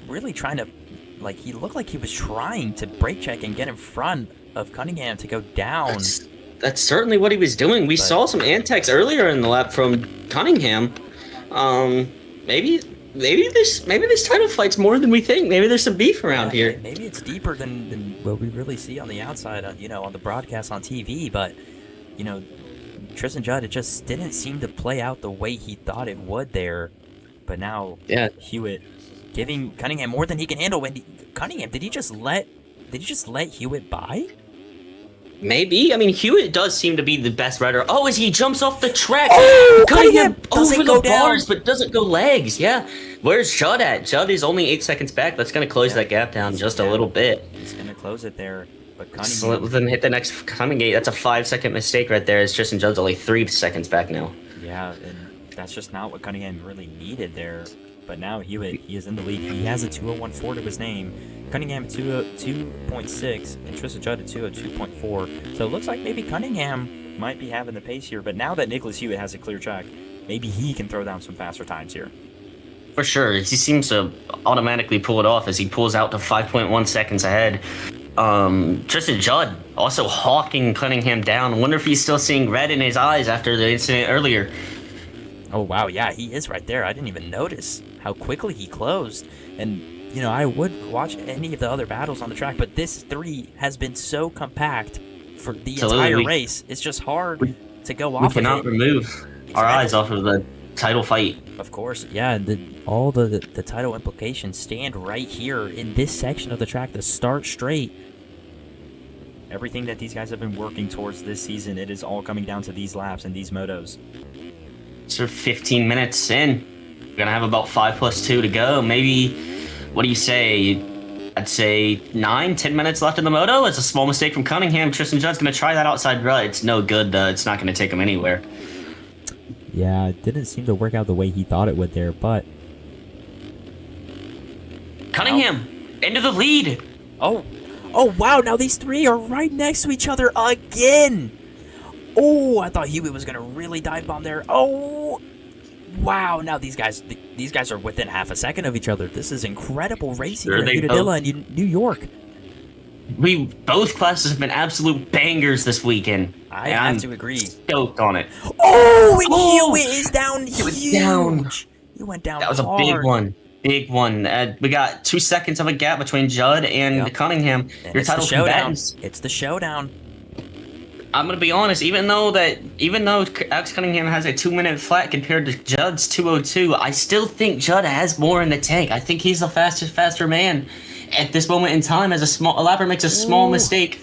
really trying to... he looked like he was trying to brake check and get in front of Cunningham to go down. That's certainly what he was doing. We saw some antics earlier in the lap from Cunningham. Maybe this title fight's more than we think. Maybe there's some beef around here. Maybe it's deeper than what we really see on the outside, on the broadcast on TV. But, Tristan Judd, it just didn't seem to play out the way he thought it would there. But now, Hewitt giving Cunningham more than he can handle. Cunningham, did he just let Hewitt by? Maybe. I mean, Hewitt does seem to be the best rider. Oh, as he jumps off the track. Cunningham over the bars, but doesn't go legs. Yeah. Where's Judd at? Judd is only 8 seconds back. That's going to close that gap down just a little bit. He's going to close it there. But Cunningham... So then hit the next coming gate. That's a 5-second mistake right there. As Tristan Judd's only 3 seconds back now. Yeah, and that's just not what Cunningham really needed there. But now Hewitt, he is in the lead. He has a 2:01.4 to his name. Cunningham at 2:02.6 and Tristan Judd at 2:02.4. So it looks like maybe Cunningham might be having the pace here. But now that Nicholas Hewitt has a clear track, maybe he can throw down some faster times here. For sure. He seems to automatically pull it off as he pulls out to 5.1 seconds ahead. Tristan Judd also hawking Cunningham down. I wonder if he's still seeing red in his eyes after the incident earlier. Oh, wow. Yeah, he is right there. I didn't even notice how quickly he closed. And, I would watch any of the other battles on the track, but this 3 has been so compact for the entire race. It's just hard to go off of it. We cannot remove our eyes off of the title fight. Of course. Yeah, all the title implications stand right here in this section of the track, the start straight. Everything that these guys have been working towards this season, it is all coming down to these laps and these motos. So 15 minutes in. We're going to have about 5+2 to go. Maybe, what do you say? I'd say 9-10 minutes left in the moto. It's a small mistake from Cunningham. Tristan Judd's going to try that outside rut. It's no good, though. It's not going to take him anywhere. Yeah, it didn't seem to work out the way he thought it would there, but... Cunningham, into the lead. Oh, wow, now these 3 are right next to each other again. Oh, I thought Hewitt was going to really dive bomb there. Oh, wow, now these guys are within half a second of each other. This is incredible racing in Unadilla and New York. Both classes have been absolute bangers this weekend. I have to agree. Stoked on it. Oh, and Hewitt is down huge. He went down That was hard. a big one. Big one. We got 2 seconds of a gap between Judd and Cunningham. And Your title combatants. It's the showdown. I'm gonna be honest. Even though Alex Cunningham has a 2-minute flat compared to Judd's 2:02, I still think Judd has more in the tank. I think he's the faster man at this moment in time. As a lapper makes a small mistake.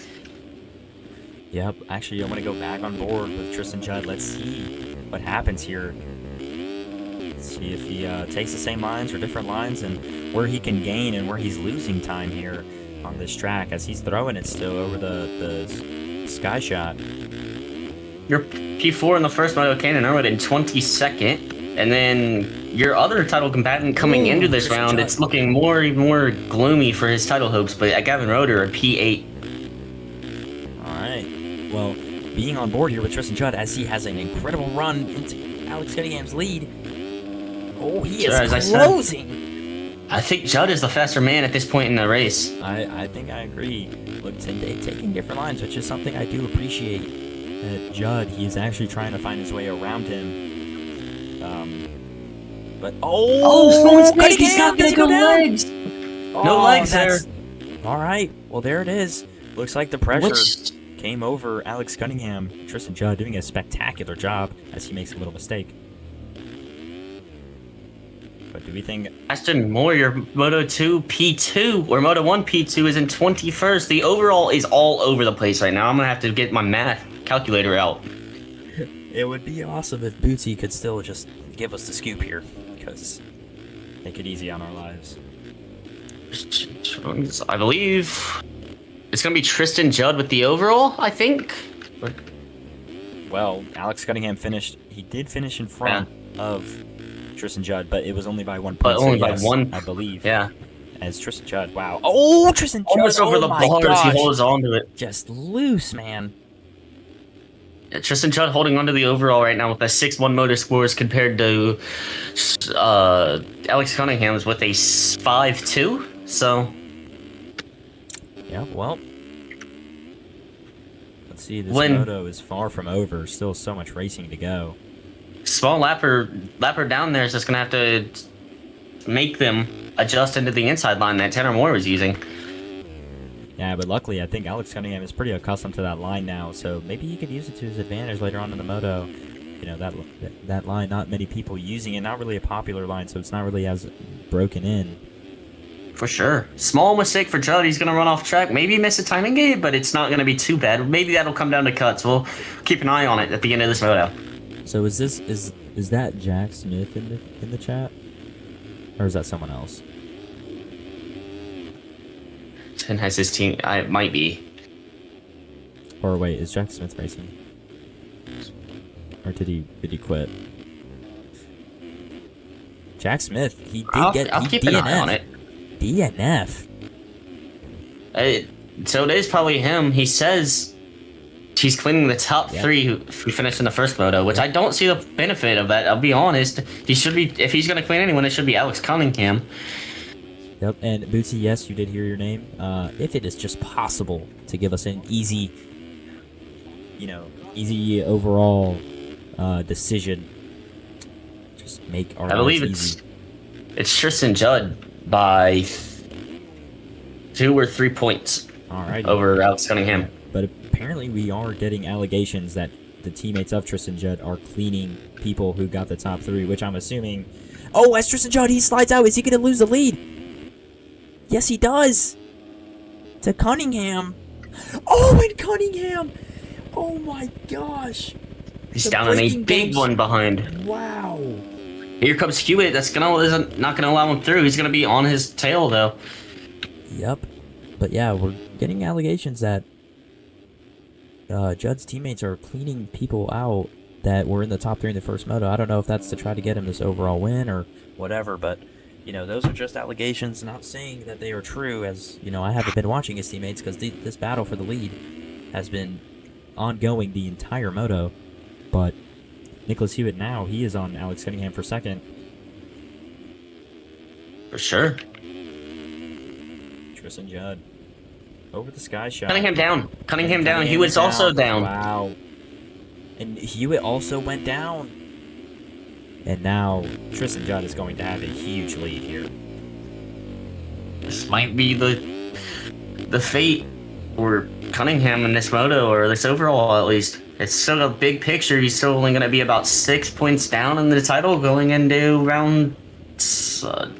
Yep, actually, I'm going to go back on board with Tristan Judd. Let's see what happens here. Let's see if he takes the same lines or different lines and where he can gain and where he's losing time here on this track as he's throwing it still over the sky shot. Your P4 in the first moto Cannon Irwin in 22nd, and then your other title combatant coming into this round, it's looking more and more gloomy for his title hopes, but Gavin Roeder, a P8. Alright, well, being on board here with Tristan Judd as he has an incredible run into Alex Cunningham's lead. Oh, he is closing! I think Judd is the faster man at this point in the race. I think I agree. Look, taking different lines, which is something I do appreciate. Judd, he is actually trying to find his way around him. But small mistake. He's not gonna go legs. No legs there. All right. Well, there it is. Looks like the pressure came over Alex Cunningham. Tristan Judd doing a spectacular job as he makes a little mistake. But do we think Ashton Moore, your Moto 2 P2 or Moto 1 P2 is in 21st. The overall is all over the place right now. I'm gonna have to get my math calculator out. It would be awesome if Bootsy could still just give us the scoop here, because make it easy on our lives. I believe it's gonna be Tristan Judd with the overall, I think. Well, Alex Cunningham finished. He did finish in front of Tristan Judd, but it was only by 1 point. But only by one, I believe. Yeah. As Tristan Judd. Wow. Oh, Tristan Judd. Almost over the bars. Gosh. He holds on to it. Just loose, man. Yeah, Tristan Judd holding onto the overall right now with a 6-1 motor scores compared to Alex Cunningham's with a 5-2. So. Yeah. Well. Let's see. This moto is far from over. Still so much racing to go. Small lapper down there is just gonna have to make them adjust into the inside line that Tanner Moore was using. Yeah, but luckily I think Alex Cunningham is pretty accustomed to that line now, so maybe he could use it to his advantage later on in the moto. You know, that line, not many people using it, not really a popular line, so it's not really as broken in. For sure. Small mistake for Judd. He's gonna run off track. Maybe miss a timing gate, but it's not gonna be too bad. Maybe that'll come down to cuts. We'll keep an eye on it at the end of this moto. So is that Jack Smith in the chat, or is that someone else? And has his team? It might be. Or wait, is Jack Smith racing? Or did he quit? Jack Smith, he did I'll keep an eye on it. DNF. So it is probably him. He says he's cleaning the top 3 who finished in the first moto, which I don't see the benefit of that. I'll be honest. He should be, if he's going to clean anyone, it should be Alex Cunningham. Yep, and Bootsy, yes, you did hear your name. If it is just possible to give us an easy overall decision, just make our. I believe it's Tristan Judd by 2 or 3 points. Alrighty. Over Alex Cunningham. But apparently we are getting allegations that the teammates of Tristan Judd are cleaning people who got the top 3, which I'm assuming. Oh, as Tristan Judd, he slides out. Is he going to lose the lead? Yes, he does. To Cunningham. Oh, and Cunningham. Oh my gosh. He's down on a big one behind. Wow. Here comes Hewitt. That's not gonna allow him through. He's gonna be on his tail though. Yep. But yeah, we're getting allegations that Judd's teammates are cleaning people out that were in the top 3 in the first moto. I don't know if that's to try to get him this overall win or whatever, but you know, those are just allegations, not saying that they are true, as, you know, I haven't been watching his teammates because this battle for the lead has been ongoing the entire moto. But Nicholas Hewitt now, he is on Alex Cunningham for second. For sure. Tristan Judd. Over the sky shot. Cunningham down. Cunningham down. Hewitt's also down. Wow. And Hewitt also went down. And now Tristan Judd is going to have a huge lead here. This might be the fate or Cunningham in this moto, or this overall at least. It's still a big picture. He's still only going to be about 6 points down in the title going into round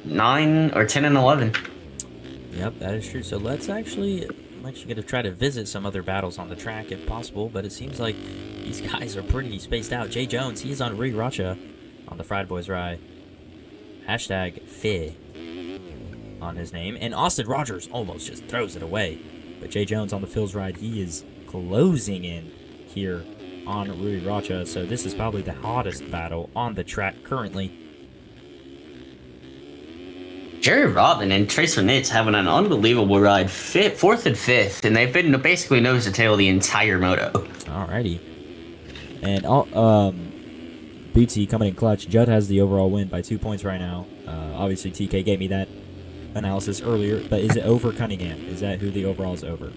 9 or 10 and 11. Yep, that is true. So let's actually, I'm actually going to try to visit some other battles on the track if possible, but it seems like these guys are pretty spaced out. Jay Jones, he's on Rui Rocha on the Fried Boys Rye. Hashtag Fi on his name. And Austin Rogers almost just throws it away. But Jay Jones on the Phil's Ride, he is closing in here on Rui Rocha. So this is probably the hottest battle on the track currently. Jerry Robin and Tracer Nitz having an unbelievable ride, 4th and 5th, and they've been basically nose to tail the entire moto. Alrighty. And Bootsy coming in clutch. Judd has the overall win by 2 points right now. Obviously, TK gave me that analysis earlier, but is it over Cunningham? Is that who the overall is over?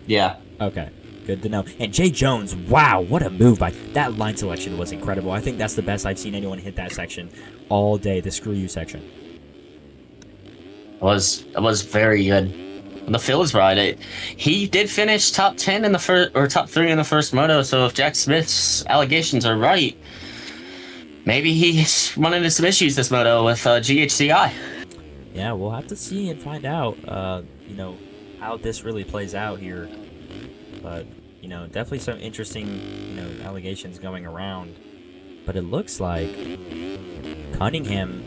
Yeah. Okay, good to know. And Jay Jones, wow, what a move by that line selection was incredible. I think that's the best I've seen anyone hit that section all day, the screw you section. It was very good. The Phil's ride, he did finish top 10 in the first, or top 3 in the first moto. So if Jack Smith's allegations are right, maybe he's running into some issues this moto with GHCI. Yeah, we'll have to see and find out, you know, how this really plays out here. But, you know, definitely some interesting, you know, allegations going around. But it looks like Cunningham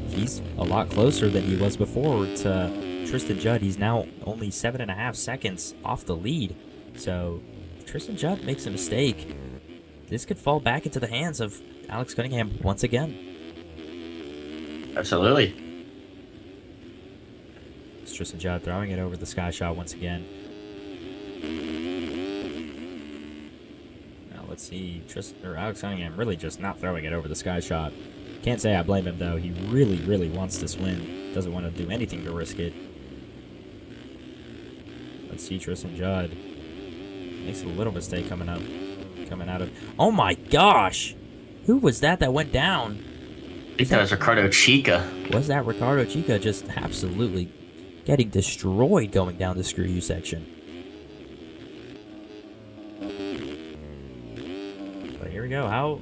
he's a lot closer than he was before to Tristan Judd. He's now only 7.5 seconds off the lead. So if Tristan Judd makes a mistake, this could fall back into the hands of Alex Cunningham once again. Absolutely. It's Tristan Judd throwing it over the sky shot once again. Now let's see, Alex Cunningham really just not throwing it over the sky shot. Can't say I blame him though. He really, really wants this win. Doesn't want to do anything to risk it. Let's see Tristan Judd. Makes a little mistake coming out of. Oh my gosh! Who was that went down? I think that was Ricardo Chica. Was that Ricardo Chica just absolutely getting destroyed going down the screw you section? But here we go.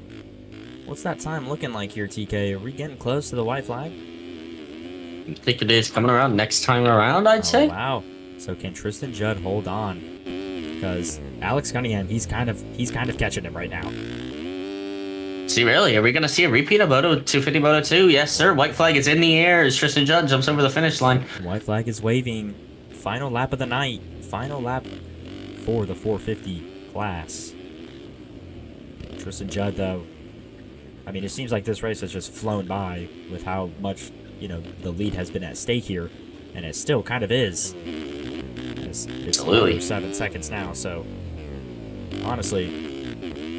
What's that time looking like here, TK? Are we getting close to the white flag? I think it is coming around next time around, I'd say. Wow. So can Tristan Judd hold on? Because Alex Cunningham, he's kind of catching him right now. See, really? Are we going to see a repeat of Moto 250 Moto 2? Yes, sir. White flag is in the air as Tristan Judd jumps over the finish line. White flag is waving. Final lap of the night. Final lap for the 450 class. Tristan Judd, though, I mean, it seems like this race has just flown by with how much, you know, the lead has been at stake here. And it still kind of is. It's Absolutely. 7 seconds now, so honestly,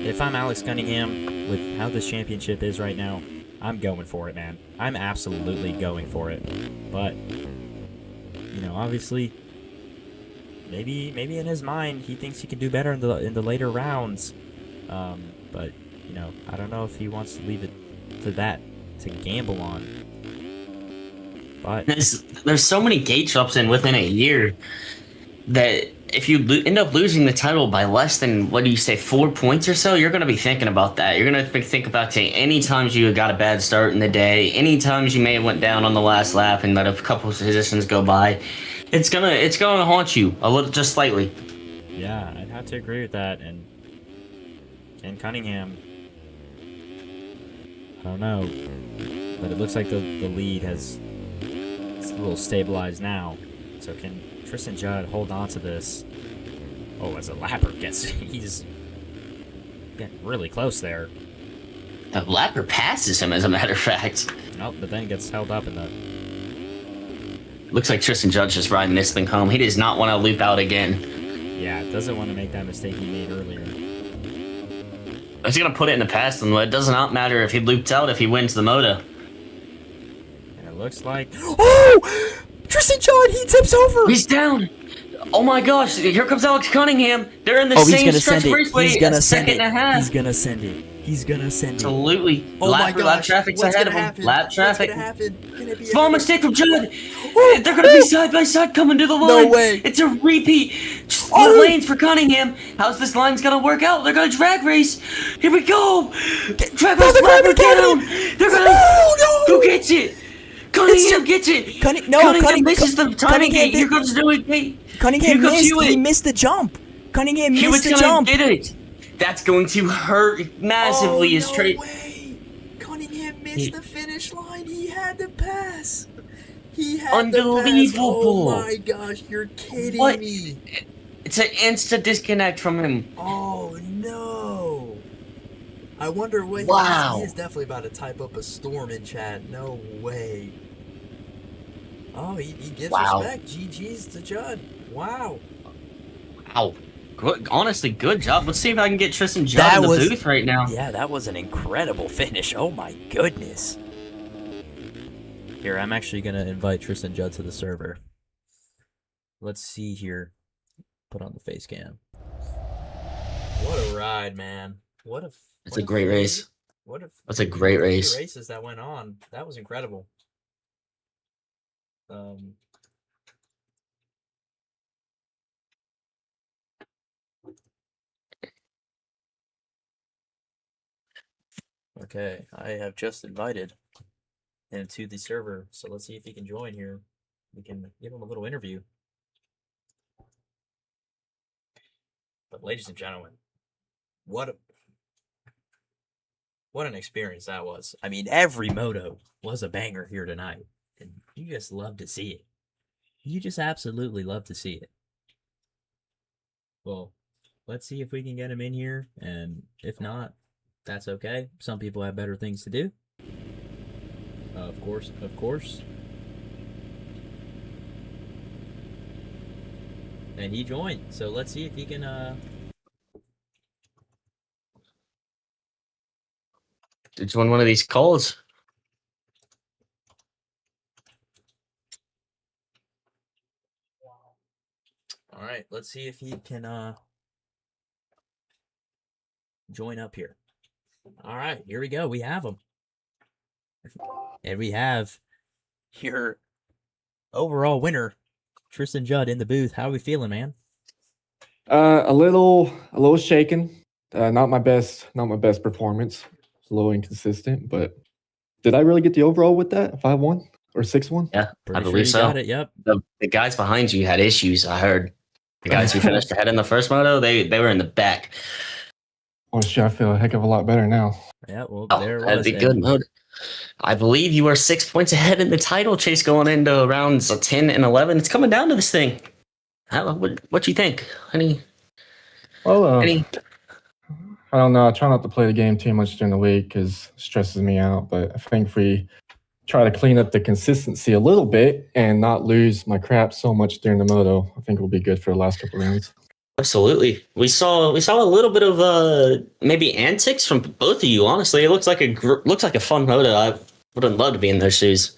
if I'm Alex Cunningham, with how this championship is right now, I'm going for it, man. I'm absolutely going for it. But, you know, obviously, maybe in his mind, he thinks he can do better in the later rounds. But, you know, I don't know if he wants to leave it to that to gamble on. But there's so many gate drops in within a year that if you end up losing the title by less than, what do you say, 4 points or so, you're going to be thinking about that. You're going to think about any times you got a bad start in the day, any times you may have went down on the last lap and let a couple of positions go by. It's gonna haunt you a little, just slightly. Yeah, I'd have to agree with that. And Ken Cunningham, I don't know, but it looks like the lead it's a little stabilized now. So can Tristan Judd hold on to this? Oh, as a lapper he's getting really close there. The lapper passes him, as a matter of fact. Oh, but then gets held up in the... Looks like Tristan Judd's just riding this thing home. He does not want to loop out again. Yeah, doesn't want to make that mistake he made earlier. He's going to put it in the past, and it does not matter if he looped out if he wins the moto. And it looks like... Oh! Tristan Judd, he tips over! He's down! Oh my gosh, here comes Alex Cunningham. They're in the same stretch raceway, He's gonna a second and a half. He's gonna send it. He's gonna send it. Absolutely. Oh my Lap gosh! traffic's What's ahead gonna of him. happen? Lap traffic. What's gonna happen? Can it be Small another- mistake from Judd. Oh, They're going to be side by side coming to the line. No way. It's a repeat. Split Oh. lanes for Cunningham. How's this line's going to work out? They're going to drag race. Here we go. Drag race lap down. They're going to. Who gets it? Cunningham gets it. Cunningham misses the timing gate. Here comes Newey gate. Cunningham Here comes missed. Hewitt. He missed the jump. Cunningham Hewitt's missed the going jump. to get it. That's going to hurt massively. Oh, His trade. way. Cunningham missed the finish line. He had to pass. He had Unbelievable. To pass. Oh my gosh, you're kidding What? me. It's an instant disconnect from him. Oh no. I wonder what Wow. he is definitely about to type up a storm in chat. No way. Oh, he gives Wow. respect. GG's to Judd. Wow. Wow. Good, honestly, good job. Let's see if I can get Tristan Judd That in the was- booth right now. Yeah, that was an incredible finish. Oh my goodness. Here, I'm actually going to invite Tristan Judd to the server. Let's see here. Put on the face cam. What a ride, man. It's a great race. What a That's a great race. races that went on. That was incredible. Okay, I have just invited him to the server, so let's see if he can join here. We can give him a little interview. But ladies and gentlemen, what an experience that was. I mean, every moto was a banger here tonight, and you just love to see it. You just absolutely love to see it. Well, let's see if we can get him in here, and if not, that's okay. Some people have better things to do. Of course. And he joined, so let's see if he can, Did you want one of these calls? all right, let's see if he can, join up here. All right, here we go. We have him. And we have your overall winner, Tristan Judd, in the booth. How are we feeling, man? A little shaken. Not my best performance. A little inconsistent, but did I really get the overall with that? 5-1 or 6-1? Yeah, Pretty I sure believe you so. got it. Yep. The guys behind you had issues, I heard. The guys who finished ahead in the first moto, they were in the back. Oh shit, I feel a heck of a lot better now. Yeah, well, Oh, there it that'd was. be good moto. I believe you are 6 points ahead in the title chase going into rounds 10 and 11. It's coming down to this thing. What you think? Any? I don't know. I try not to play the game too much during the week because it stresses me out. But I think if we try to clean up the consistency a little bit and not lose my crap so much during the moto, I think we'll be good for the last couple rounds. Absolutely. We saw a little bit of maybe antics from both of you. Honestly, it looks like a fun moto. I would have loved to be in those shoes.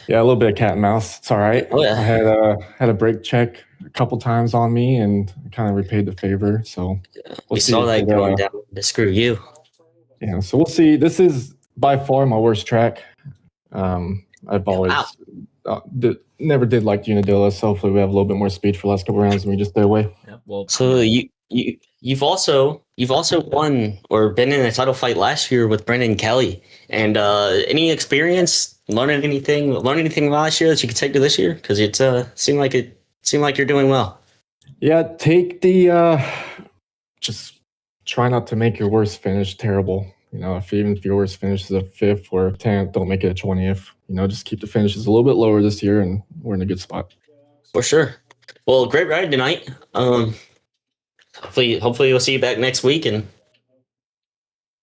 Yeah, a little bit of cat and mouse. It's all right. Oh, yeah. I had a brake check a couple times on me and kind of repaid the favor. So We saw that going down to screw you. Yeah, so we'll see. This is by far my worst track. I've always never did like Unadilla, so hopefully we have a little bit more speed for the last couple rounds and we just stay away. Yep, well, So you've also won or been in a title fight last year with Brendan Kelly. And any experience learning anything last year that you could take to this year? Because it seemed like you're doing well. Yeah, take the just try not to make your worst finish terrible. You know, even if your worst finish is a 5th or a 10th, don't make it a 20th. You know, just keep the finishes a little bit lower this year, and we're in a good spot. For sure. Well, great ride tonight. Hopefully we'll see you back next week and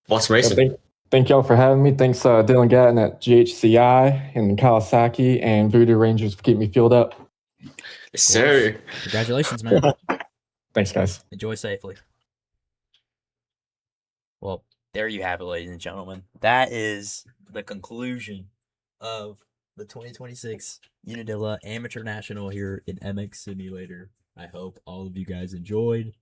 watch some racing. Thank y'all for having me. Thanks, Dylan Gatton at GHCI and Kawasaki and Voodoo Rangers for keeping me fueled up. Yes, sir. congratulations, man. Thanks, guys. Enjoy safely. Well, there you have it, ladies and gentlemen. That is the conclusion of the 2026 Unadilla Amateur National here in MX Simulator. I hope all of you guys enjoyed.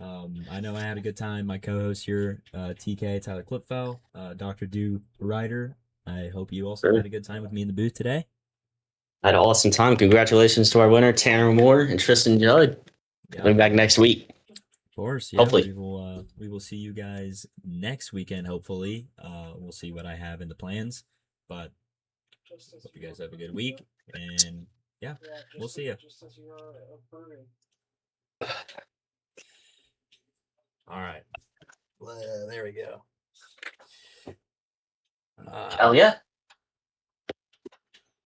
I know I had a good time. My co-host here, TK Tyler Clipfell, Dr. Do Ryder. I hope you also Sure. had a good time with me in the booth today. I had an awesome time. Congratulations to our winner, Tanner Moore and Tristan Judd. Yeah, Coming back next week. of course. Yeah, Hopefully. we will see you guys next weekend. Hopefully, we'll see what I have in the plans. But hope you guys have a good week, and yeah, we'll see you. All right. There we go. Hell yeah.